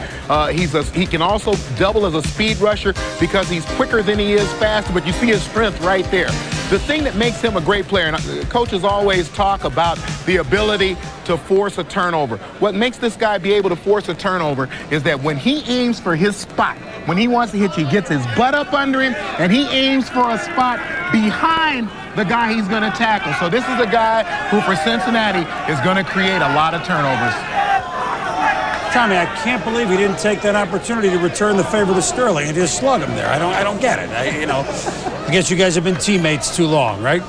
He can also double as a speed rusher because he's quicker than he is faster, but you see his strength right there. The thing that makes him a great player, and coaches always talk about the ability to force a turnover. What makes this guy be able to force a turnover is that when he aims for his spot, when he wants to hit you, he gets his butt up under him, and he aims for a spot behind the guy he's going to tackle. So this is a guy who, for Cincinnati, is going to create a lot of turnovers. Tommy, I can't believe he didn't take that opportunity to return the favor to Sterling and just slug him there. I don't get it. I guess you guys have been teammates too long, right?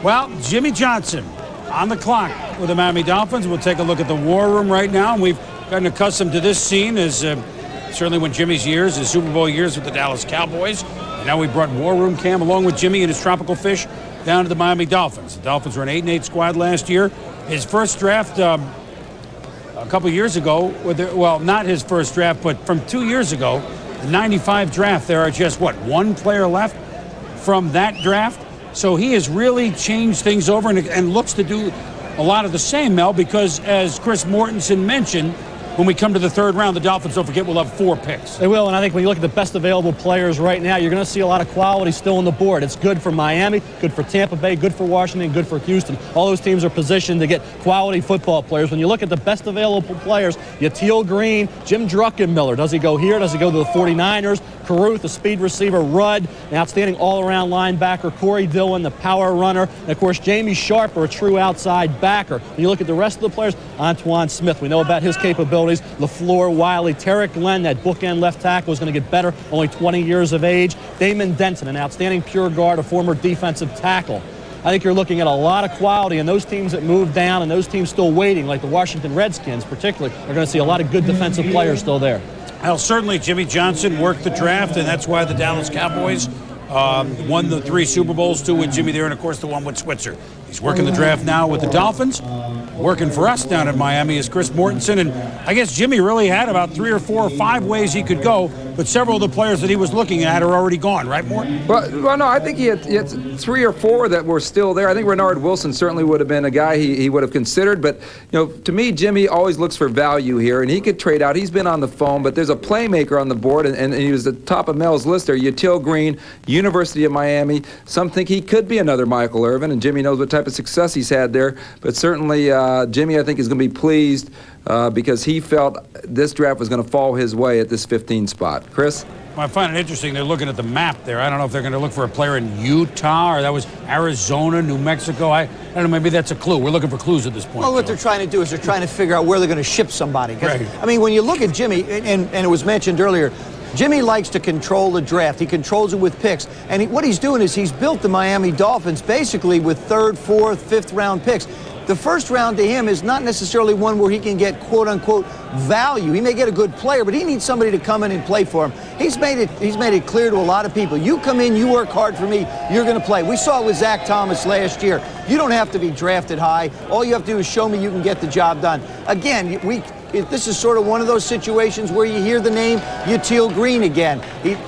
Well, Jimmy Johnson on the clock with the Miami Dolphins. We'll take a look at the war room right now. And we've gotten accustomed to this scene as certainly when Jimmy's years, his Super Bowl years with the Dallas Cowboys. And now we brought War Room Cam along with Jimmy and his tropical fish down to the Miami Dolphins. The Dolphins were an 8-8 squad last year. His first draft a couple years ago, well, not his first draft, but from 2 years ago, the 95 draft, there are just, one player left from that draft? So he has really changed things over and looks to do a lot of the same, Mel, because as Chris Mortensen mentioned, when we come to the third round, the Dolphins, don't forget, will have 4 picks. They will, and I think when you look at the best available players right now, you're going to see a lot of quality still on the board. It's good for Miami, good for Tampa Bay, good for Washington, good for Houston. All those teams are positioned to get quality football players. When you look at the best available players, Yatil Green, Jim Druckenmiller. Does he go here? Does he go to the 49ers? Caruth, the speed receiver, Rudd, an outstanding all-around linebacker, Corey Dillon, the power runner, and, of course, Jamie Sharper, a true outside backer. When you look at the rest of the players, Antoine Smith, we know about his capabilities, LaFleur, Wiley, Tarek Glenn, that bookend left tackle, is going to get better, only 20 years of age. Damon Denton, an outstanding pure guard, a former defensive tackle. I think you're looking at a lot of quality, and those teams that move down and those teams still waiting, like the Washington Redskins particularly, are going to see a lot of good defensive players still there. Well, certainly Jimmy Johnson worked the draft, and that's why the Dallas Cowboys won the 3 Super Bowls, 2 with Jimmy there, and, of course, the 1 with Switzer. He's working the draft now with the Dolphins. Working for us down in Miami is Chris Mortensen, and I guess Jimmy really had about 3 or 4 or 5 ways he could go, but several of the players that he was looking at are already gone, right, Morton? Well, no, I think he had 3 or 4 that were still there. I think Renard Wilson certainly would have been a guy he would have considered, but, to me, Jimmy always looks for value here, and he could trade out. He's been on the phone, but there's a playmaker on the board, and he was at the top of Mel's list there, Yatil Green, University of Miami. Some think he could be another Michael Irvin, and Jimmy knows what type of success he's had there, but certainly Jimmy, I think, is going to be pleased because he felt this draft was going to fall his way at this 15 spot. Chris? Well, I find it interesting they're looking at the map there. I don't know if they're going to look for a player in Utah or that was Arizona, New Mexico. I don't know, maybe that's a clue. We're looking for clues at this point. Well, what they're trying to do is they're trying to figure out where they're going to ship somebody. Right. I mean, when you look at Jimmy, and it was mentioned earlier, Jimmy likes to control the draft. He controls it with picks. And what he's doing is he's built the Miami Dolphins basically with 3rd, 4th, 5th round picks. The first round to him is not necessarily one where he can get quote-unquote value. He may get a good player, but he needs somebody to come in and play for him. He's made it clear to a lot of people. You come in, you work hard for me, you're going to play. We saw it with Zach Thomas last year. You don't have to be drafted high. All you have to do is show me you can get the job done. Again, this is sort of one of those situations where you hear the name Yatil Green again.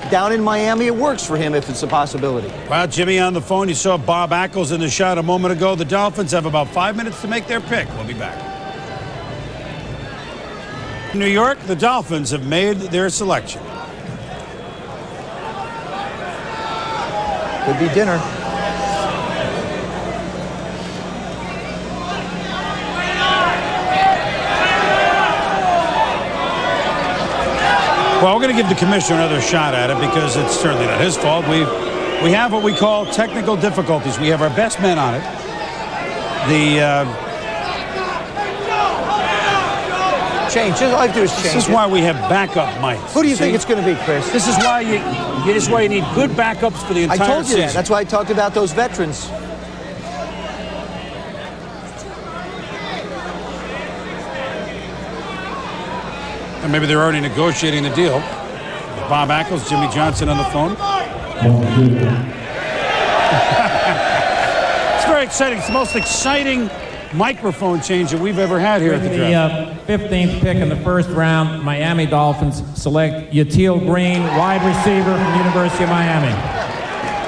Down in Miami, it works for him if it's a possibility. Well, Jimmy on the phone. You saw Bob Ackles in the shot a moment ago. The Dolphins have about 5 minutes to make their pick. We'll be back. In New York, the Dolphins have made their selection. Could be dinner. Well, we're going to give the commissioner another shot at it because it's certainly not his fault. We have what we call technical difficulties. We have our best men on it. Change. All I have to do is change. This is why we have backup mics. Who do you think it's going to be, Chris? This is why you need good backups for the entire season. I told you that. That's why I talked about those veterans. And maybe they're already negotiating the deal. Bob Ackles, Jimmy Johnson on the phone. It's very exciting. It's the most exciting microphone change that we've ever had here at the draft. The 15th pick in the first round, Miami Dolphins select Yatil Green, wide receiver from the University of Miami.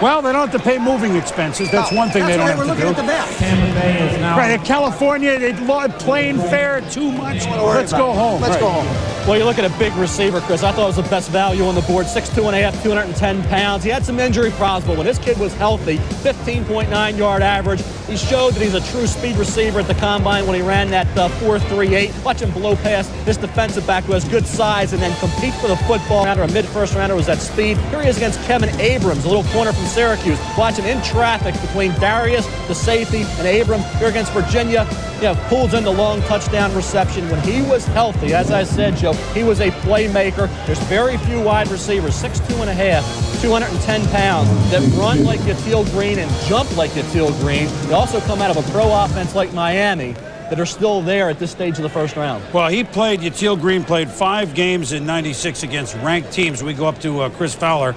Well, they don't have to pay moving expenses. That's one thing they don't have to do. We're looking at the map. Tampa Bay is now... Right, in California, they plane fare too much. Let's go home. Let's go home. Well, you look at a big receiver, Chris. I thought it was the best value on the board. 6'2.5", 210 pounds. He had some injury problems, but when this kid was healthy, 15.9-yard average. He showed that he's a true speed receiver at the combine when he ran that 4.38. Watch him blow past this defensive back who has good size and then compete for the football. A mid-first rounder was that speed. Here he is against Kevin Abrams, a little corner from Syracuse. Watch him in traffic between Darius, the safety, and Abrams. Here against Virginia, pulls in the long touchdown reception. When he was healthy, as I said, Joe, he was a playmaker. There's very few wide receivers, 6'2.5", 210 pounds, that run like Yatil Green and jump like Yatil Green. They also come out of a pro offense like Miami that are still there at this stage of the first round. Well, Yatil Green played 5 games in '96 against ranked teams. We go up to Chris Fowler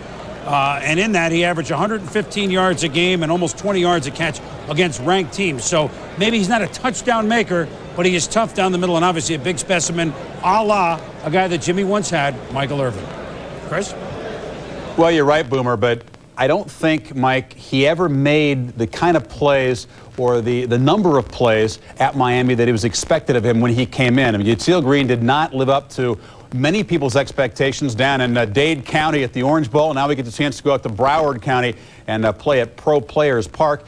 And in that, he averaged 115 yards a game and almost 20 yards a catch against ranked teams. So maybe he's not a touchdown maker, but he is tough down the middle and obviously a big specimen, a la a guy that Jimmy once had, Michael Irvin. Chris? Well, you're right, Boomer, but I don't think, Mike, he ever made the kind of plays or the number of plays at Miami that it was expected of him when he came in. I mean, Yatil Green did not live up to many people's expectations down in Dade County at the Orange Bowl. Now we get the chance to go out to Broward County and play at Pro Players Park.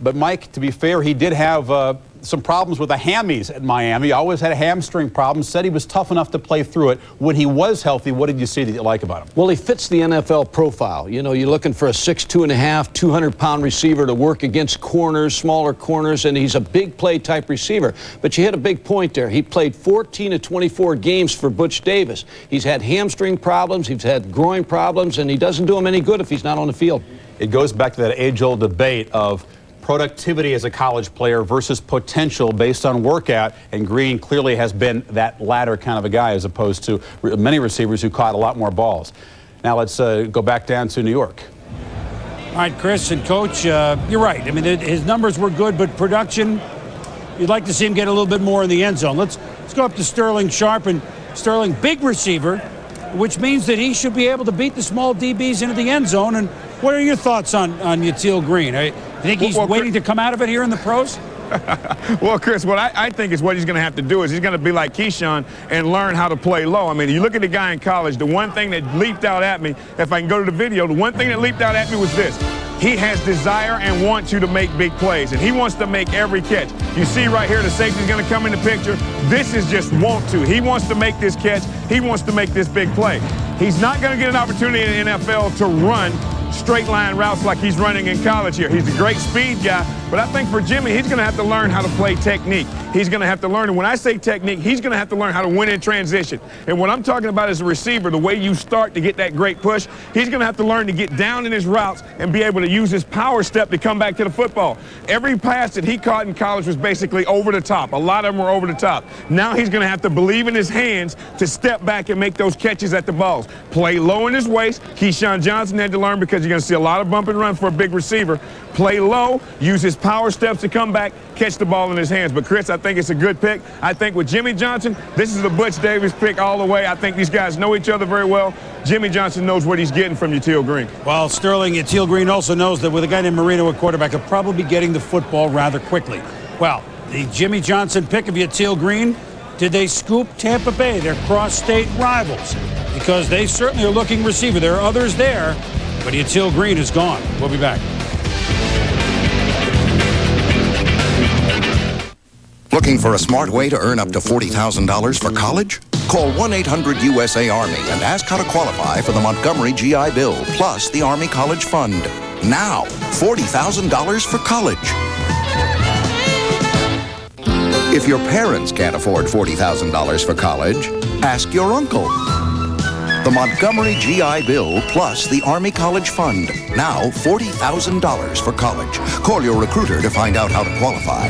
But, Mike, to be fair, he did have some problems with the hammies at Miami. Always had a hamstring problem. Said he was tough enough to play through it. When he was healthy, what did you see that you like about him? Well, he fits the NFL profile. You know, you're looking for a 6'2.5", 200-pound receiver to work against corners, smaller corners, and he's a big play type receiver. But you hit a big point there. He played 14 of 24 games for Butch Davis. He's had hamstring problems, he's had groin problems, and he doesn't do him any good if he's not on the field. It goes back to that age-old debate of productivity as a college player versus potential based on workout, and Green clearly has been that latter kind of a guy as opposed to many receivers who caught a lot more balls. Now let's go back down to New York. All right, Chris and Coach, you're right. I mean, his numbers were good, but production, you'd like to see him get a little bit more in the end zone. Let's go up to Sterling Sharp, and Sterling, big receiver, which means that he should be able to beat the small DBs into the end zone. And what are your thoughts on Yatil Green? You think he's waiting to come out of it here in the pros? Well, Chris, what I think is what he's going to have to do is he's going to be like Keyshawn and learn how to play low. I mean, you look at the guy in college, the one thing that leaped out at me, if I can go to the video, the one thing that leaped out at me was this. He has desire and wants you to make big plays, and he wants to make every catch. You see right here, the safety's going to come in the picture. This is just want to. He wants to make this catch. He wants to make this big play. He's not going to get an opportunity in the NFL to run straight line routes like he's running in college here. He's a great speed guy, but I think for Jimmy, he's going to have to learn how to play technique. He's going to have to learn, and when I say technique, he's going to have to learn how to win in transition. And what I'm talking about as a receiver, the way you start to get that great push, he's going to have to learn to get down in his routes and be able to use his power step to come back to the football. Every pass that he caught in college was basically over the top. A lot of them were over the top. Now he's going to have to believe in his hands to step back and make those catches at the balls. Play low in his waist. Keyshawn Johnson had to learn because you're going to see a lot of bump and run for a big receiver. Play low, use his power steps to come back, catch the ball in his hands. But, Chris, I think it's a good pick. I think with Jimmy Johnson, this is the Butch Davis pick all the way. I think these guys know each other very well. Jimmy Johnson knows what he's getting from Yatil Green. Well, Sterling, Yatil Green also knows that with a guy named Marino at quarterback, he'll probably be getting the football rather quickly. Well, the Jimmy Johnson pick of Yatil Green, did they scoop Tampa Bay, their cross-state rivals? Because they certainly are looking receiver. There are others there, but Yatil Green is gone. We'll be back. Looking for a smart way to earn up to $40,000 for college? Call 1-800-USA-ARMY and ask how to qualify for the Montgomery GI Bill, plus the Army College Fund. Now, $40,000 for college. If your parents can't afford $40,000 for college, ask your uncle. The Montgomery GI Bill plus the Army College Fund. Now, $40,000 for college. Call your recruiter to find out how to qualify.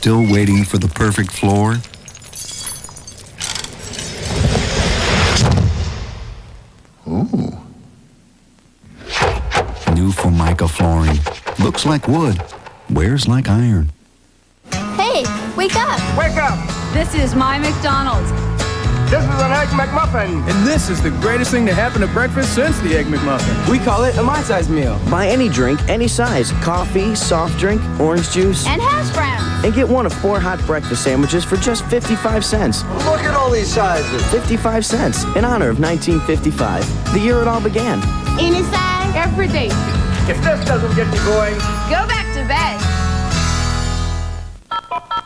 Still waiting for the perfect floor? Ooh. New Formica flooring. Looks like wood. Wears like iron. Hey, wake up! Wake up! This is my McDonald's. This is an Egg McMuffin. And this is the greatest thing to happen to breakfast since the Egg McMuffin. We call it a my-size meal. Buy any drink, any size. Coffee, soft drink, orange juice. And hash browns. And get one of 4 hot breakfast sandwiches for just 55 cents. Look at all these sizes. 55 cents in honor of 1955, the year it all began. Any size, every day. If this doesn't get you going, go back to bed.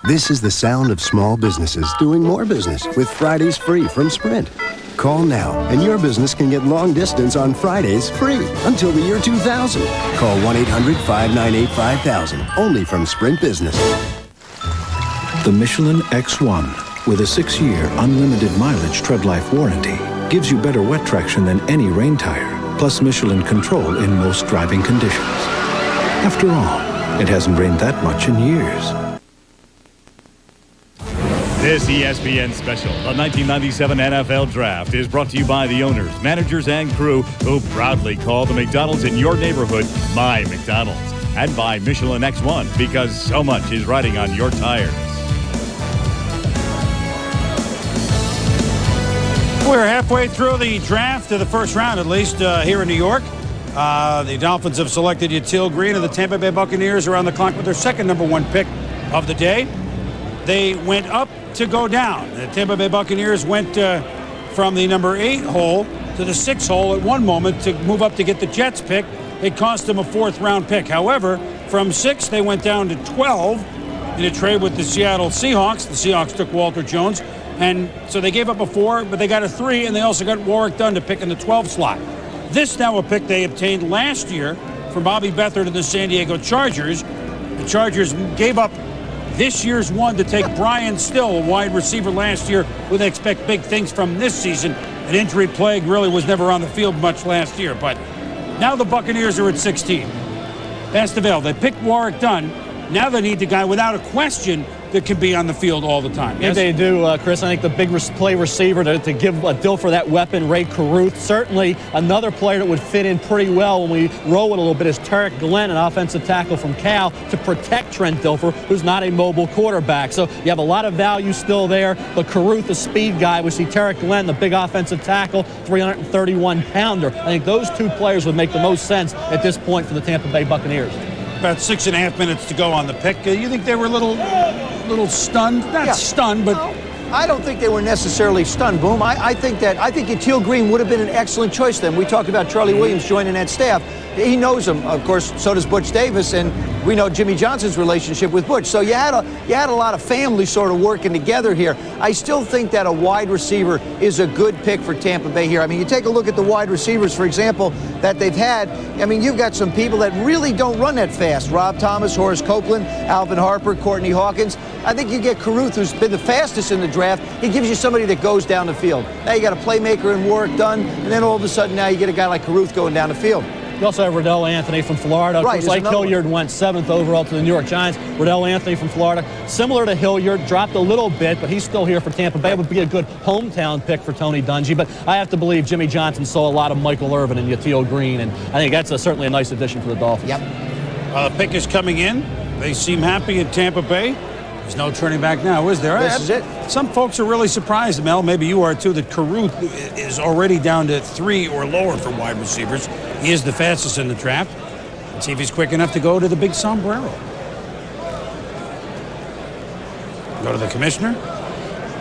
This is the sound of small businesses doing more business with Fridays free from Sprint. Call now, and your business can get long distance on Fridays free until the year 2000. Call 1-800-598-5000, only from Sprint Business. The Michelin X1, with a 6-year unlimited mileage tread life warranty, gives you better wet traction than any rain tire. plus Michelin control in most driving conditions. After all, it hasn't rained that much in years. This ESPN special, the 1997 NFL Draft, is brought to you by the owners, managers, and crew who proudly call the McDonald's in your neighborhood my McDonald's. And by Michelin X1, because so much is riding on your tires. We're halfway through the draft, of the first round at least, here in New York. The Dolphins have selected Yatil Green of the Tampa Bay Buccaneers around the clock with their second #1 pick of the day. They went up to go down. The Tampa Bay Buccaneers went from the number 8 hole to the 6 hole at one moment to move up to get the Jets pick. It cost them a 4th-round pick. However, from 6, they went down to 12 in a trade with the Seattle Seahawks. The Seahawks took Walter Jones. And so they gave up a 4, but they got a 3, and they also got Warwick Dunn to pick in the 12 slot. This now a pick they obtained last year from Bobby Beathard to the San Diego Chargers. The Chargers gave up this year's one to take Brian Still, a wide receiver last year, who they expect big things from this season. An injury plague really was never on the field much last year, but now the Buccaneers are at 16. Bastavale, they picked Warwick Dunn. Now they need the guy without a question that can be on the field all the time. Yes? They do, Chris. I think the big play receiver to give Dilfer that weapon, Ray Caruth. Certainly another player that would fit in pretty well when we roll it a little bit is Tarek Glenn, an offensive tackle from Cal, to protect Trent Dilfer, who's not a mobile quarterback. So you have a lot of value still there, but Caruth, the speed guy. We see Tarek Glenn, the big offensive tackle, 331-pounder. I think those two players would make the most sense at this point for the Tampa Bay Buccaneers. About 6.5 minutes to go on the pick. You think they were a little stunned? Not stunned, but... No, I don't think they were necessarily stunned, Boom. I think Yatil Green would have been an excellent choice then. We talked about Charlie Williams joining that staff. He knows him. Of course, so does Butch Davis, and we know Jimmy Johnson's relationship with Butch. So you had a lot of family sort of working together here. I still think that a wide receiver is a good pick for Tampa Bay here. I mean, you take a look at the wide receivers, for example, that they've had. I mean, you've got some people that really don't run that fast. Rob Thomas, Horace Copeland, Alvin Harper, Courtney Hawkins. I think you get Caruth, who's been the fastest in the draft. He gives you somebody that goes down the field. Now you got a playmaker in Warwick Dunn, and then all of a sudden now you get a guy like Caruth going down the field. You also have Riddell Anthony from Florida. Of course, like Hilliard went 7th overall to the New York Giants. Riddell Anthony from Florida, similar to Hilliard, dropped a little bit, but he's still here for Tampa Bay. It would be a good hometown pick for Tony Dungy, but I have to believe Jimmy Johnson saw a lot of Michael Irvin and Yatil Green, and I think that's certainly a nice addition for the Dolphins. Yep. The pick is coming in. They seem happy in Tampa Bay. There's no turning back now, is there? This is it. Some folks are really surprised, Mel, maybe you are too, that Caruth is already down to 3 or lower for wide receivers. He is the fastest in the draft. Let's see if he's quick enough to go to the big sombrero. Go to the commissioner.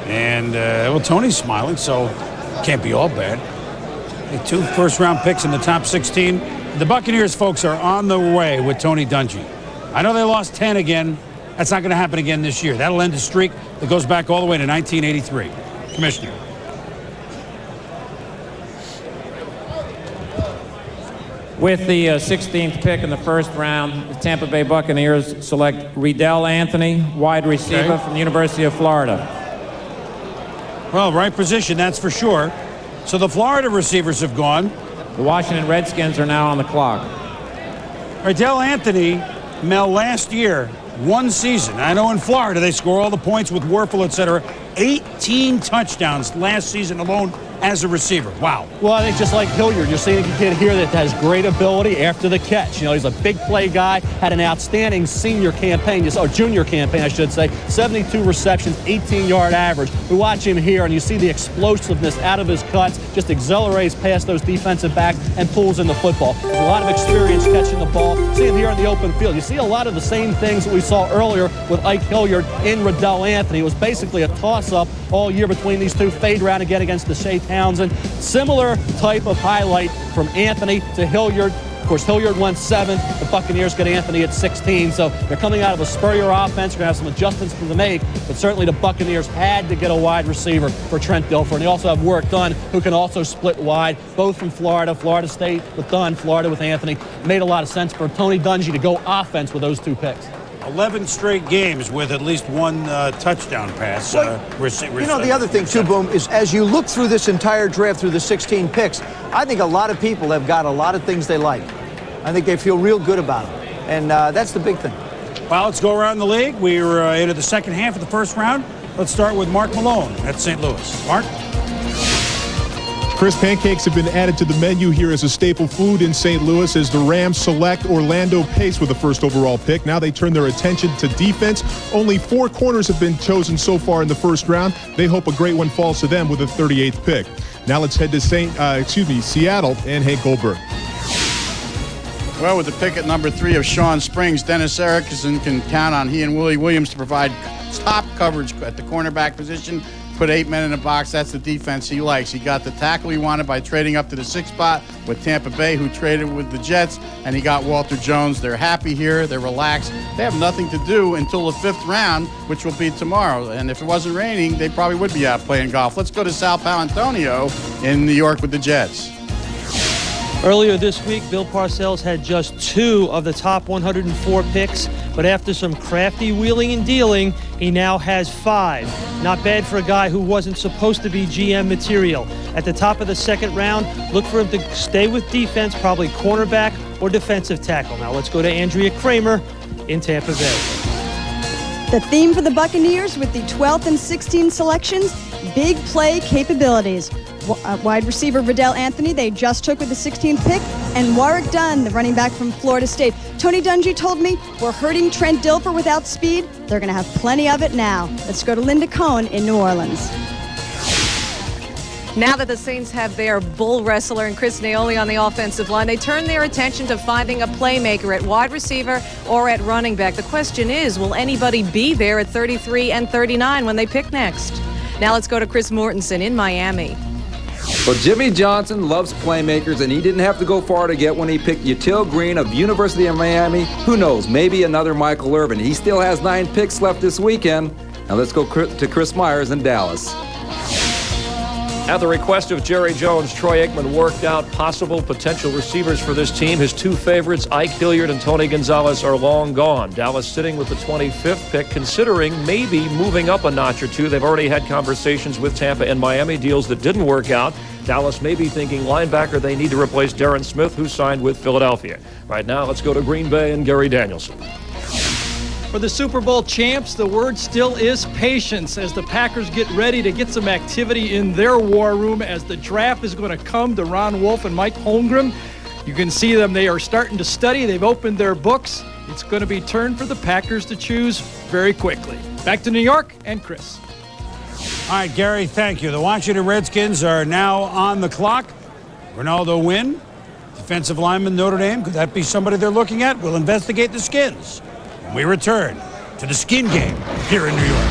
And, well, Tony's smiling, so can't be all bad. 2 first-round picks in the top 16. The Buccaneers, folks, are on the way with Tony Dungy. I know they lost 10 again. That's not going to happen again this year. That'll end a streak that goes back all the way to 1983. Commissioner. With the 16th pick in the first round, the Tampa Bay Buccaneers select Riddell Anthony, wide receiver from the University of Florida. Well, right position, that's for sure. So the Florida receivers have gone. The Washington Redskins are now on the clock. Riddell Anthony, Mel, last year, one season. I know in Florida they score all the points with Werfel, etc. 18 touchdowns last season alone as a receiver. Wow. Well, I think just like Hilliard, you're seeing a kid here that has great ability after the catch. You know, he's a big play guy, had an outstanding senior campaign, or junior campaign, I should say. 72 receptions, 18-yard average. We watch him here, and you see the explosiveness out of his cuts, just accelerates past those defensive backs and pulls in the football. There's a lot of experience catching the ball. See him here in the open field. You see a lot of the same things that we saw earlier with Ike Hilliard in Riddell Anthony. It was basically a toss-up all year between these two. Fade round again against the Shea Townsend. Similar type of highlight from Anthony to Hilliard. Of course, Hilliard went 7th. The Buccaneers get Anthony at 16. So they're coming out of a Spurrier offense. We're going to have some adjustments to make. But certainly the Buccaneers had to get a wide receiver for Trent Dilfer. And they also have Warwick Dunn, who can also split wide, both from Florida. Florida State with Dunn, Florida with Anthony. Made a lot of sense for Tony Dungy to go offense with those two picks. 11 straight games with at least one touchdown pass. You know, the other thing, too, Boom, is as you look through this entire draft through the 16 picks, I think a lot of people have got a lot of things they like. I think they feel real good about them. And that's the big thing. Well, let's go around the league. We're into the second half of the first round. Let's start with Mark Malone at St. Louis. Mark? Chris, pancakes have been added to the menu here as a staple food in St. Louis as the Rams select Orlando Pace with the first overall pick. Now they turn their attention to defense. Only 4 corners have been chosen so far in the first round. They hope a great one falls to them with the 38th pick. Now let's head to Seattle and Hank Goldberg. Well, with the pick at number 3 of Sean Springs, Dennis Erickson can count on he and Willie Williams to provide top coverage at the cornerback position. Put 8 men in the box. That's the defense he likes. He got the tackle he wanted by trading up to the 6th spot with Tampa Bay, who traded with the Jets, and he got Walter Jones. They're happy here. They're relaxed. They have nothing to do until the 5th round, which will be tomorrow. And if it wasn't raining, they probably would be out playing golf. Let's go to Sal Paolantonio in New York with the Jets. Earlier this week, Bill Parcells had just 2 of the top 104 picks, but after some crafty wheeling and dealing, he now has 5. Not bad for a guy who wasn't supposed to be GM material. At the top of the second round, look for him to stay with defense, probably cornerback or defensive tackle. Now let's go to Andrea Kramer in Tampa Bay. The theme for the Buccaneers with the 12th and 16th selections, big play capabilities. Wide receiver Riddell Anthony, they just took with the 16th pick, and Warwick Dunn, the running back from Florida State. Tony Dungy told me, we're hurting Trent Dilfer without speed. They're going to have plenty of it now. Let's go to Linda Cohn in New Orleans. Now that the Saints have their bull wrestler and Chris Naoli on the offensive line, they turn their attention to finding a playmaker at wide receiver or at running back. The question is, will anybody be there at 33 and 39 when they pick next? Now let's go to Chris Mortensen in Miami. Well, Jimmy Johnson loves playmakers, and he didn't have to go far to get when he picked Yatil Green of University of Miami. Who knows, maybe another Michael Irvin. He still has 9 picks left this weekend. Now let's go to Chris Myers in Dallas. At the request of Jerry Jones, Troy Aikman worked out possible potential receivers for this team. His 2 favorites, Ike Hilliard and Tony Gonzalez, are long gone. Dallas sitting with the 25th pick, considering maybe moving up a notch or 2. They've already had conversations with Tampa and Miami, deals that didn't work out. Dallas may be thinking linebacker they need to replace Darren Smith, who signed with Philadelphia. Right now, let's go to Green Bay and Gary Danielson. For the Super Bowl champs, the word still is patience as the Packers get ready to get some activity in their war room as the draft is going to come to Ron Wolf and Mike Holmgren. You can see them. They are starting to study. They've opened their books. It's going to be turn for the Packers to choose very quickly. Back to New York and Chris. All right, Gary, thank you. The Washington Redskins are now on the clock. Ronaldo Wynn, defensive lineman, Notre Dame. Could that be somebody they're looking at? We'll investigate the Skins. We return to the Skin Game here in New York.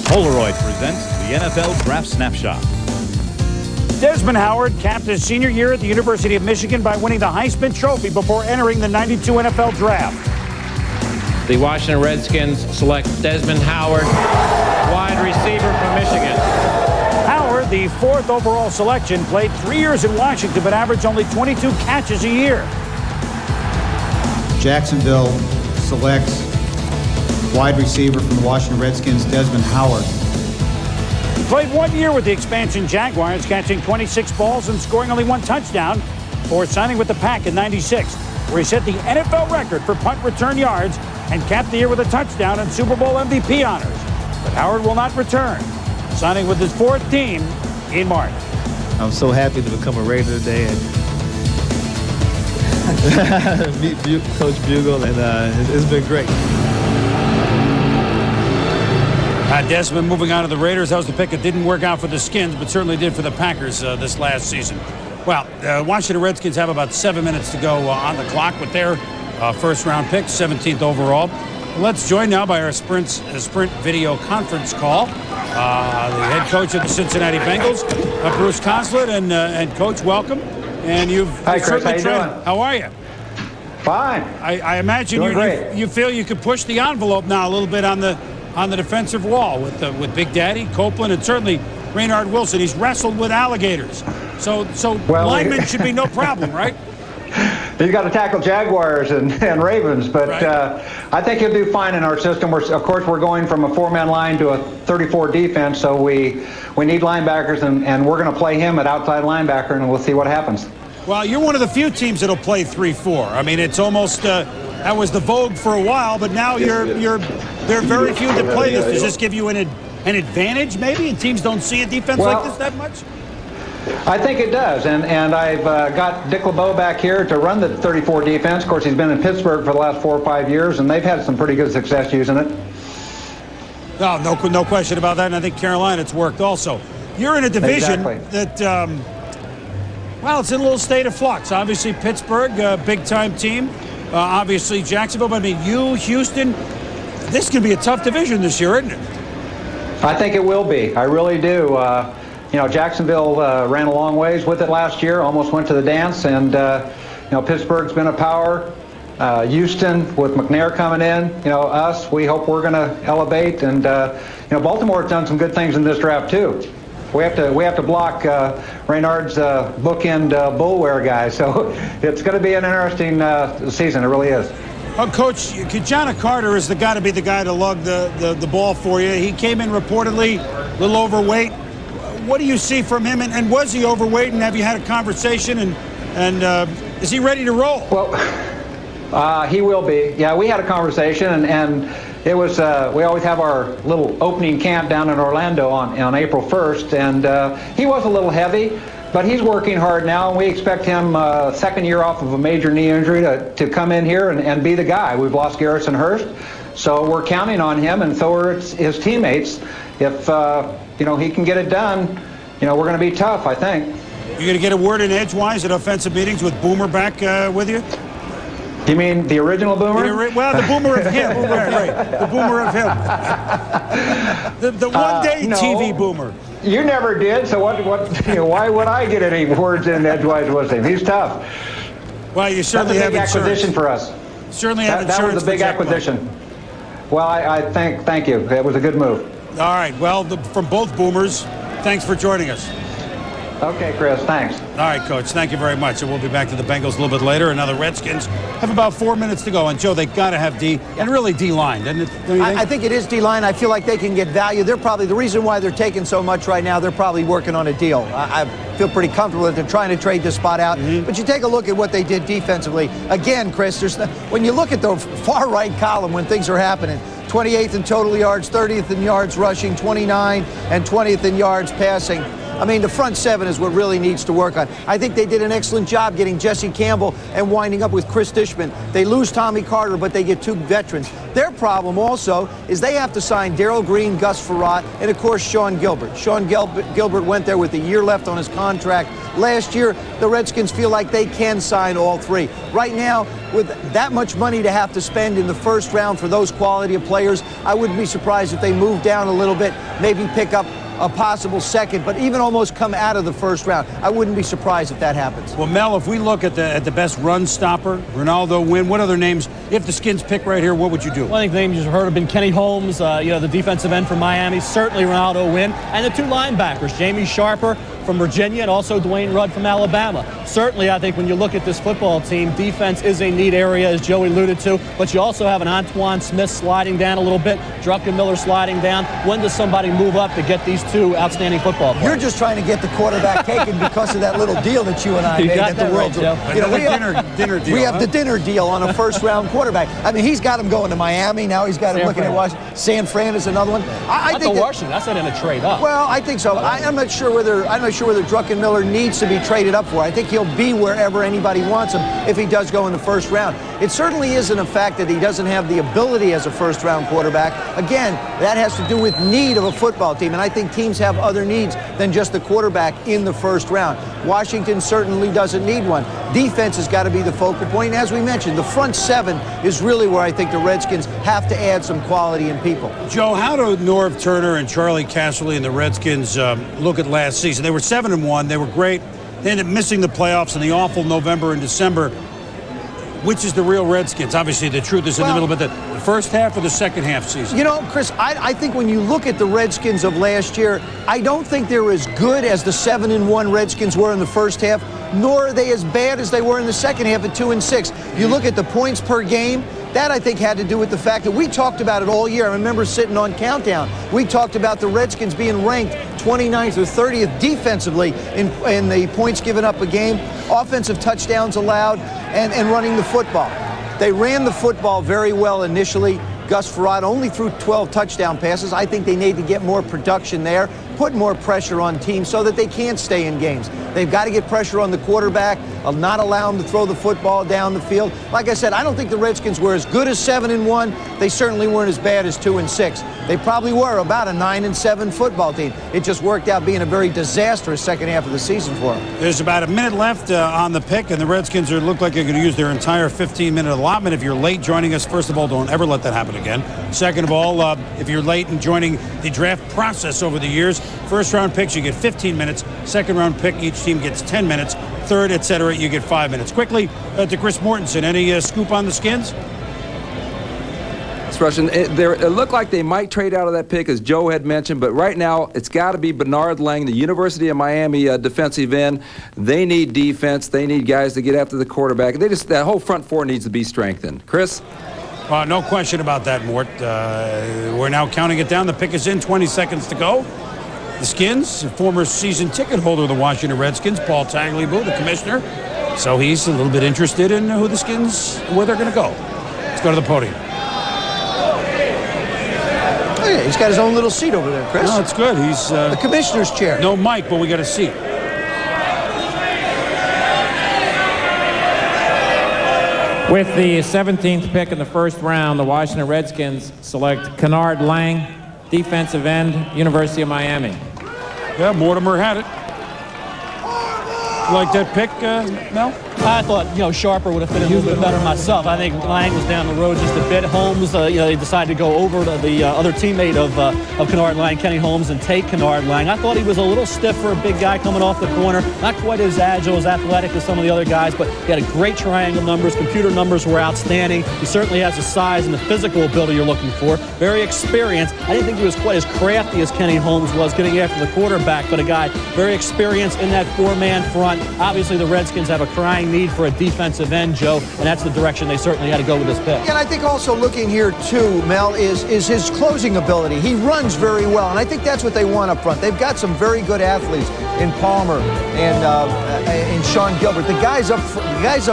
Polaroid presents the NFL Draft Snapshot. Desmond Howard capped his senior year at the University of Michigan by winning the Heisman Trophy before entering the '92 NFL Draft. The Washington Redskins select Desmond Howard, wide receiver from Michigan. Howard, the 4th overall selection, played 3 years in Washington but averaged only 22 catches a year. Jacksonville selects wide receiver from the Washington Redskins, Desmond Howard. He played 1 year with the expansion Jaguars, catching 26 balls and scoring only 1 touchdown before signing with the Pack in '96, where he set the NFL record for punt return yards and capped the year with a touchdown and Super Bowl MVP honors. But Howard will not return, signing with his 4th team in March. I'm so happy to become a Raider today and meet Coach Bugle, and it's been great. Desmond moving on to the Raiders. That was the pick that didn't work out for the Skins, but certainly did for the Packers this last season. Well, Washington Redskins have about 7 minutes to go on the clock with their first-round pick, 17th overall. Let's join now by our Sprint video conference call. The head coach of the Cincinnati Bengals, Bruce Conslett, and Coach, welcome. And Hi, Chris. How you doing? How are you? Fine. I imagine you feel you could push the envelope now a little bit on the defensive wall with Big Daddy Copeland, and certainly Raynard Wilson. He's wrestled with alligators. So linemen should be no problem, right? He's got to tackle Jaguars and Ravens, but I think he'll do fine in our system. Of course, we're going from a 4-man line to a 34 defense, so we need linebackers, and we're going to play him at outside linebacker, and we'll see what happens. Well, you're one of the few teams that'll play 3-4. I mean, it's almost that was the vogue for a while, but now there are very few that play this. Does this give you an advantage, maybe, and teams don't see a defense like this that much? I think it does, and I've got Dick LeBeau back here to run the 34 defense. Of course, he's been in Pittsburgh for the last 4 or 5 years, and they've had some pretty good success using it. No question about that, and I think Carolina, it's worked also. You're in a division that, it's in a little state of flux. Obviously, Pittsburgh, big-time team. Obviously, Jacksonville, but I mean, Houston, this could be a tough division this year, isn't it? I think it will be. I really do. Jacksonville ran a long ways with it last year, almost went to the dance, and Pittsburgh's been a power. Houston with McNair coming in, us, we hope we're going to elevate, and Baltimore's done some good things in this draft too. We have to block Raynard's bookend bullwear guy, so it's going to be an interesting season. It really is. Coach, Kajana Carter is got to be the guy to lug the ball for you. He came in reportedly a little overweight. What do you see from him, and was he overweight, and have you had a conversation, and is he ready to roll? Well, he will be. Yeah, we had a conversation, and it was, we always have our little opening camp down in Orlando on April 1st, and he was a little heavy, but he's working hard now, and we expect him second year off of a major knee injury to come in here and be the guy. We've lost Garrison Hurst, so we're counting on him, and so are his teammates. If he can get it done, we're going to be tough, I think. You're going to get a word in edgewise at offensive meetings with Boomer back with you? You mean the original Boomer? The Boomer of him. Right. The Boomer of him. The one-day TV Boomer. You never did, so why would I get any words in edgewise with him? He's tough. Well, you certainly have insurance. That's a big acquisition for us. Certainly have insurance. That was a big acquisition. Well, I thank you. That was a good move. All right. Well, from both Boomers, thanks for joining us. Okay, Chris, thanks. All right, Coach, thank you very much. And we'll be back to the Bengals a little bit later. And now the Redskins have about 4 minutes to go. And, Joe, they got to have D, and really D-line, doesn't it? I think it is D-line. I feel like they can get value. They're probably, the reason why they're taking so much right now, they're probably working on a deal. I feel pretty comfortable that they're trying to trade this spot out. But you take a look at what they did defensively. Again, Chris, when you look at the far right column when things are happening, 28th in total yards, 30th in yards rushing, 29 and 20th in yards passing. I mean, the front seven is what really needs to work on. I think they did an excellent job getting Jesse Campbell and winding up with Chris Dishman. They lose Tommy Carter, but they get two veterans. Their problem also is they have to sign Darrell Green, Gus Frerotte, and, of course, Sean Gilbert. Sean Gilbert went there with a year left on his contract. Last year, the Redskins feel like they can sign all three. Right now, with that much money to have to spend in the first round for those quality of players, I wouldn't be surprised if they move down a little bit, maybe pick up a possible second, but even almost come out of the first round. I wouldn't be surprised if that happens. Well, Mel, if we look at the best run stopper, Ronaldo, Wynn, what other names, if the Skins pick right here, what would you do? Well, I think the names you've heard have been Kenny Holmes, the defensive end from Miami, certainly Ronaldo, Wynn, and the two linebackers, Jamie Sharper from Virginia and also Dwayne Rudd from Alabama. Certainly, I think when you look at this football team, defense is a neat area, as Joey alluded to, but you also have an Antoine Smith sliding down a little bit, Druckenmiller sliding down. When does somebody move up to get these two outstanding football players? You're just trying to get the quarterback taken because of that little deal that you and I made at the World Tour. Dinner deal. We have the dinner deal on a first-round quarterback. I mean, he's got him going to Miami. Now he's got him looking at Washington. San Fran is another one. I think Washington. That's not in a trade up. Well, I think so. I'm not sure whether Druckenmiller needs to be traded up for. I think he'll be wherever anybody wants him if he does go in the first round. It certainly isn't a fact that he doesn't have the ability as a first-round quarterback. Again, that has to do with need of a football team, and I think teams have other needs than just the quarterback in the first round. Washington certainly doesn't need one. Defense has got to be the focal point. And as we mentioned, the front seven is really where I think the Redskins have to add some quality in people. Joe, how do Norv Turner and Charlie Casserly and the Redskins look at last season? They were 7-1. They were great. They ended up missing the playoffs in the awful November and December. which is the real Redskins? Obviously, the truth is in the middle, but the first half or the second half season? You know, Chris, I think when you look at the Redskins of last year, I don't think they're as good as the 7-1 Redskins were in the first half, nor are they as bad as they were in the second half at 2-6. You look at the points per game, that I think had to do with the fact that we talked about it all year. I remember sitting on Countdown. We talked about the Redskins being ranked 29th or 30th defensively in the points given up a game, offensive touchdowns allowed, and running the football. They ran the football very well initially. Gus Frerotte only threw 12 touchdown passes. I think they need to get more production there, put more pressure on teams so that they can't stay in games. They've got to get pressure on the quarterback, not allow him to throw the football down the field. Like I said, I don't think the Redskins were as good as 7-1. They certainly weren't as bad as 2-6. They probably were about a 9-7 football team. It just worked out being a very disastrous second half of the season for them. There's about a minute left on the pick, and the Redskins look like they're going to use their entire 15-minute allotment. If you're late joining us, first of all, don't ever let that happen again. Second of all, if you're late in joining the draft process over the years, first-round picks, you get 15 minutes. Second-round pick, each team gets 10 minutes. Third, etc., you get 5 minutes. Quickly, to Chris Mortensen, any scoop on the Skins? Russian, it looked like they might trade out of that pick, as Joe had mentioned, but right now it's got to be Bernard Lang, the University of Miami defensive end. They need defense. They need guys to get after the quarterback. That whole front four needs to be strengthened. Chris? No question about that, Mort. We're now counting it down. The pick is in, 20 seconds to go. The Skins, former season ticket holder of the Washington Redskins, Paul Tagliabue, the commissioner. So he's a little bit interested in who the Skins, where they're going to go. Let's go to the podium. Oh, yeah, he's got his own little seat over there, Chris. No, it's good. He's the commissioner's chair. No mic, but we got a seat. With the 17th pick in the first round, the Washington Redskins select Kennard Lang, defensive end, University of Miami. Yeah, Mortimer had it. Like that pick, Mel? I thought, Sharper would have fit in a little bit better myself. I think Lang was down the road just a bit. Holmes, they decided to go over to the other teammate of Kennard Lang, Kenny Holmes, and take Kennard Lang. I thought he was a little stiff for a big guy coming off the corner. Not quite as agile, as athletic as some of the other guys, but he had a great triangle numbers. Computer numbers were outstanding. He certainly has the size and the physical ability you're looking for. Very experienced. I didn't think he was quite as crafty as Kenny Holmes was getting after the quarterback, but a guy very experienced in that four-man front. Obviously, the Redskins have a crying need for a defensive end, Joe, and that's the direction they certainly had to go with this pick. And I think also looking here, too, Mel, is his closing ability. He runs very well, and I think that's what they want up front. They've got some very good athletes in Palmer and Sean Gilbert. The guys up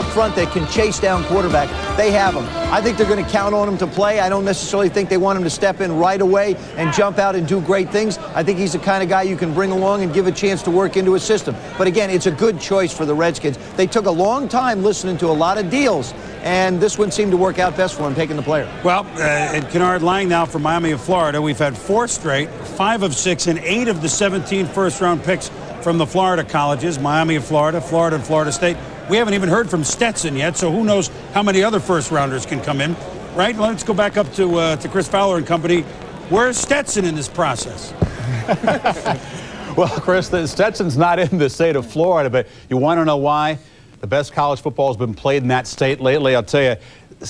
front that can chase down quarterback, they have them. I think they're going to count on him to play. I don't necessarily think they want him to step in right away and jump out and do great things. I think he's the kind of guy you can bring along and give a chance to work into a system. But again, it's a good choice for the Redskins. They took a long time listening to a lot of deals, and this one seemed to work out best for him, taking the player. Well, and Kennard Lang now from Miami of Florida. We've had 4 straight, 5 of 6, and 8 of the 17 first-round picks from the Florida colleges, Miami of Florida, Florida and Florida State. We haven't even heard from Stetson yet, so who knows how many other first-rounders can come in, right? Let's go back up to Chris Fowler and company. Where's Stetson in this process? Well, Chris, Stetson's not in the state of Florida, but you want to know why? The best college football has been played in that state lately. I'll tell you,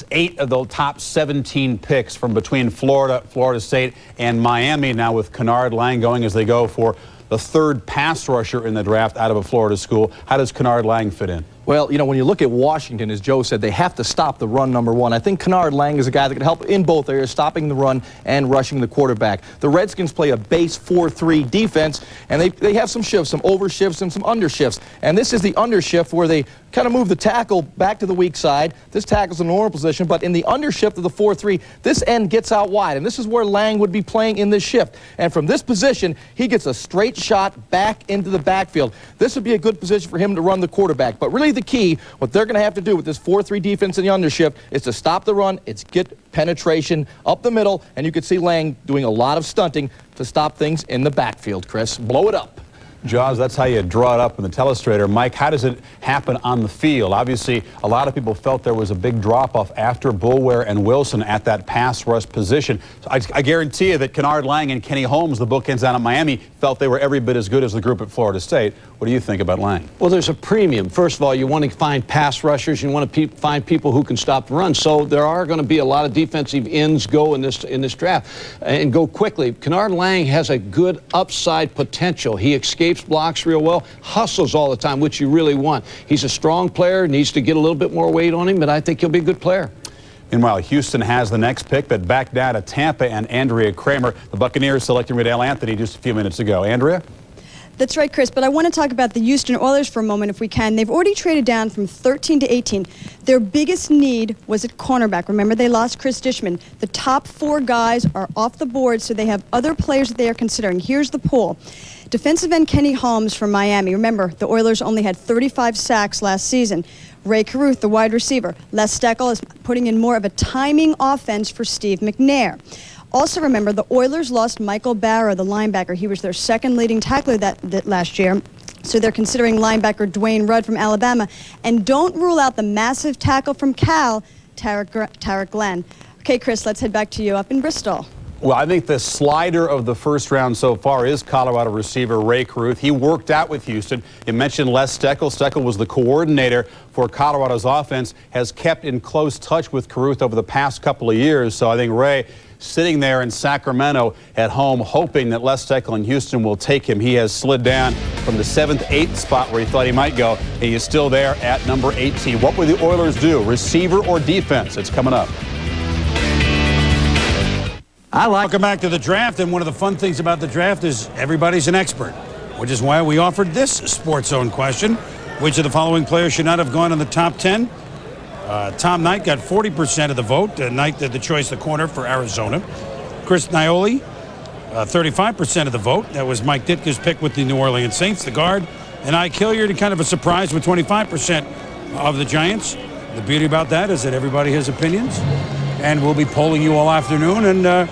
8 of the top 17 picks from between Florida, Florida State, and Miami now with Kennard Lang going as they go for the 3rd pass rusher in the draft out of a Florida school. How does Kennard Lang fit in? Well, when you look at Washington, as Joe said, they have to stop the run, number one. I think Kennard Lang is a guy that can help in both areas, stopping the run and rushing the quarterback. The Redskins play a base 4-3 defense, and they have some shifts, some over shifts and some under shifts. And this is the under shift where they kind of move the tackle back to the weak side. This tackle's in a normal position, but in the under shift of the 4-3, this end gets out wide, and this is where Lang would be playing in this shift. And from this position, he gets a straight shot back into the backfield. This would be a good position for him to run the quarterback. But really the key, what they're going to have to do with this 4-3 defense in the undershift is to stop the run. It's get penetration up the middle, and you could see Lang doing a lot of stunting to stop things in the backfield, Chris. Blow it up. Jaws, that's how you draw it up in the telestrator. Mike, how does it happen on the field? Obviously, a lot of people felt there was a big drop-off after Boulware and Wilson at that pass rush position. So I guarantee you that Kennard Lang and Kenny Holmes, the bookends down at Miami, felt they were every bit as good as the group at Florida State. What do you think about Lang? Well, there's a premium. First of all, you want to find pass rushers. You want to find people who can stop the run. So there are going to be a lot of defensive ends go in this draft and go quickly. Kennard Lang has a good upside potential. He escapes blocks real well, hustles all the time, which you really want. He's a strong player, needs to get a little bit more weight on him, but I think he'll be a good player. Meanwhile, Houston has the next pick, but back down to Tampa and Andrea Kramer. The Buccaneers selecting Riddell Anthony just a few minutes ago. Andrea? That's right, Chris, but I want to talk about the Houston Oilers for a moment if we can. They've already traded down from 13 to 18. Their biggest need was at cornerback. Remember, they lost Chris Dishman. The top 4 guys are off the board, so they have other players that they are considering. Here's the pool. Defensive end Kenny Holmes from Miami. Remember, the Oilers only had 35 sacks last season. Ray Caruth, the wide receiver. Les Steckel is putting in more of a timing offense for Steve McNair. Also remember, the Oilers lost Michael Barrow, the linebacker. He was their second leading tackler that last year. So they're considering linebacker Dwayne Rudd from Alabama. And don't rule out the massive tackle from Cal, Tarek Glenn. Okay, Chris, let's head back to you up in Bristol. Well, I think the slider of the first round so far is Colorado receiver Ray Caruth. He worked out with Houston. You mentioned Les Steckel. Steckel was the coordinator for Colorado's offense, has kept in close touch with Caruth over the past couple of years. So I think Ray, sitting there in Sacramento at home, hoping that Les Steckel in Houston will take him. He has slid down from the 7th, 8th spot where he thought he might go, and he is still there at number 18. What will the Oilers do, receiver or defense? It's coming up. Welcome back to the draft, and one of the fun things about the draft is everybody's an expert, which is why we offered this Sports Zone question. Which of the following players should not have gone in the top 10? Tom Knight got 40% of the vote. Knight did the choice, the corner for Arizona. Chris Nioli, 35% of the vote. That was Mike Ditka's pick with the New Orleans Saints, the guard. And Ike Hilliard, kind of a surprise with 25% of the Giants. The beauty about that is that everybody has opinions. And we'll be polling you all afternoon. And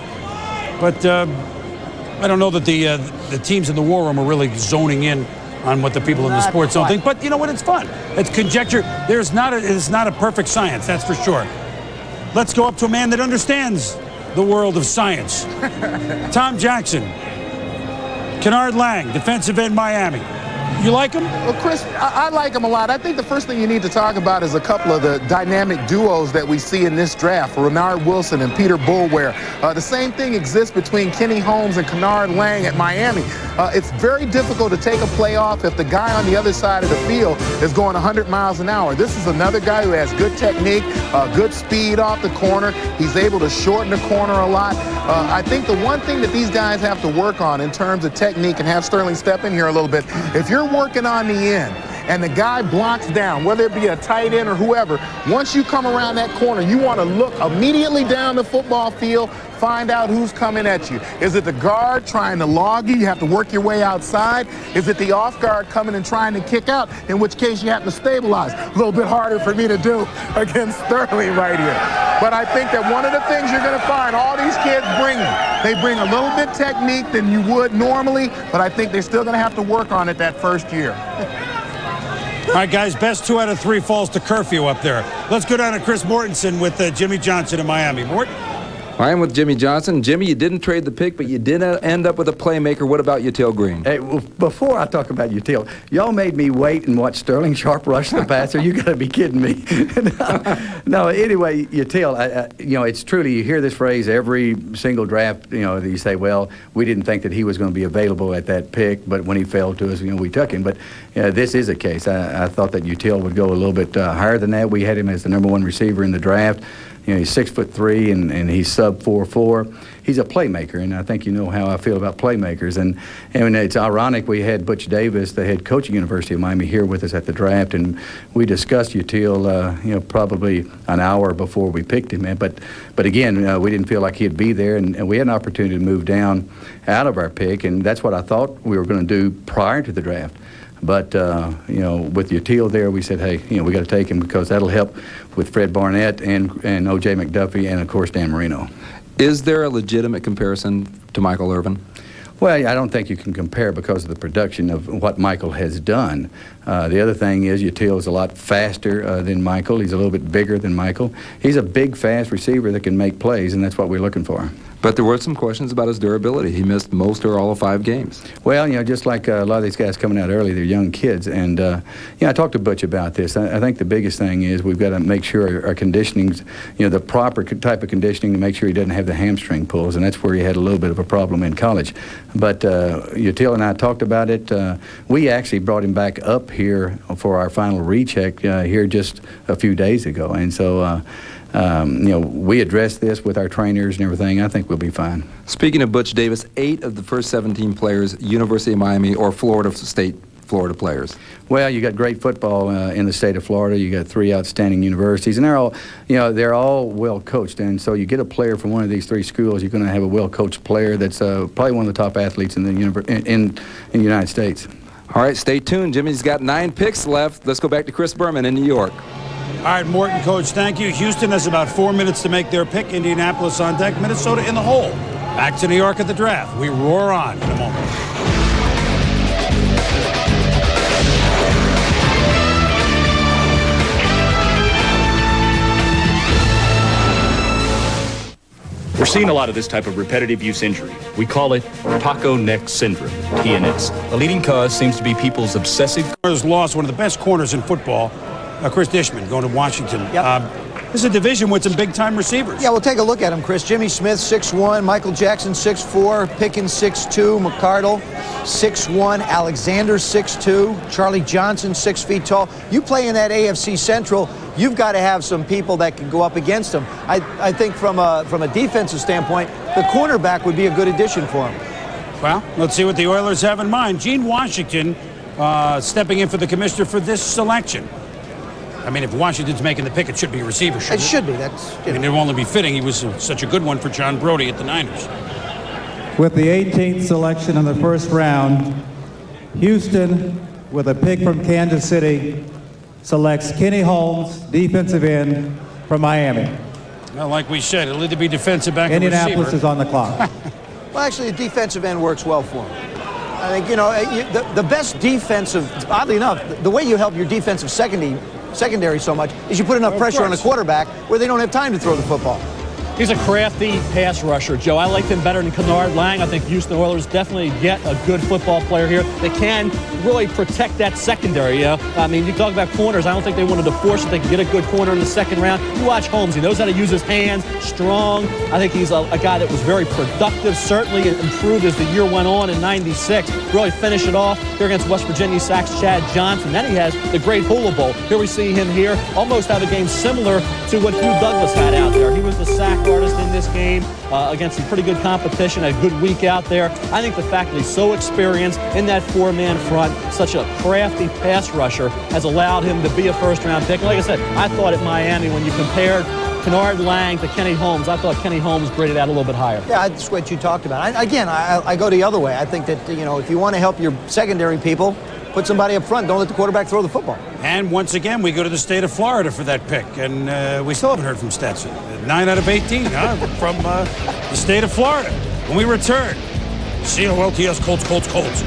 but I don't know that the teams in the war room are really zoning in on what the people in the Sports Zone think. But you know what? It's fun. It's conjecture. It's not a perfect science, that's for sure. Let's go up to a man that understands the world of science. Tom Jackson, Kennard Lang, defensive end Miami. You like him? Well, Chris, I like him a lot. I think the first thing you need to talk about is a couple of the dynamic duos that we see in this draft, Renard Wilson and Peter Boulware. The same thing exists between Kenny Holmes and Kennard Lang at Miami. It's very difficult to take a playoff if the guy on the other side of the field is going 100 miles an hour. This is another guy who has good technique, good speed off the corner. He's able to shorten the corner a lot. I think the one thing that these guys have to work on in terms of technique, and have Sterling step in here a little bit, if you're working on the end and the guy blocks down, whether it be a tight end or whoever, once you come around that corner, you want to look immediately down the football field, find out who's coming at you. Is it the guard trying to log you? You have to work your way outside. Is it the off guard coming and trying to kick out, in which case you have to stabilize? A little bit harder for me to do against Sterling right here. But I think that one of the things you're going to find all these kids they bring a little bit technique than you would normally, but I think they're still going to have to work on it that first year. All right, guys, best 2 out of 3 falls to curfew up there. Let's go down to Chris Mortensen with Jimmy Johnson in Miami. Mort? I am with Jimmy Johnson. Jimmy, you didn't trade the pick, but you did end up with a playmaker. What about Util Green? Hey, well, before I talk about Util, y'all made me wait and watch Sterling Sharp rush the passer. You got to be kidding me. No, anyway, Util, it's truly, you hear this phrase every single draft, you say, well, we didn't think that he was going to be available at that pick, but when he fell to us, we took him. But this is a case. I thought that Util would go a little bit higher than that. We had him as the #1 receiver in the draft. He's 6'3" and he's sub 4'4". He's a playmaker, and I think you know how I feel about playmakers. And it's ironic, we had Butch Davis, the head coach at University of Miami, here with us at the draft, and we discussed Util, probably an hour before we picked him. But again, we didn't feel like he'd be there, and we had an opportunity to move down out of our pick, and that's what I thought we were going to do prior to the draft. But, with Util there, we said, hey, we got to take him because that'll help with Fred Barnett and O.J. McDuffie and, of course, Dan Marino. Is there a legitimate comparison to Michael Irvin? Well, I don't think you can compare because of the production of what Michael has done. The other thing is Util is a lot faster than Michael. He's a little bit bigger than Michael. He's a big, fast receiver that can make plays, and that's what we're looking for. But there were some questions about his durability. He missed most or all of 5 games. Well, just like a lot of these guys coming out early, they're young kids. And, I talked to Butch about this. I think the biggest thing is we've got to make sure our conditioning's, the proper type of conditioning to make sure he doesn't have the hamstring pulls. And that's where he had a little bit of a problem in college. But Util and I talked about it. We actually brought him back up here for our final recheck here just a few days ago. And so, we addressed this with our trainers and everything. I think we'll be fine. Speaking of Butch Davis, 8 of the first 17 players, University of Miami or Florida State Florida players. Well, you got great football in the state of Florida. You got 3 outstanding universities, and they're all well coached. And so you get a player from one of these 3 schools, you're going to have a well coached player that's probably one of the top athletes in the United States. All right, stay tuned. Jimmy's got 9 picks left. Let's go back to Chris Berman in New York. All right, Morton, Coach, thank you. Houston has about 4 minutes to make their pick. Indianapolis on deck. Minnesota in the hole. Back to New York at the draft. We roar on in a moment. We're seeing a lot of this type of repetitive use injury. We call it taco neck syndrome, TNS. A leading cause seems to be people's obsessive... Lost one of the best corners in football. Chris Dishman going to Washington. Yep. This is a division with some big-time receivers. Yeah, we'll take a look at him, Chris. Jimmy Smith, 6'1", Michael Jackson, 6'4", Pickens, 6'2", McCardle, 6'1", Alexander, 6'2", Charlie Johnson, 6 feet tall. You play in that AFC Central, you've got to have some people that can go up against them. I think from a defensive standpoint, the cornerback would be a good addition for him. Well, let's see what the Oilers have in mind. Gene Washington stepping in for the commissioner for this selection. I mean, if Washington's making the pick, it should be a receiver, shouldn't it? It should be. That's. I mean, it will only be fitting. He was such a good one for John Brody at the Niners. With the 18th selection in the first round, Houston, with a pick from Kansas City, selects Kenny Holmes, defensive end from Miami. Well, like we said, it'll either be defensive back or receiver. Indianapolis is on the clock. Well, actually, the defensive end works well for him. I think, the best defensive, oddly enough, the way you help your defensive secondary so much is you put enough pressure on the quarterback where they don't have time to throw the football. He's a crafty pass rusher, Joe. I like him better than Kennard Lang. I think Houston Oilers definitely get a good football player here. They can really protect that secondary, I mean, you talk about corners. I don't think they wanted to force it. They can get a good corner in the second round. You watch Holmes. He knows how to use his hands, strong. I think he's a guy that was very productive, certainly improved as the year went on in '96. Really finish it off here against West Virginia sacks Chad Johnson. Then he has the great Hula Bowl. Here we see him here almost have a game similar to what Hugh Douglas had out there. He was the sack artist in this game against some pretty good competition, a good week out there. I think the fact that he's so experienced in that 4-man front, such a crafty pass rusher, has allowed him to be a first-round pick. And like I said, I thought at Miami, when you compared Kennard Lang to Kenny Holmes, I thought Kenny Holmes graded out a little bit higher. Yeah, that's what you talked about. I go the other way. I think that, if you want to help your secondary people, put somebody up front. Don't let the quarterback throw the football. And once again, we go to the state of Florida for that pick. And we still haven't heard from Stetson. 9 out of 18 from the state of Florida. When we return, COLTS, Colts.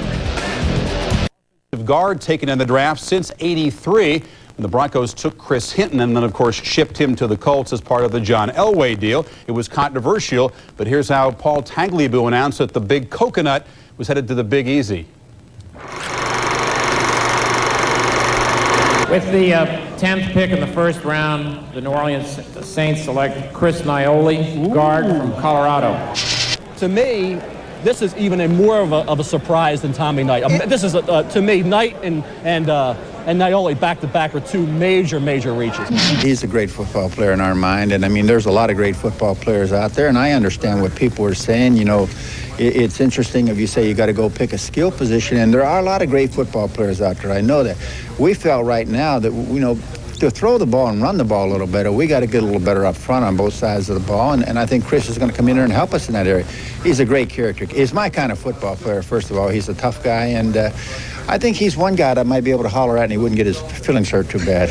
Guard taken in the draft since '83. When the Broncos took Chris Hinton and then, of course, shipped him to the Colts as part of the John Elway deal. It was controversial, but here's how Paul Tagliabue announced that the Big Coconut was headed to the Big Easy. With the 10th pick in the first round, the New Orleans Saints select Chris Nioli, guard from Colorado. To me, this is even more of a surprise than Tommy Knight. This is, to me, Knight and Nioli back-to-back are 2 major reaches. He's a great football player in our mind, and I mean, there's a lot of great football players out there, and I understand what people are saying. It's interesting if you say you got to go pick a skill position, and there are a lot of great football players out there. I know that. We felt right now that, to throw the ball and run the ball a little better, we got to get a little better up front on both sides of the ball, and I think Chris is going to come in there and help us in that area. He's a great character. He's my kind of football player, first of all. He's a tough guy, and I think he's one guy that might be able to holler at and he wouldn't get his feelings hurt too bad.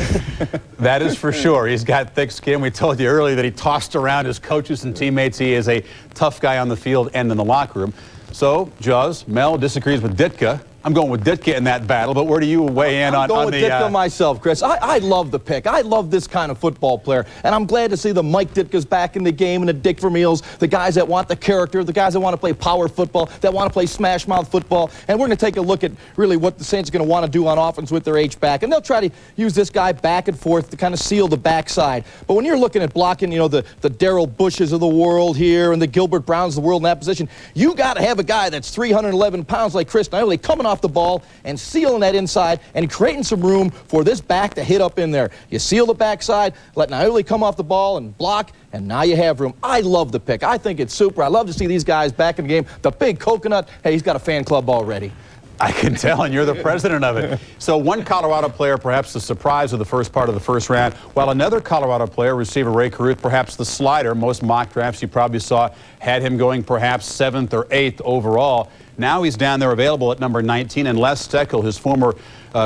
That is for sure. He's got thick skin. We told you earlier that he tossed around his coaches and teammates. He is a tough guy on the field and in the locker room. So, Jaws, Mel disagrees with Ditka. I'm going with Ditka in that battle, but where do you weigh in I'm going with the... Ditka myself, Chris. I love the pick. I love this kind of football player, and I'm glad to see the Mike Ditkas back in the game and the Dick Vermeils, the guys that want the character, the guys that want to play power football, that want to play smash mouth football, and we're going to take a look at really what the Saints are going to want to do on offense with their H-back, and they'll try to use this guy back and forth to kind of seal the backside. But when you're looking at blocking, you know, the Darrell Bushes of the world here and the Gilbert Browns of the world in that position, you got to have a guy that's 311 pounds like Chris Knightley coming off the ball and sealing that inside and creating some room for this back to hit up in there. You seal the backside, let Knightley come off the ball and block, and now you have room. I love the pick. I think it's super. I love to see these guys back in the game. The big coconut, hey, he's got a fan club already. I can tell, and you're the president of it. So one Colorado player, perhaps the surprise of the first part of the first round, while another Colorado player, receiver Ray Caruth, perhaps the slider. Most mock drafts you probably saw had him going perhaps 7th or 8th overall. Now he's down there available at number 19, and Les Steckel, his former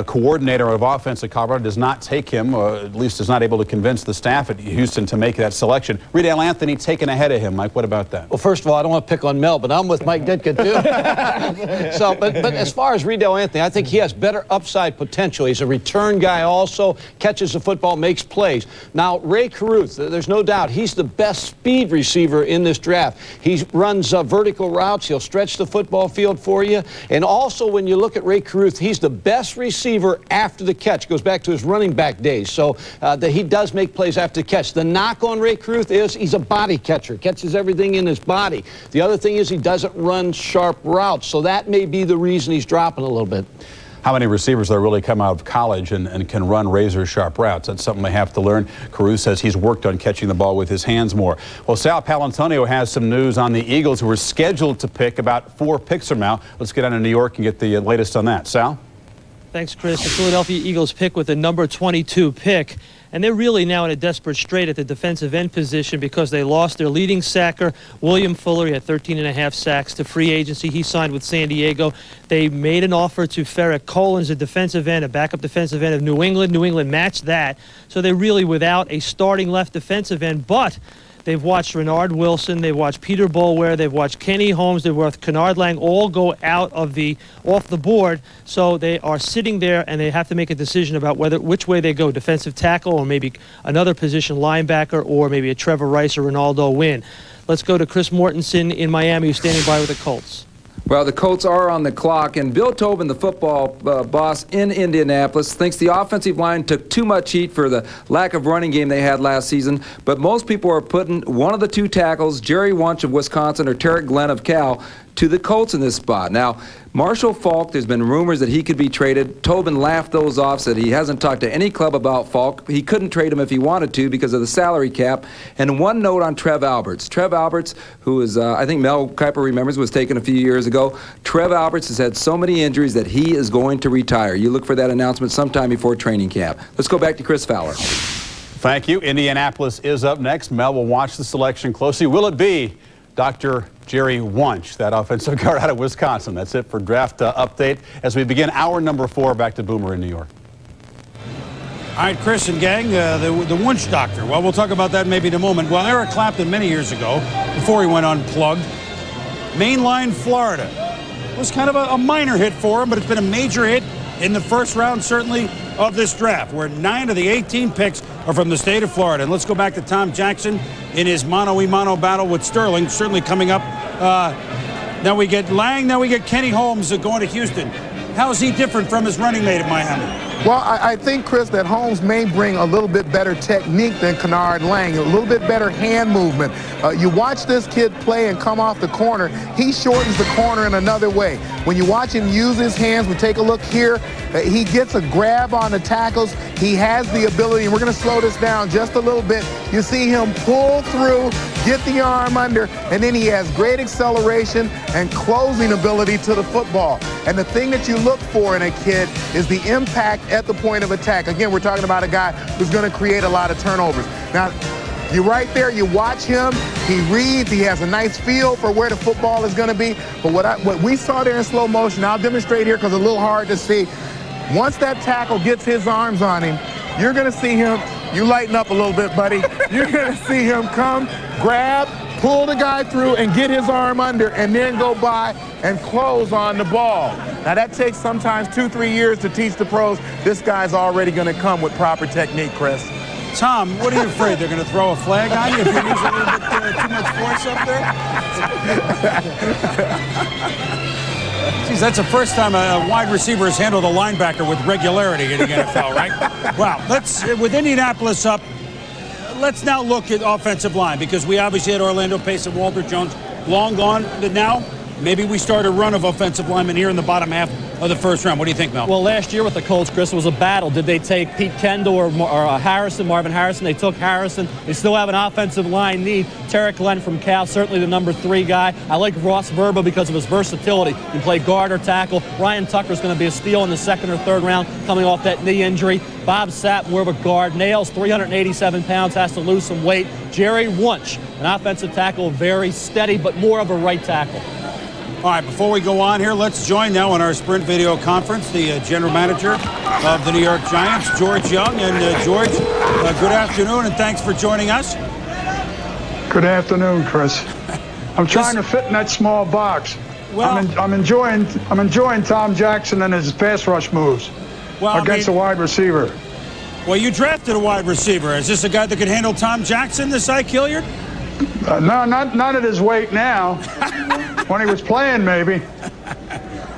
coordinator of offense at Colorado, does not take him, or at least is not able to convince the staff at Houston to make that selection. Riedel Anthony taken ahead of him. Mike, what about that? Well, first of all, I don't want to pick on Mel, but I'm with Mike Ditka, too. So, but as far as Riedel Anthony, I think he has better upside potential. He's a return guy also, catches the football, makes plays. Now, Ray Caruth, there's no doubt, he's the best speed receiver in this draft. He runs vertical routes. He'll stretch the football field for you. And also, when you look at Ray Caruth, he's the best receiver after the catch. Goes back to his running back days. So that he does make plays after the catch. The knock on Ray Caruth is he's a body catcher. Catches everything in his body. The other thing is he doesn't run sharp routes. So that may be the reason he's dropping a little bit. How many receivers that really come out of college and can run razor-sharp routes? That's something they have to learn. Caruth says he's worked on catching the ball with his hands more. Well, Sal Palantonio has some news on the Eagles, who are scheduled to pick about 4 picks from now. Let's get down to New York and get the latest on that. Sal? Thanks, Chris. The Philadelphia Eagles pick with the number 22 pick. And they're really now in a desperate strait at the defensive end position because they lost their leading sacker, William Fuller. He had 13.5 sacks to free agency. He signed with San Diego. They made an offer to Ferrick Collins, a defensive end, a backup defensive end of New England. New England matched that. So they're really without a starting left defensive end. But they've watched Renard Wilson, they've watched Peter Boulware, they've watched Kenny Holmes, they've watched Kennard Lang all go out of off the board. So they are sitting there and they have to make a decision about which way they go, defensive tackle or maybe another position, linebacker, or maybe a Trevor Rice or Ronaldo Wynn. Let's go to Chris Mortensen in Miami, who's standing by with the Colts. Well, the Colts are on the clock, and Bill Tobin, the football boss in Indianapolis, thinks the offensive line took too much heat for the lack of running game they had last season, but most people are putting one of the 2 tackles, Jerry Wunsch of Wisconsin or Tarek Glenn of Cal, to the Colts in this spot. Now, Marshall Faulk, there's been rumors that he could be traded. Tobin laughed those off, said he hasn't talked to any club about Faulk. He couldn't trade him if he wanted to because of the salary cap. And one note on Trev Alberts. Trev Alberts, who is, I think Mel Kiper remembers, was taken a few years ago. Trev Alberts has had so many injuries that he is going to retire. You look for that announcement sometime before training camp. Let's go back to Chris Fowler. Thank you. Indianapolis is up next. Mel will watch the selection closely. Will it be Dr. Jerry Wunsch, that offensive guard out of Wisconsin? That's it for draft update as we begin hour number 4. Back to Boomer in New York. All right, Chris and gang, the Wunsch doctor. Well, we'll talk about that maybe in a moment. Well, Eric Clapton many years ago, before he went unplugged, Mainline, Florida. It was kind of a minor hit for him, but it's been a major hit in the first round, certainly, of this draft, where 9 of the 18 picks are from the state of Florida. And let's go back to Tom Jackson in his mano-a-mano battle with Sterling, certainly coming up. Now we get Lang, now we get Kenny Holmes going to Houston. How is he different from his running mate at Miami? Well, I think, Chris, that Holmes may bring a little bit better technique than Kennard Lang, a little bit better hand movement. You watch this kid play and come off the corner, he shortens the corner in another way. When you watch him use his hands, we take a look here, he gets a grab on the tackles. He has the ability, and we're going to slow this down just a little bit. You see him pull through, get the arm under, and then he has great acceleration and closing ability to the football. And the thing that you look for in a kid is the impact at the point of attack. Again, we're talking about a guy who's going to create a lot of turnovers. Now, you're right there, you watch him, he reads, he has a nice feel for where the football is going to be. But what we saw there in slow motion, I'll demonstrate here because it's a little hard to see. Once that tackle gets his arms on him, you're going to see him, you lighten up a little bit, buddy. You're going to see him come, grab, pull the guy through and get his arm under and then go by and close on the ball. Now that takes sometimes 2-3 years to teach the pros. This guy's already going to come with proper technique, Chris. Tom, what are you afraid? They're going to throw a flag on you if you use a little bit too much force up there? Geez, that's the first time a wide receiver has handled a linebacker with regularity in the NFL, right? Wow. With Indianapolis up, let's now look at offensive line, because we obviously had Orlando Pace and Walter Jones long gone. Now, maybe we start a run of offensive linemen here in the bottom half of the first round. What do you think, Mel? Well, last year with the Colts, Chris, it was a battle. Did they take Pete Kendall or Marvin Harrison? They took Harrison. They still have an offensive line need. Tarek Glenn from Cal, certainly the number 3 guy. I like Ross Verba because of his versatility. He can play guard or tackle. Ryan Tucker's going to be a steal in the 2nd or 3rd round coming off that knee injury. Bob Sapp, more of a guard. Nails, 387 pounds, has to lose some weight. Jerry Wunsch, an offensive tackle, very steady, but more of a right tackle. All right, before we go on here, let's join now on our Sprint video conference the general manager of the New York Giants, George Young. And George, good afternoon, and thanks for joining us. Good afternoon, Chris. I'm trying to fit in that small box. Well, I'm enjoying Tom Jackson and his pass rush moves against a wide receiver. Well, you drafted a wide receiver. Is this a guy that could handle Tom Jackson, this Ike Hilliard? No, not at his weight now. When he was playing, maybe.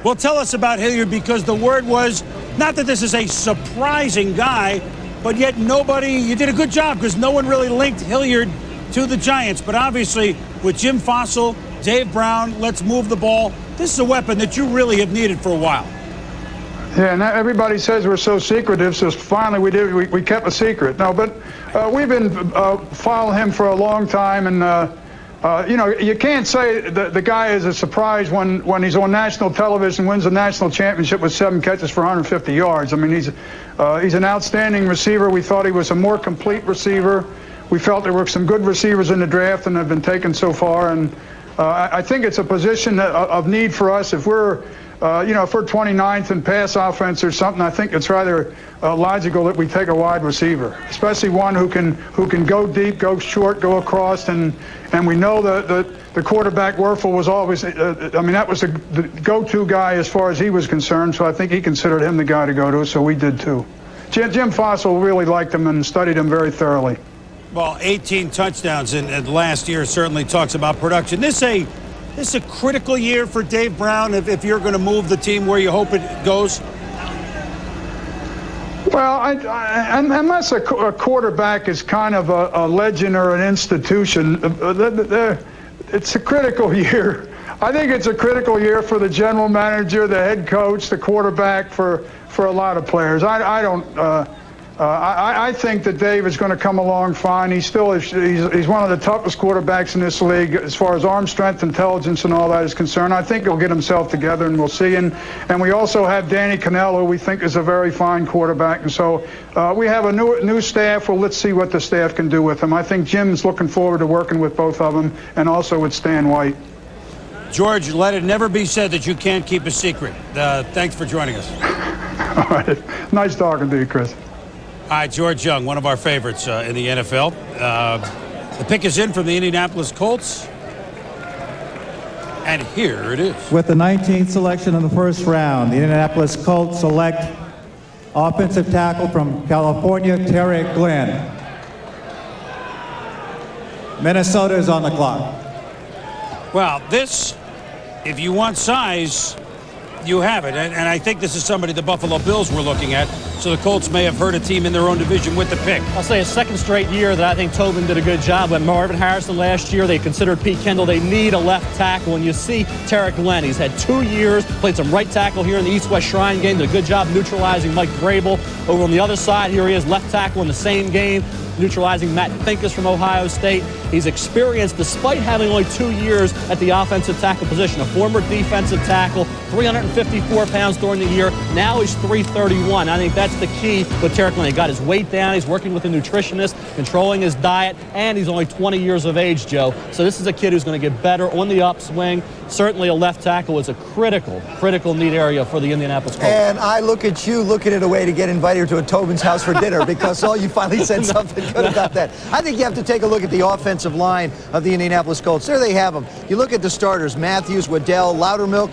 Well, tell us about Hilliard, because the word was not that this is a surprising guy, but yet you did a good job because no one really linked Hilliard to the Giants. But obviously, with Jim Fossil, Dave Brown, let's move the ball. This is a weapon that you really have needed for a while. Yeah, and everybody says we're so secretive, so finally we kept a secret. No, but we've been following him for a long time, and you can't say that the guy is a surprise when he's on national television, wins a national championship with 7 catches for 150 yards. I mean, he's an outstanding receiver. We thought he was a more complete receiver. We felt there were some good receivers in the draft and have been taken so far, and I think it's a position of need for us. If we're 29th in pass offense or something, I think it's rather logical that we take a wide receiver, especially one who can go deep, go short, go across, and we know that the quarterback Werfel was always, that was the go-to guy as far as he was concerned. So I think he considered him the guy to go to. So we did too. Jim Fossil really liked him and studied him very thoroughly. Well, 18 touchdowns in last year certainly talks about production. This is a critical year for Dave Brown if you're going to move the team where you hope it goes? Well, unless a quarterback is kind of a legend or an institution, it's a critical year. I think it's a critical year for the general manager, the head coach, the quarterback, for a lot of players. I think that Dave is going to come along fine. He's one of the toughest quarterbacks in this league as far as arm strength, intelligence, and all that is concerned. I think he'll get himself together, and we'll see. And we also have Danny Cannell, who we think is a very fine quarterback. And so we have a new staff. Well, let's see what the staff can do with him. I think Jim's looking forward to working with both of them, and also with Stan White. George, let it never be said that you can't keep a secret. Thanks for joining us. All right. Nice talking to you, Chris. All right, George Young, one of our favorites in the NFL. The pick is in from the Indianapolis Colts. And here it is. With the 19th selection in the first round, the Indianapolis Colts select offensive tackle from California, Tarek Glenn. Minnesota is on the clock. Well, this, if you want size, you have it. And I think this is somebody the Buffalo Bills were looking at. So the Colts may have hurt a team in their own division with the pick. I'll say a second straight year that I think Tobin did a good job. When Marvin Harrison last year, they considered Pete Kendall. They need a left tackle. And you see Tarek Glenn. He's had 2 years, played some right tackle here in the East-West Shrine game. Did a good job neutralizing Mike Vrabel. Over on the other side, here he is, left tackle in the same game, neutralizing Matt Pincus from Ohio State. He's experienced, despite having only 2 years at the offensive tackle position. A former defensive tackle, 354 pounds during the year. Now he's 331. I think that's the key with Tarek Glenn. He got his weight down. He's working with a nutritionist, controlling his diet, and he's only 20 years of age, Joe. So this is a kid who's going to get better on the upswing. Certainly a left tackle is a critical need area for the Indianapolis Colts. And I look at you looking at a way to get invited to a Tobin's house for dinner because you finally said something good about that. I think you have to take a look at the offense offensive line of the Indianapolis Colts. There they have them. You look at the starters, Matthews, Waddell, Loudermilk,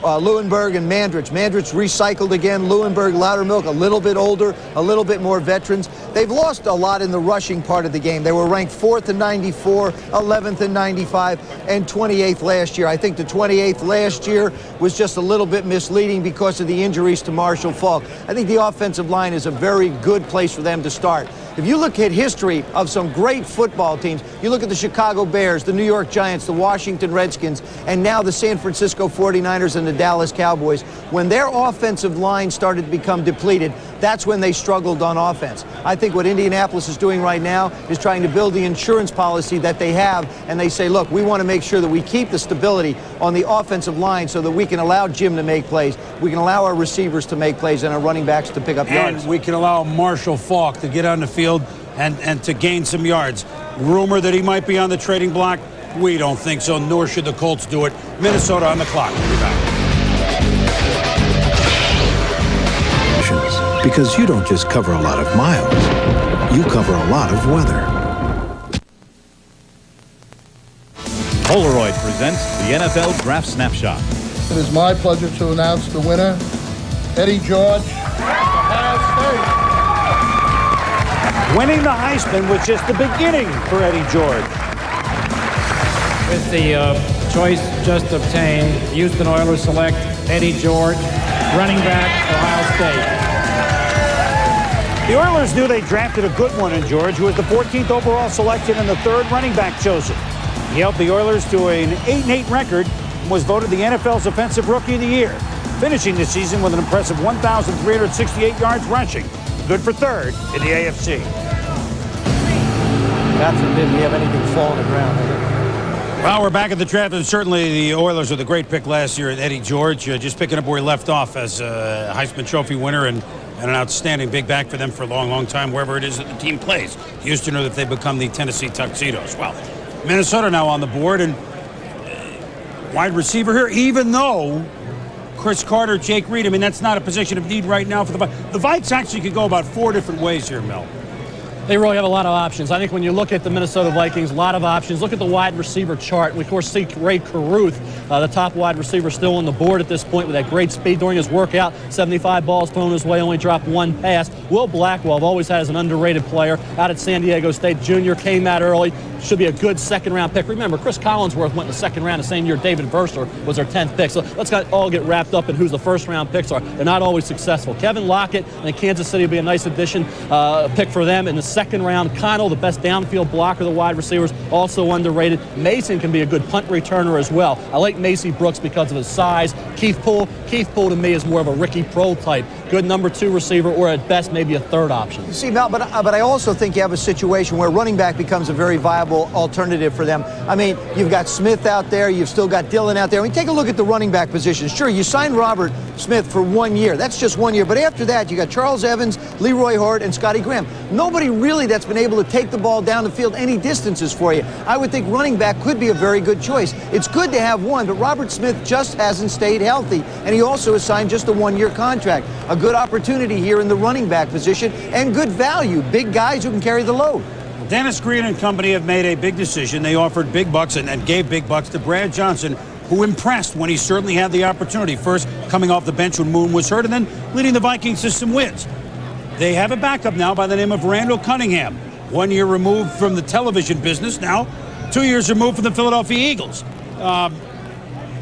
Lewinberg, and Mandrich. Mandrich recycled again. Lewinberg, Loudermilk, a little bit older, a little bit more veterans. They've lost a lot in the rushing part of the game. They were ranked 4th in 94, 11th in 95, and 28th last year. I think the 28th last year was just a little bit misleading because of the injuries to Marshall Faulk. I think the offensive line is a very good place for them to start. If you look at history of some great football teams, you look at the Chicago Bears, the New York Giants, the Washington Redskins, and now the San Francisco 49ers and the Dallas Cowboys, when their offensive line started to become depleted, that's when they struggled on offense. I think what Indianapolis is doing right now is trying to build the insurance policy that they have, and they say, look, we want to make sure that we keep the stability on the offensive line so that we can allow Jim to make plays, we can allow our receivers to make plays, and our running backs to pick up yards. And we can allow Marshall Faulk to get on the field and to gain some yards. Rumor that he might be on the trading block? We don't think so, nor should the Colts do it. Minnesota on the clock. We'll be back. Because you don't just cover a lot of miles, you cover a lot of weather. Polaroid presents the NFL Draft Snapshot. It is my pleasure to announce the winner, Eddie George, Ohio State. Winning the Heisman was just the beginning for Eddie George. With the choice just obtained, Houston Oilers select Eddie George, running back, Ohio State. The Oilers knew they drafted a good one in George, who was the 14th overall selection and the 3rd running back chosen. He helped the Oilers to an 8-8 record and was voted the NFL's Offensive Rookie of the Year, finishing the season with an impressive 1,368 yards rushing. Good for 3rd in the AFC. God forbid we have anything fall on the ground. Well, we're back at the draft, and certainly the Oilers with a great pick last year at Eddie George, just picking up where he left off as a Heisman Trophy winner and an outstanding big back for them for a long, long time, wherever it is that the team plays. Houston, or if they become the Tennessee Tuxedos. Well, Minnesota now on the board, and wide receiver here, even though Chris Carter, Jake Reed, I mean, that's not a position of need right now for the Vikes. The Vikes actually could go about 4 different ways here, Mel. They really have a lot of options. I think when you look at the Minnesota Vikings, a lot of options. Look at the wide receiver chart. We, of course, see Ray Caruth, the top wide receiver, still on the board at this point with that great speed during his workout. 75 balls thrown his way, only dropped 1 pass. Will Blackwell, I've always had as an underrated player, out at San Diego State. Junior came out early. Should be a good second-round pick. Remember, Chris Collinsworth went in the second round the same year David Verser was our 10th pick. So let's not all get wrapped up in who's the first-round picks are. They're not always successful. Kevin Lockett in Kansas City will be a nice addition, pick for them. In the second round, Connell, the best downfield blocker of the wide receivers, also underrated. Mason can be a good punt returner as well. I like Macy Brooks because of his size. Keith Poole to me is more of a Ricky Prohl type. Good number 2 receiver, or at best maybe a 3rd option. You see, Mel, but I also think you have a situation where running back becomes a very viable alternative for them. I mean, you've got Smith out there, you've still got Dillon out there. I mean, take a look at the running back positions. Sure, you signed Robert Smith for 1 year. That's just 1 year. But after that, you got Charles Evans, Leroy Hort, and Scotty Graham. Nobody really that's been able to take the ball down the field any distances for you. I would think running back could be a very good choice. It's good to have one, but Robert Smith just hasn't stayed healthy, and he also has signed just a 1-year contract. A good opportunity here in the running back position, and good value. Big guys who can carry the load. Dennis Green and company have made a big decision. They offered big bucks and gave big bucks to Brad Johnson, who impressed when he certainly had the opportunity. First, coming off the bench when Moon was hurt, and then leading the Vikings to some wins. They have a backup now by the name of Randall Cunningham. 1 year removed from the television business, now 2 years removed from the Philadelphia Eagles.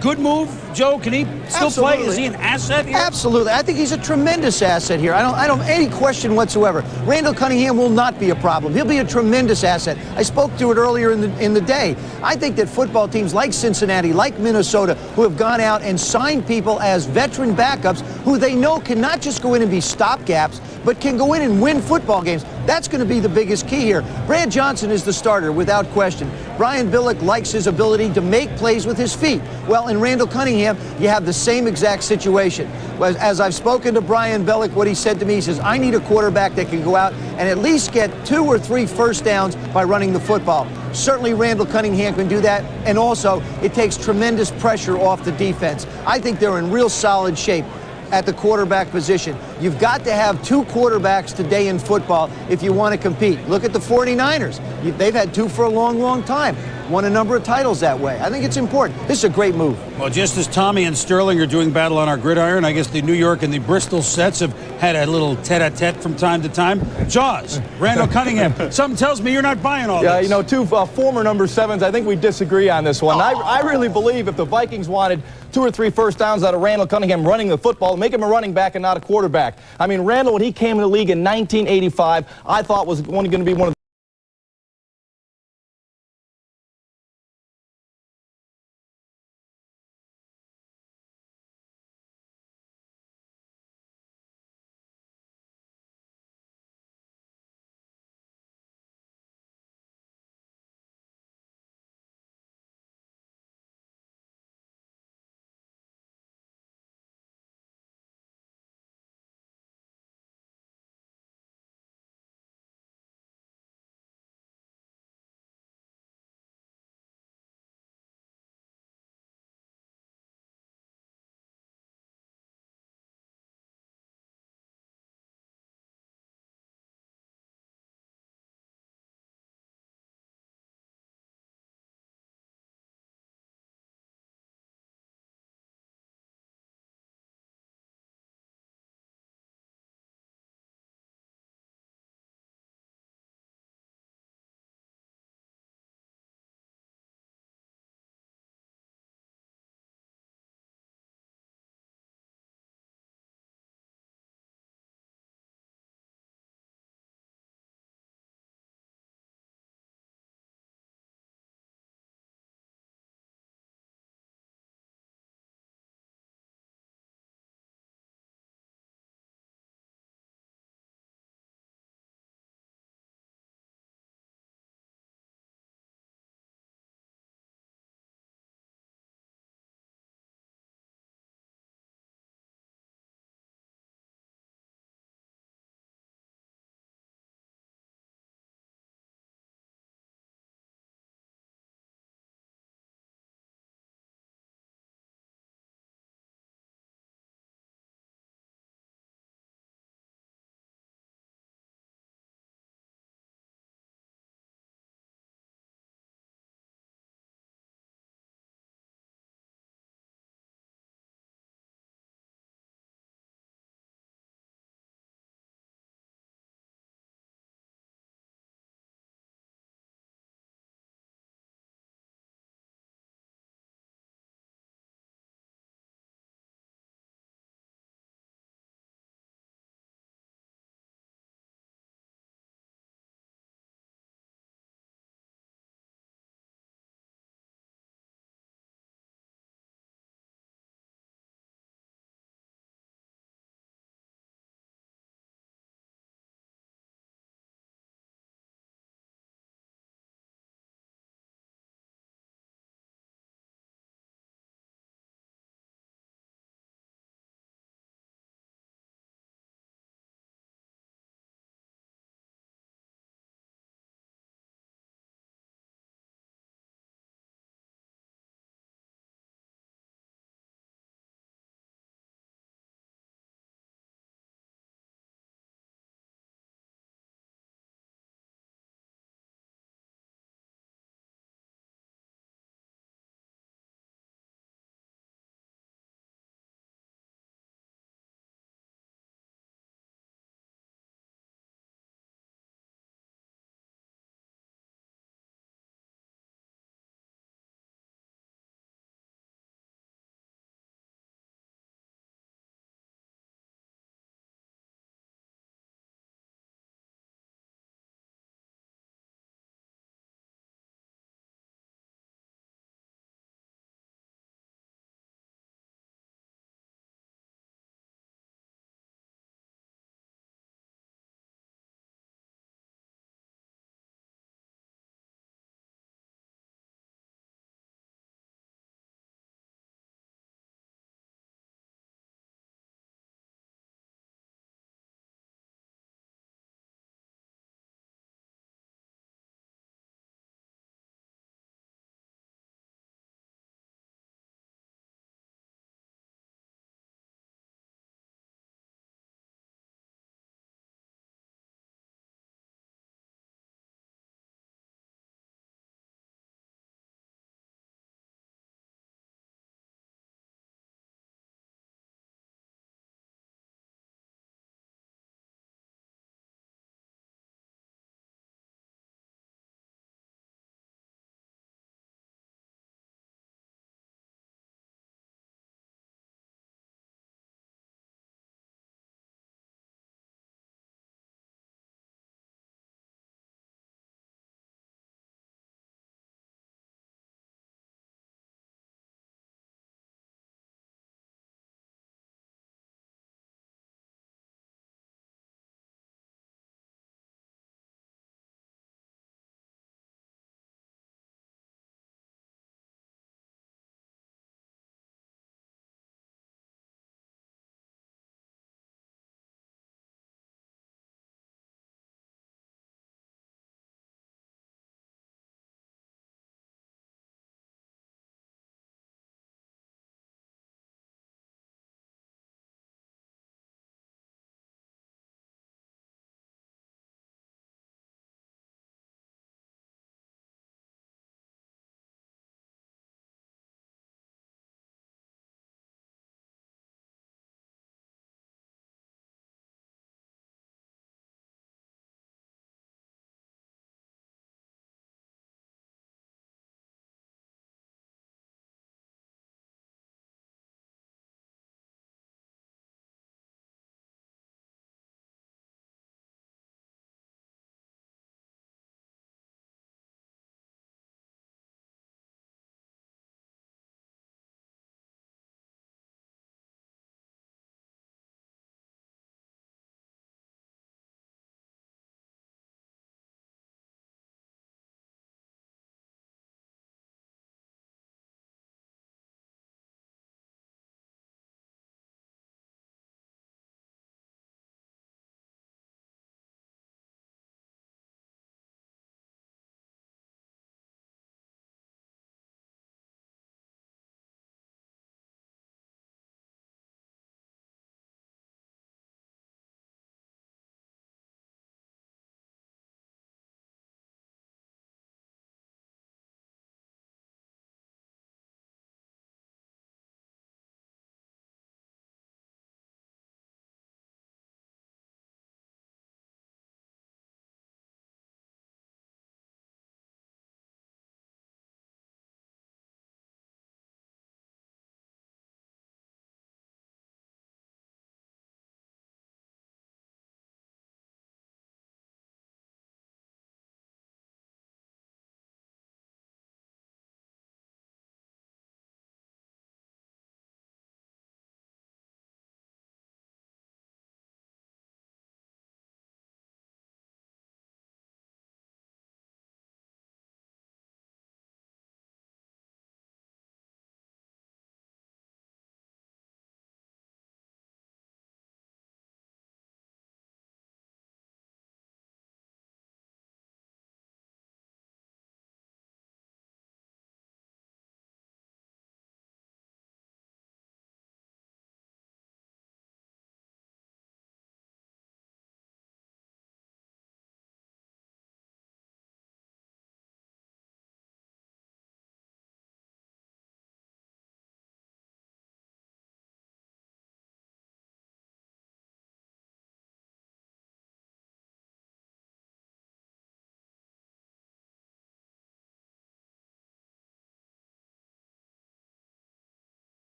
Good move, Joe. Can he still play? Is he an asset here? Absolutely. I think he's a tremendous asset here. I don't have any question whatsoever. Randall Cunningham will not be a problem. He'll be a tremendous asset. I spoke to it earlier in the day. I think that football teams like Cincinnati, like Minnesota, who have gone out and signed people as veteran backups who they know can not just go in and be stopgaps, but can go in and win football games. That's going to be the biggest key here. Brad Johnson is the starter without question. Brian Billick likes his ability to make plays with his feet. Well, in Randall Cunningham, you have the same exact situation. As I've spoken to Brian Billick, what he said to me, he says, I need a quarterback that can go out and at least get 2 or 3 first downs by running the football. Certainly Randall Cunningham can do that, and also it takes tremendous pressure off the defense. I think they're in real solid shape. at the quarterback position. You've got to have two quarterbacks today in football if you want to compete. Look at the 49ers. They've had two for a long, long time. Won a number of titles that way. I think it's important. This is a great move. Well, just as Tommy and Sterling are doing battle on our gridiron, I guess the New York and the Bristol sets have had a little tete-a-tete from time to time. Jaws, Randall Cunningham. Something tells me you're not buying all this. Yeah, you know, two former number 7s, I think we disagree on this one. I really believe if the Vikings wanted 2 or 3 first downs out of Randall Cunningham running the football, make him a running back and not a quarterback. I mean, Randall, when he came in the league in 1985, I thought was going to be one of the